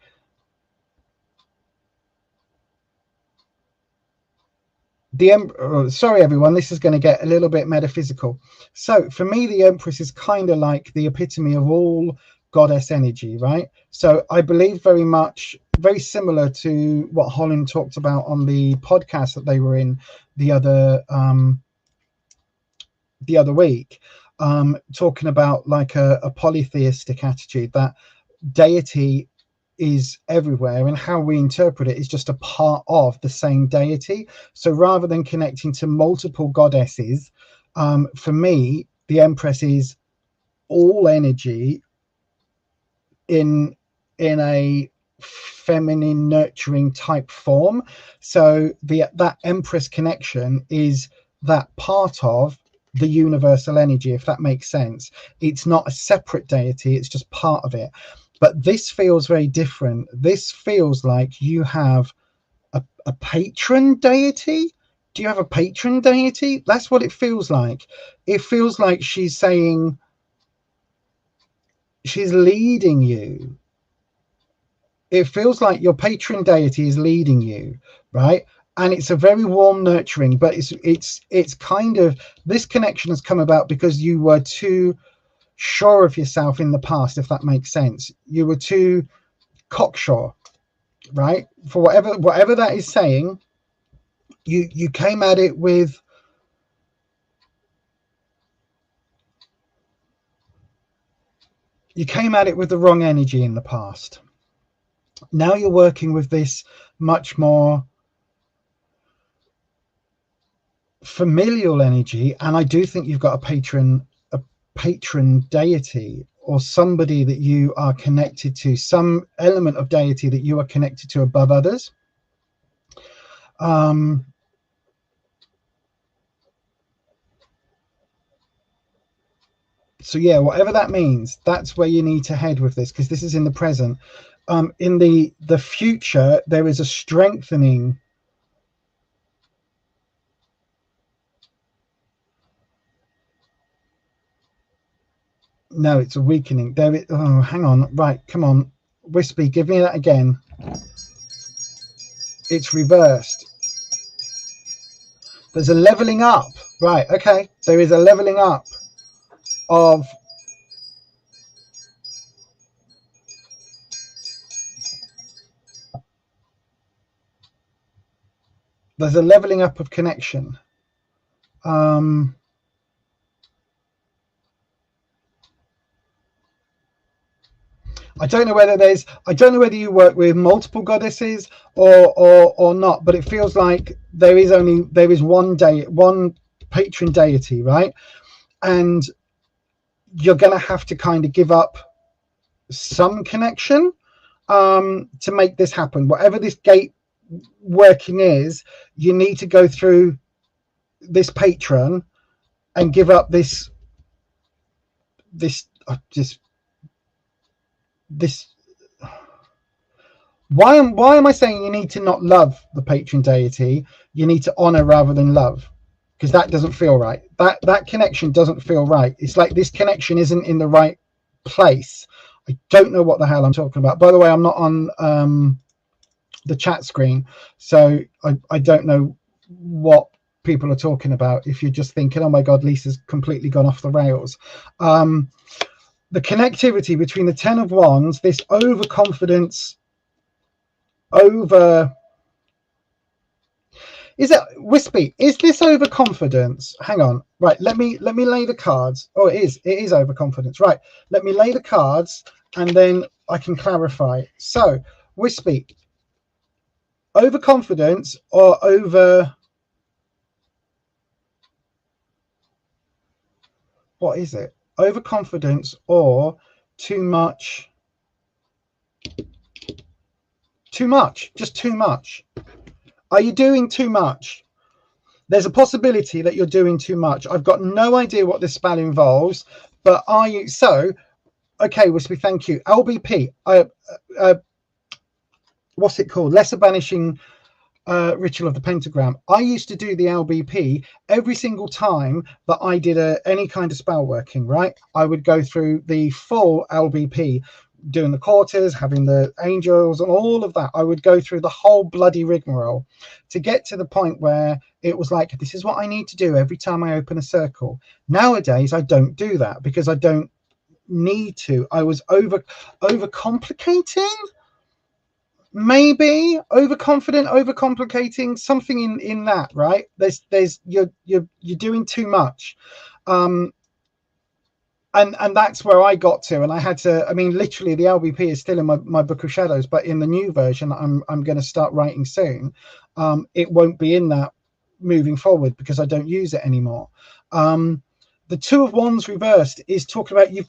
sorry everyone, this is going to get a little bit metaphysical. So for me, the Empress is kind of like the epitome of all goddess energy, right? So I believe very similar to what Holland talked about on the podcast that they were in the other week, talking about like a polytheistic attitude, that deity is everywhere, and how we interpret it is just a part of the same deity. So rather than connecting to multiple goddesses, for me, the Empress is all energy in a feminine, nurturing type form. So that Empress connection is that part of the universal energy, if that makes sense. It's not a separate deity, it's just part of it. But this feels very different. This feels like you have a patron deity. Do you have a patron deity? That's what it feels like. It feels like she's saying, she's leading you. It feels like your patron deity is leading you, right? And it's a very warm, nurturing, but it's kind of, this connection has come about because you were too sure of yourself in the past, if that makes sense. You were too cocksure, right? For whatever that is saying, you came at it with the wrong energy in the past. Now you're working with this much more familial energy, and I do think you've got a patron deity, or somebody that you are connected to, some element of deity that you are connected to above others. So yeah, whatever that means, that's where you need to head with this, because this is in the present. In the future, there is a strengthening. No, it's a weakening. There it, oh, hang on. Right, come on. Wispy, give me that again. It's reversed. There's a leveling up. Right, okay. There is a leveling up. of there's a leveling up of connection. I don't know whether you work with multiple goddesses or not, but it feels like there is one patron deity, right? And you're going to have to kind of give up some connection to make this happen. Whatever this gate working is, you need to go through this patron and give up this why am I saying you need to not love the patron deity? You need to honor rather than love, because that doesn't feel right. That connection doesn't feel right. It's like this connection isn't in the right place. I don't know what the hell I'm talking about. By the way, I'm not on the chat screen, so I don't know what people are talking about. If you're just thinking, oh my god, Lisa's completely gone off the rails. The connectivity between the 10 of Wands, this overconfidence, is it wispy? Is this overconfidence? Hang on, right, let me lay the cards. Oh, it is overconfidence, right? Let me lay the cards and then I can clarify. So wispy, overconfidence or what is it? Overconfidence or too much, just too much. Are you doing too much? There's a possibility that you're doing too much. I've got no idea what this spell involves, but are you? So, okay, Wispy, thank you. LBP, what's it called? Lesser Banishing Ritual of the Pentagram. I used to do the LBP every single time that I did any kind of spell working, right? I would go through the full LBP, doing the quarters, having the angels and all of that. I would go through the whole bloody rigmarole to get to the point where it was like, this is what I need to do every time I open a circle. Nowadays, I don't do that because I don't need to. I was overcomplicating, maybe overconfident, overcomplicating, something in that, right? You're doing too much. And that's where I got to, and I had to, I mean, literally the LBP is still in my Book of Shadows, but in the new version I'm going to start writing soon, it won't be in that moving forward because I don't use it anymore. The Two of Wands reversed is talking about you're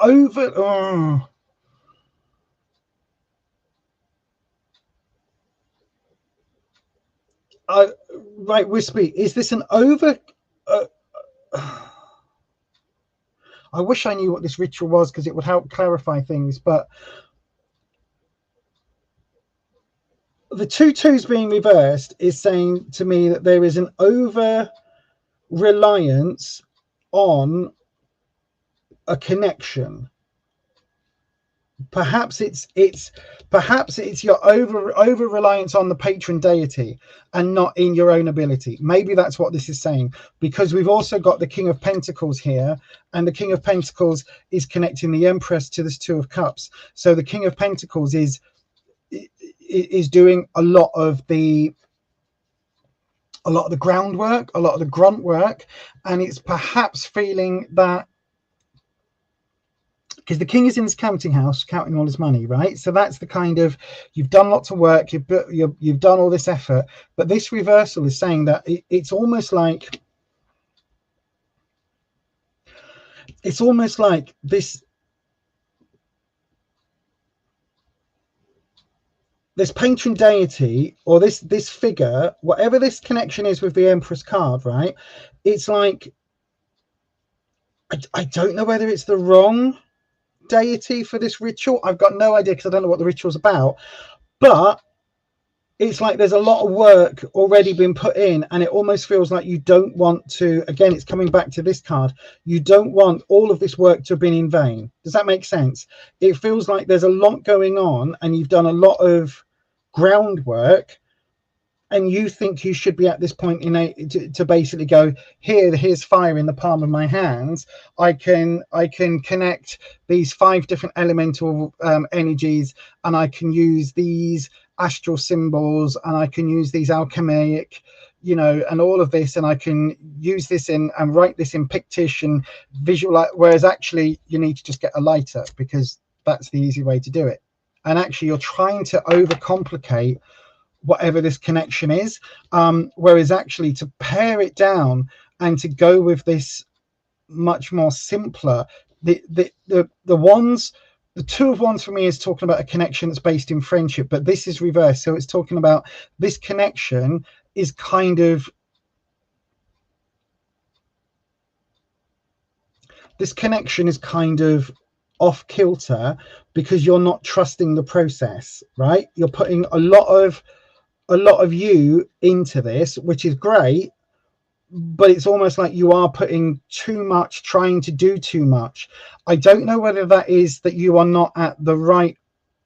over. Right, Wispy, is this an over? I wish I knew what this ritual was because it would help clarify things, but the 2-2s being reversed is saying to me that there is an over reliance on a connection. Perhaps it's your over reliance on the patron deity and not in your own ability. Maybe that's what this is saying, because we've also got the King of Pentacles here, and the King of Pentacles is connecting the Empress to this Two of Cups. So the King of Pentacles is doing a lot of the groundwork, a lot of the grunt work, and it's perhaps feeling that because the king is in his counting house, counting all his money, right? So that's the kind of, you've done lots of work, you've done all this effort, but this reversal is saying that it's almost like this patron deity or this figure, whatever this connection is with the Empress card, right? It's like, I don't know whether it's the wrong deity for this ritual. I've got no idea because I don't know what the ritual's about, but it's like there's a lot of work already been put in, and it almost feels like you don't want to, again, it's coming back to this card, you don't want all of this work to have been in vain. Does that make sense? It feels like there's a lot going on and you've done a lot of groundwork, and you think you should be at this point in to basically go, here's fire in the palm of my hands. I can connect these 5 different elemental energies, and I can use these astral symbols, and I can use these alchemic, and all of this, and I can use this and write this in Pictish and visualize. Whereas actually you need to just get a lighter, because that's the easy way to do it. And actually you're trying to overcomplicate whatever this connection is, whereas actually to pare it down and to go with this much more simpler, the wands, the 2 of Wands for me is talking about a connection that's based in friendship, but this is reversed. So it's talking about this connection is kind of, off kilter, because you're not trusting the process, right? You're putting a lot of you into this, which is great, but it's almost like you are putting too much, trying to do too much. I don't know whether that is that you are not at the right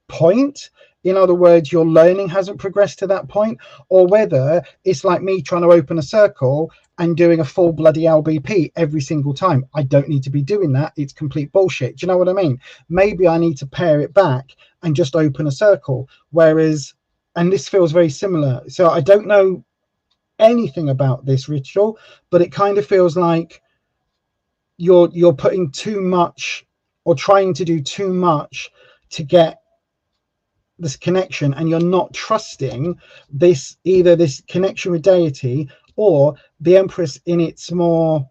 point, in other words, your learning hasn't progressed to that point, or whether it's like me trying to open a circle and doing a full bloody LBP every single time. I don't need to be doing that. It's complete bullshit. Do you know what I mean? Maybe I need to pare it back and just open a circle. Whereas, and this feels very similar. So I don't know anything about this ritual, but it kind of feels like you're putting too much, or trying to do too much to get this connection, and you're not trusting this, either this connection with deity or the Empress in its more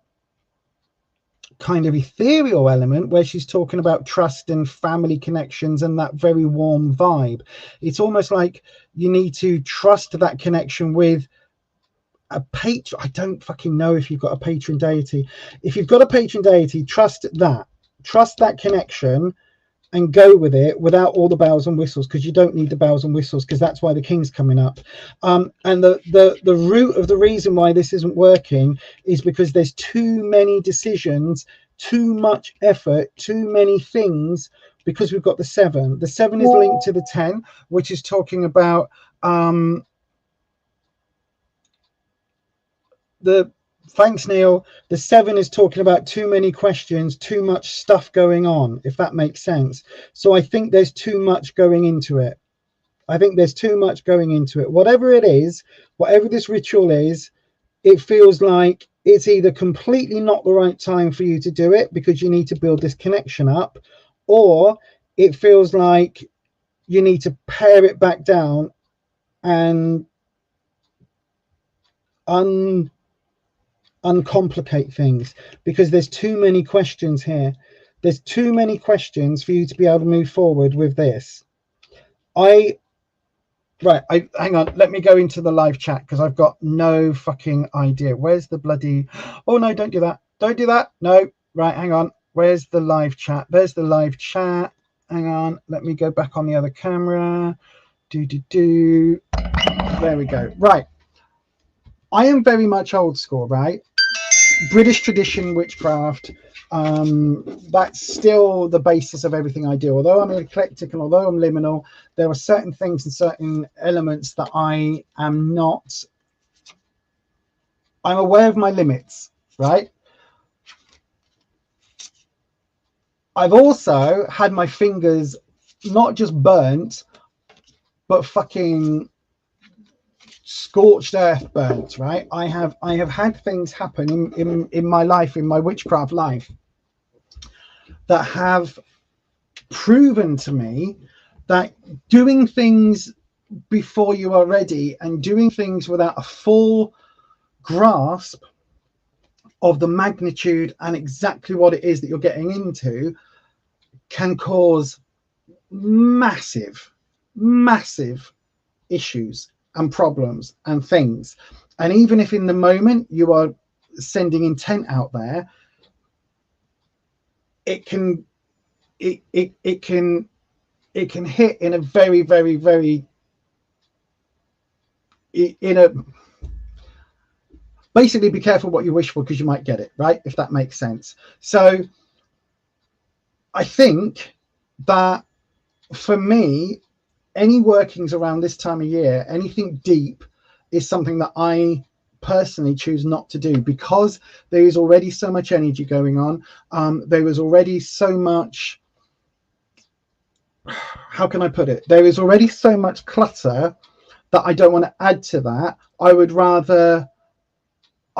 kind of ethereal element, where she's talking about trust and family connections and that very warm vibe. It's almost like you need to trust that connection with a patron. I don't fucking know if you've got a patron deity. If you've got a patron deity, trust that connection and go with it without all the bells and whistles, because you don't need the bells and whistles, because that's why the king's coming up. And the root of the reason why this isn't working is because there's too many decisions, too much effort, too many things, because we've got the 7. The 7 is linked to the 10, which is talking about thanks, Neil. The 7 is talking about too many questions, too much stuff going on, if that makes sense. So I think there's too much going into it. Whatever it is, whatever this ritual is, it feels like it's either completely not the right time for you to do it because you need to build this connection up, or it feels like you need to pare it back down and uncomplicate things, because there's too many questions here. There's too many questions for you to be able to move forward with this. Hang on, let me go into the live chat, because I've got no fucking idea. Where's the bloody, oh no, don't do that, no, right, hang on, where's the live chat? There's the live chat. Hang on, let me go back on the other camera. There we go. Right, I am very much old school, right? British tradition witchcraft, that's still the basis of everything I do. Although I'm eclectic and although I'm liminal, there are certain things and certain elements that I'm aware of my limits, right? I've also had my fingers not just burnt, but fucking scorched earth burnt, right? I have had things happen in my life, in my witchcraft life, that have proven to me that doing things before you are ready and doing things without a full grasp of the magnitude and exactly what it is that you're getting into can cause massive issues and problems and things. And even if in the moment you are sending intent out there, it can hit in a very basically be careful what you wish for, because you might get it, right? If that makes sense. So I think that for me, any workings around this time of year, anything deep, is something that I personally choose not to do, because there is already so much energy going on. There was already so much, how can I put it? There is already so much clutter that I don't want to add to that. I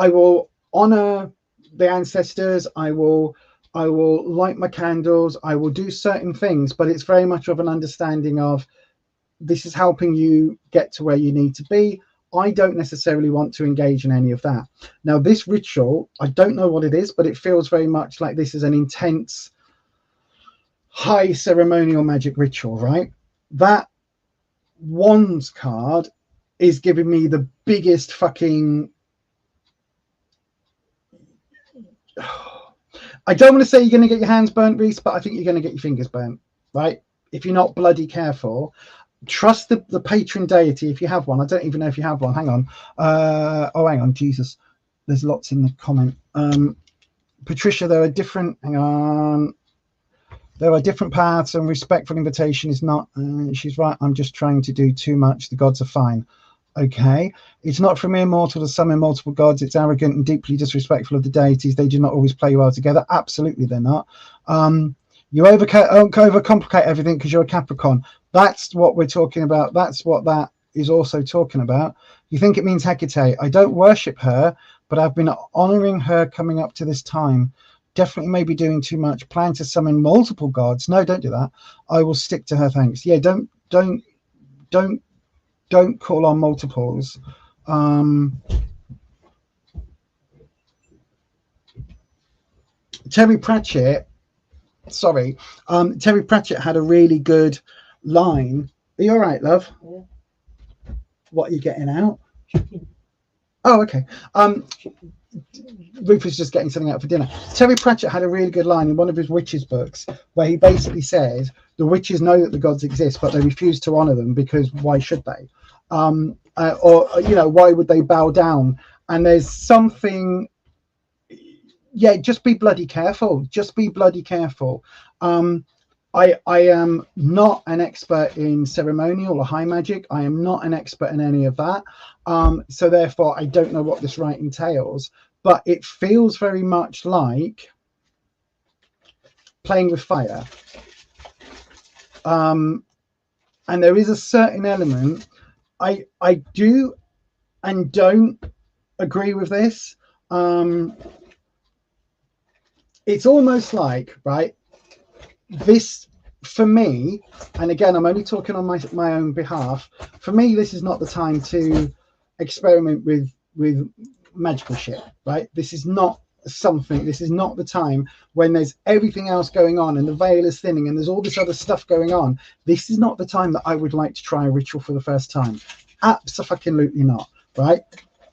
will honor the ancestors. I will light my candles. I will do certain things, but it's very much of an understanding of, this is helping you get to where you need to be. I don't necessarily want to engage in any of that. Now, this ritual, I don't know what it is, but it feels very much like this is an intense, high ceremonial magic ritual, right? That wands card is giving me the biggest fucking, I don't want to say you're going to get your hands burnt, Reese, but I think you're going to get your fingers burnt, right? If you're not bloody careful. Trust the patron deity if you have one. I don't even know if you have one. Hang on. Oh, hang on. Jesus. There's lots in the comment. Patricia, there are different, hang on. There are different paths, and respectful invitation is not, she's right. I'm just trying to do too much. The gods are fine. Okay. It's not for mere mortal to summon multiple gods. It's arrogant and deeply disrespectful of the deities. They do not always play well together. Absolutely, they're not. You overcomplicate everything because you're a Capricorn. That's what we're talking about. That's what that is also talking about. You think it means Hecate. I don't worship her, but I've been honoring her coming up to this time. Definitely maybe doing too much. Plan to summon multiple gods. No, don't do that. I will stick to her, thanks. Yeah, don't call on multiples. Terry Pratchett had a really good line. Are you all right, love? Yeah. What are you getting out? Chicken. Oh, okay. Ruth is just getting something out for dinner. Terry Pratchett had a really good line in one of his witches books where he basically says the witches know that the gods exist, but they refuse to honor them because why should they? Or why would they bow down? And there's something. Yeah, just be bloody careful. Just be bloody careful. I am not an expert in ceremonial or high magic. I am not an expert in any of that. So therefore, I don't know what this rite entails. But it feels very much like playing with fire. And there is a certain element. I do and don't agree with this. It's almost like, right, this for me, and again, I'm only talking on my own behalf. For me, this is not the time to experiment with magical shit, right? This is not the time when there's everything else going on and the veil is thinning and there's all this other stuff going on. This is not the time that I would like to try a ritual for the first time. Absolutely not, right?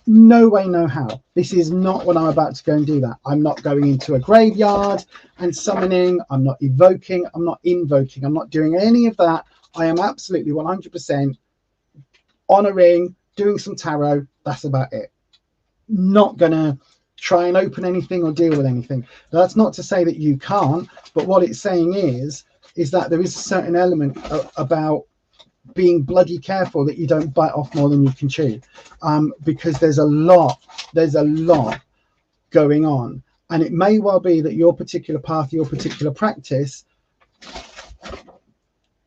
No way, no how. This is not when I'm about to go and do that. I'm not going into a graveyard and summoning. I'm not evoking. I'm not invoking. I'm not doing any of that. I am absolutely 100% honoring, doing some tarot. That's about it. Not gonna try and open anything or deal with anything. That's not to say that you can't, but what it's saying is that there is a certain element about being bloody careful that you don't bite off more than you can chew, because there's a lot going on, and it may well be that your particular path, your particular practice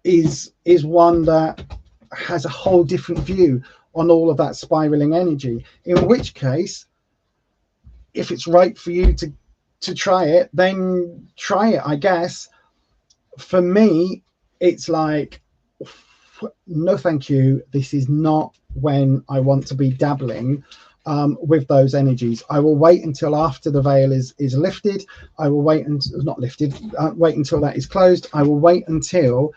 is one that has a whole different view on all of that spiraling energy, in which case, if it's right for you to try it, then try it, I guess. For me, it's like, no thank you. This is not when I want to be dabbling with those energies. I will wait until after the veil is lifted. I will wait until not lifted. Wait until that is closed. I will wait until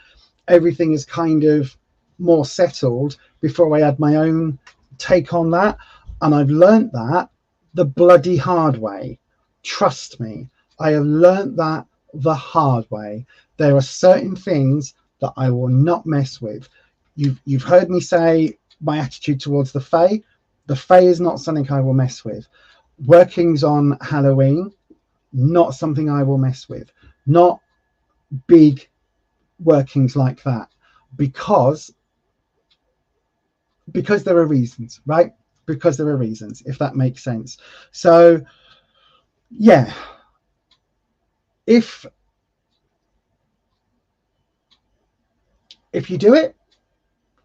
everything is kind of more settled before I add my own take on that. And I've learnt that the bloody hard way. Trust me, I have learnt that the hard way. There are certain things that I will not mess with. You've heard me say my attitude towards the Fae. The Fae is not something I will mess with. Workings on Halloween, not something I will mess with. Not big workings like that, because there are reasons, right? because there are reasons, if that makes sense. So yeah, if you do it,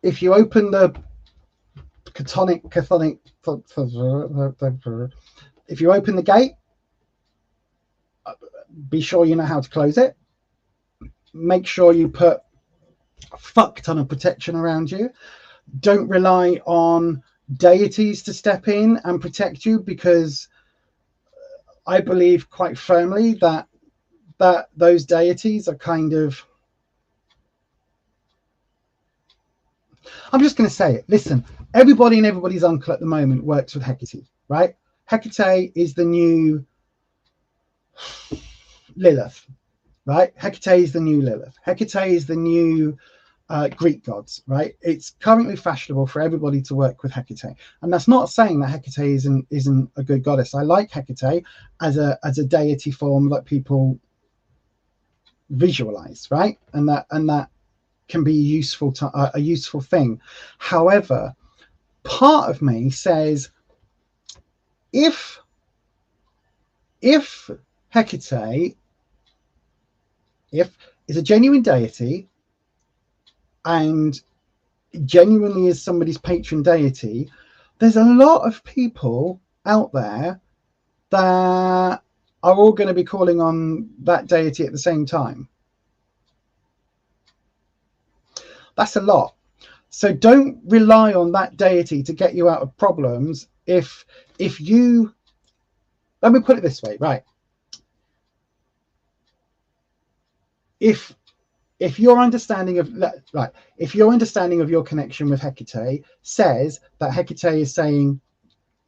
if you open the if you open the gate, be sure you know how to close it. Make sure you put a fuck ton of protection around you. Don't rely on deities to step in and protect you, because I believe quite firmly that those deities are kind of, I'm just going to say it. Listen, everybody and everybody's uncle at the moment works with Hecate, right? Hecate is the new Lilith, right? Hecate is the new Lilith. Hecate is the new Greek gods, right? It's currently fashionable for everybody to work with Hecate, and that's not saying that Hecate isn't a good goddess. I like Hecate as a deity form that people visualize, right? And that can be useful to a useful thing. However, part of me says, if Hecate is a genuine deity and genuinely is somebody's patron deity, there's a lot of people out there that are all going to be calling on that deity at the same time. That's a lot. So don't rely on that deity to get you out of problems. If you, let me put it this way, right? If your understanding of your connection with Hecate says that Hecate is saying,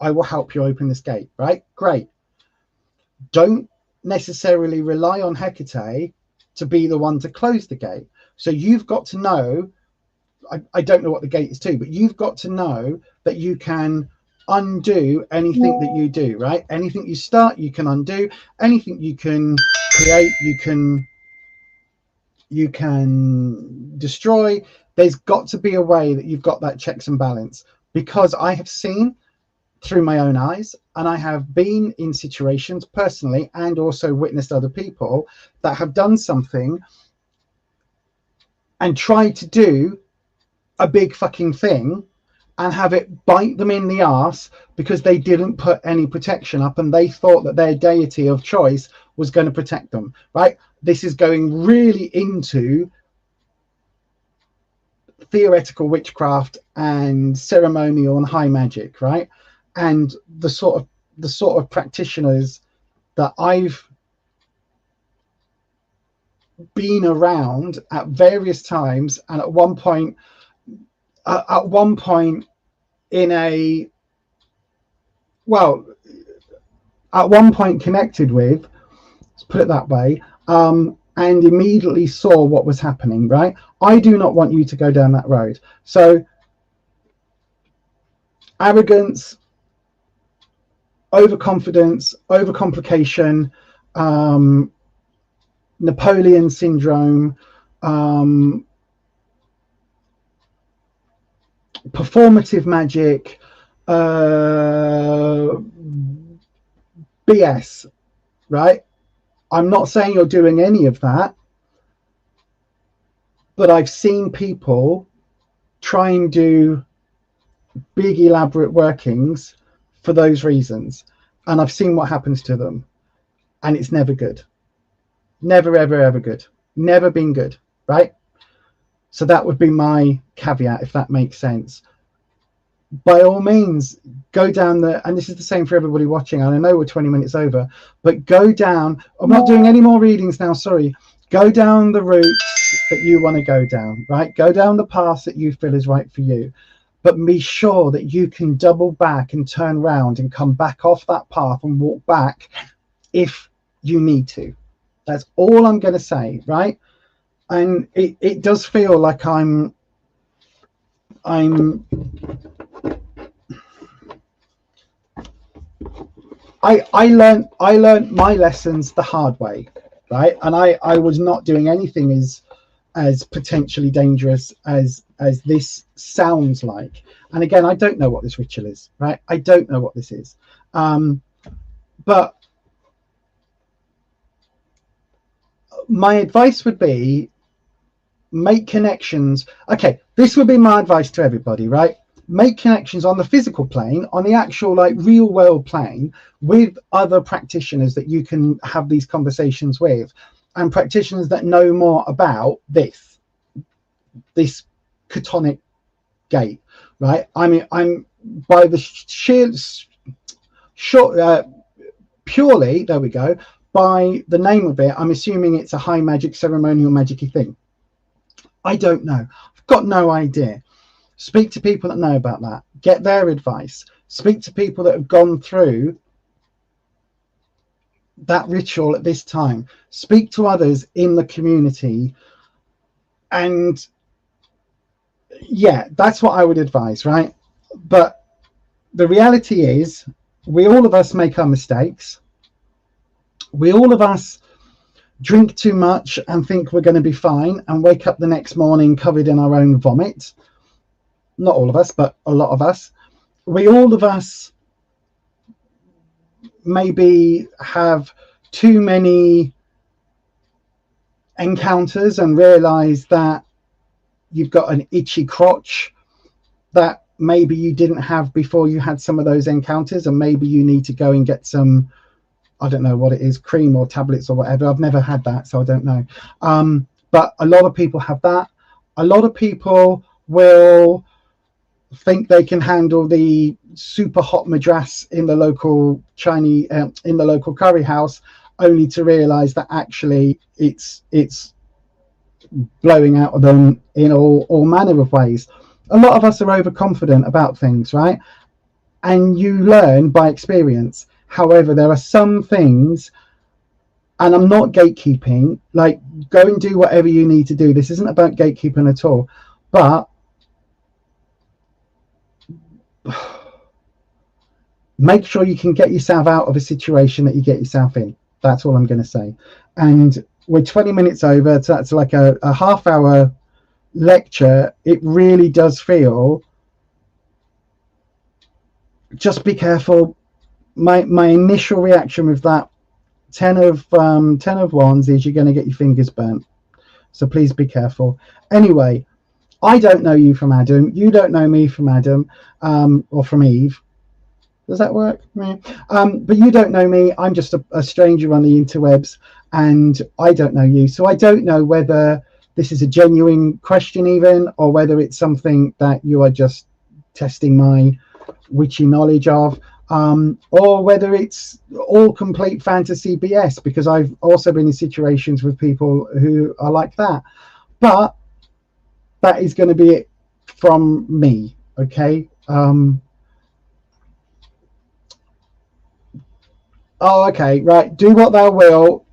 I will help you open this gate, right? Great. Don't necessarily rely on Hecate to be the one to close the gate. So you've got to know, I don't know what the gate is to, but you've got to know that you can undo anything that you do, right? Anything you start, you can undo. Anything you can create, you can destroy. There's got to be a way that you've got that checks and balance, because I have seen through my own eyes, and I have been in situations personally and also witnessed other people that have done something and tried to do a big fucking thing and have it bite them in the arse because they didn't put any protection up and they thought that their deity of choice was going to protect them, right? This is going really into theoretical witchcraft and ceremonial and high magic, right? And the sort of practitioners that I've been around at various times, and at one point connected with, let's put it that way, and immediately saw what was happening, right? I do not want you to go down that road. So arrogance, overconfidence, overcomplication, Napoleon syndrome, performative magic, BS, right? I'm not saying you're doing any of that, but I've seen people try and do big elaborate workings for those reasons, and I've seen what happens to them, and it's never good. Never, ever, ever good. Never been good, right? So that would be my caveat, if that makes sense. By all means, go down and this is the same for everybody watching, and I know we're 20 minutes over, but go down. I'm not doing any more readings now, sorry. Go down the routes that you want to go down, right? Go down the path that you feel is right for you, but be sure that you can double back and turn around and come back off that path and walk back if you need to. That's all I'm going to say, right? And it does feel like I learned my lessons the hard way, right? And I was not doing anything as potentially dangerous as this sounds like. And again, I don't know what this ritual is, right? I don't know what this is. But my advice would be, make connections. Okay, this would be my advice to everybody, right? Make connections on the physical plane, on the actual like real world plane, with other practitioners that you can have these conversations with, and practitioners that know more about this chthonic gate, right? I mean, I'm by the sheer short purely, there we go, by the name of it, I'm assuming it's a high magic, ceremonial magic-y thing. I don't know. I've got no idea. Speak to people that know about that. Get their advice. Speak to people that have gone through that ritual at this time. Speak to others in the community. And yeah, that's what I would advise, right? But the reality is, we all of us make our mistakes. We all of us drink too much and think we're going to be fine and wake up the next morning covered in our own vomit. Not all of us, but a lot of us. We all of us maybe have too many encounters and realize that you've got an itchy crotch that maybe you didn't have before you had some of those encounters, and maybe you need to go and get some, I don't know what it is, cream or tablets or whatever. I've never had that, so I don't know. But a lot of people have that. A lot of people will think they can handle the super hot madras in the local Chinese, in the local curry house, only to realize that actually it's blowing out of them in all manner of ways. A lot of us are overconfident about things, right? And you learn by experience. However, there are some things, and I'm not gatekeeping, like go and do whatever you need to do. This isn't about gatekeeping at all, but make sure you can get yourself out of a situation that you get yourself in. That's all I'm going to say. And we're 20 minutes over, so that's like a half-hour lecture. It really does feel, just be careful. My initial reaction with that 10 of wands is you're going to get your fingers burnt, so please be careful. Anyway, I don't know you from Adam, you don't know me from Adam, or from Eve. Does that work? Yeah. But you don't know me. I'm just a stranger on the interwebs, and I don't know you, so I don't know whether this is a genuine question even, or whether it's something that you are just testing my witchy knowledge of, or whether it's all complete fantasy BS, because I've also been in situations with people who are like that. But that is going to be it from me, okay? Oh, okay, right. Do what thou will,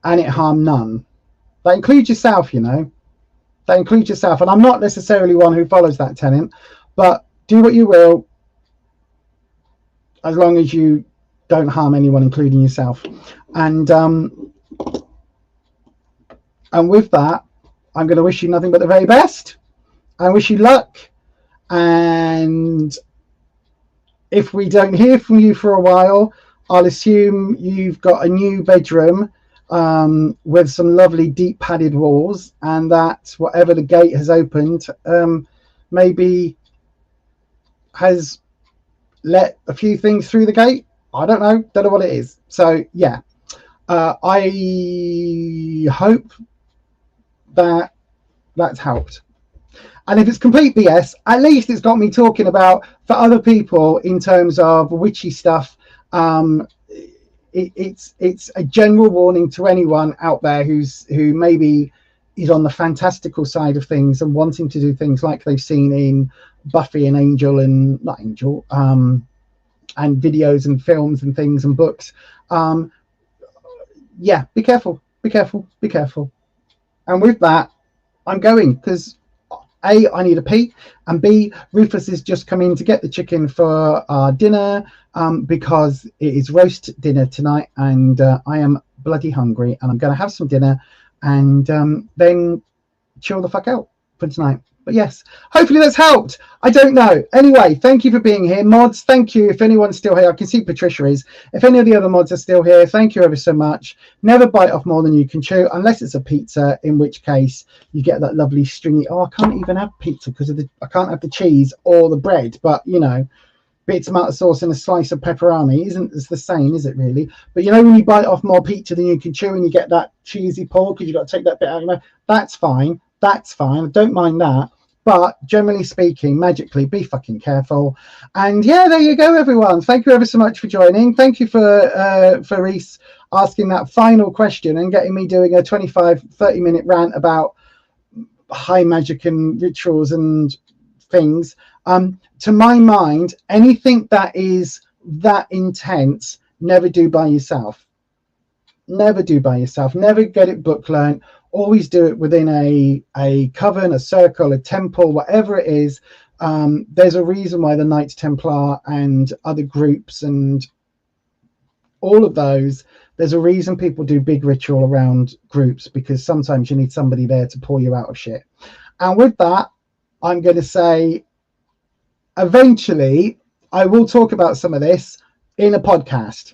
and it harm none. That includes yourself, you know. That includes yourself. And I'm not necessarily one who follows that tenet, but do what you will, as long as you don't harm anyone, including yourself. And with that, I'm going to wish you nothing but the very best. I wish you luck. And if we don't hear from you for a while, I'll assume you've got a new bedroom with some lovely deep padded walls, and that whatever the gate has opened maybe has let a few things through the gate. I don't know what it is. So yeah, I hope that that's helped. And if it's complete BS, at least it's got me talking about for other people in terms of witchy stuff. It's a general warning to anyone out there who maybe is on the fantastical side of things and wanting to do things like they've seen in Buffy and Angel, and not Angel, and videos and films and things and books. Yeah, be careful, be careful, be careful. And with that, I'm going, because A, I need a pee, and B, Rufus is just coming to get the chicken for our dinner, because it is roast dinner tonight, and I am bloody hungry, and I'm going to have some dinner, and then chill the fuck out for tonight. But yes, hopefully that's helped. I don't know. Anyway, thank you for being here. Mods, thank you. If anyone's still here, I can see Patricia is. If any of the other mods are still here, thank you ever so much. Never bite off more than you can chew, unless it's a pizza, in which case you get that lovely stringy. Oh, I can't even have pizza because of I can't have the cheese or the bread. But, you know, bit of tomato sauce and a slice of pepperoni isn't as the same, is it really? But you know, when you bite off more pizza than you can chew and you get that cheesy pull because you've got to take that bit out of your mouth, that's fine. That's fine. I don't mind that. But generally speaking, magically, be fucking careful. And yeah, there you go, everyone. Thank you ever so much for joining. Thank you for Reese asking that final question and getting me doing a 25-30 minute rant about high magic and rituals and things. To my mind, anything that is that intense, never do by yourself. Never do by yourself. Never get it book learned. Always do it within a coven, a circle, a temple, whatever it is. There's a reason why the Knights Templar and other groups and all of those, there's a reason people do big ritual around groups, because sometimes you need somebody there to pull you out of shit. And with that, I'm going to say, eventually, I will talk about some of this in a podcast.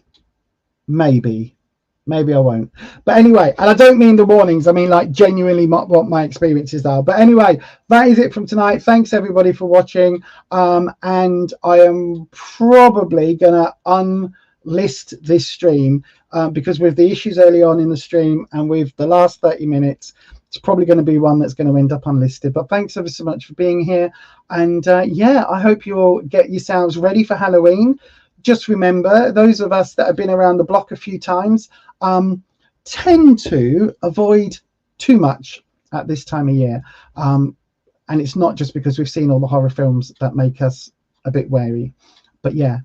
Maybe I won't. But anyway, and I don't mean the warnings. I mean, like, genuinely what my experiences are. But anyway, that is it from tonight. Thanks, everybody, for watching. And I am probably going to unlist this stream because with the issues early on in the stream and with the last 30 minutes, it's probably going to be one that's going to end up unlisted. But thanks ever so much for being here. And yeah, I hope you all get yourselves ready for Halloween. Just remember, those of us that have been around the block a few times tend to avoid too much at this time of year. And it's not just because we've seen all the horror films that make us a bit wary. But yeah,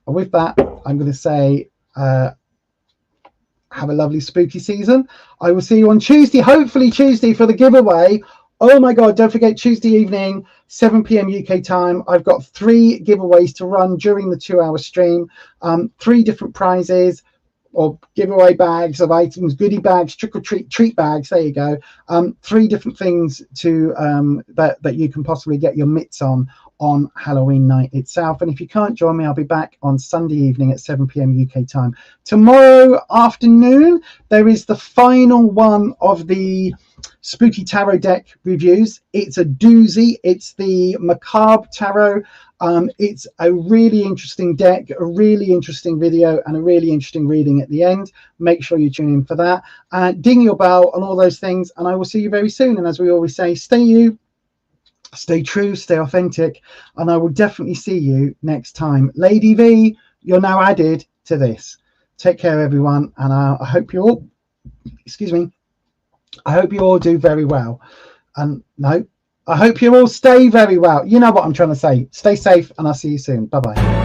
with that, I'm going to say have a lovely spooky season. I will see you on Tuesday, hopefully Tuesday, for the giveaway. Oh my God, don't forget, Tuesday evening, 7 p.m. UK time. I've got 3 giveaways to run during the 2-hour stream. 3 different prizes or giveaway bags of items, goodie bags, trick or treat bags. There you go. 3 different things to that you can possibly get your mitts on Halloween night itself. And if you can't join me, I'll be back on Sunday evening at 7 p.m. UK time. Tomorrow afternoon, there is the final one of the Spooky Tarot deck reviews. It's a doozy. It's the Macabre Tarot. It's a really interesting deck, a really interesting video, and a really interesting reading at the end. Make sure you tune in for that. Ding your bell and all those things, and I will see you very soon. And as we always say, stay you, stay true, stay authentic, and I will definitely see you next time. Lady V, you're now added to this. Take care, everyone, and I hope you all, excuse me, I hope you all do very well. And no, I hope you all stay very well. You know what I'm trying to say. Stay safe, and I'll see you soon. Bye-bye.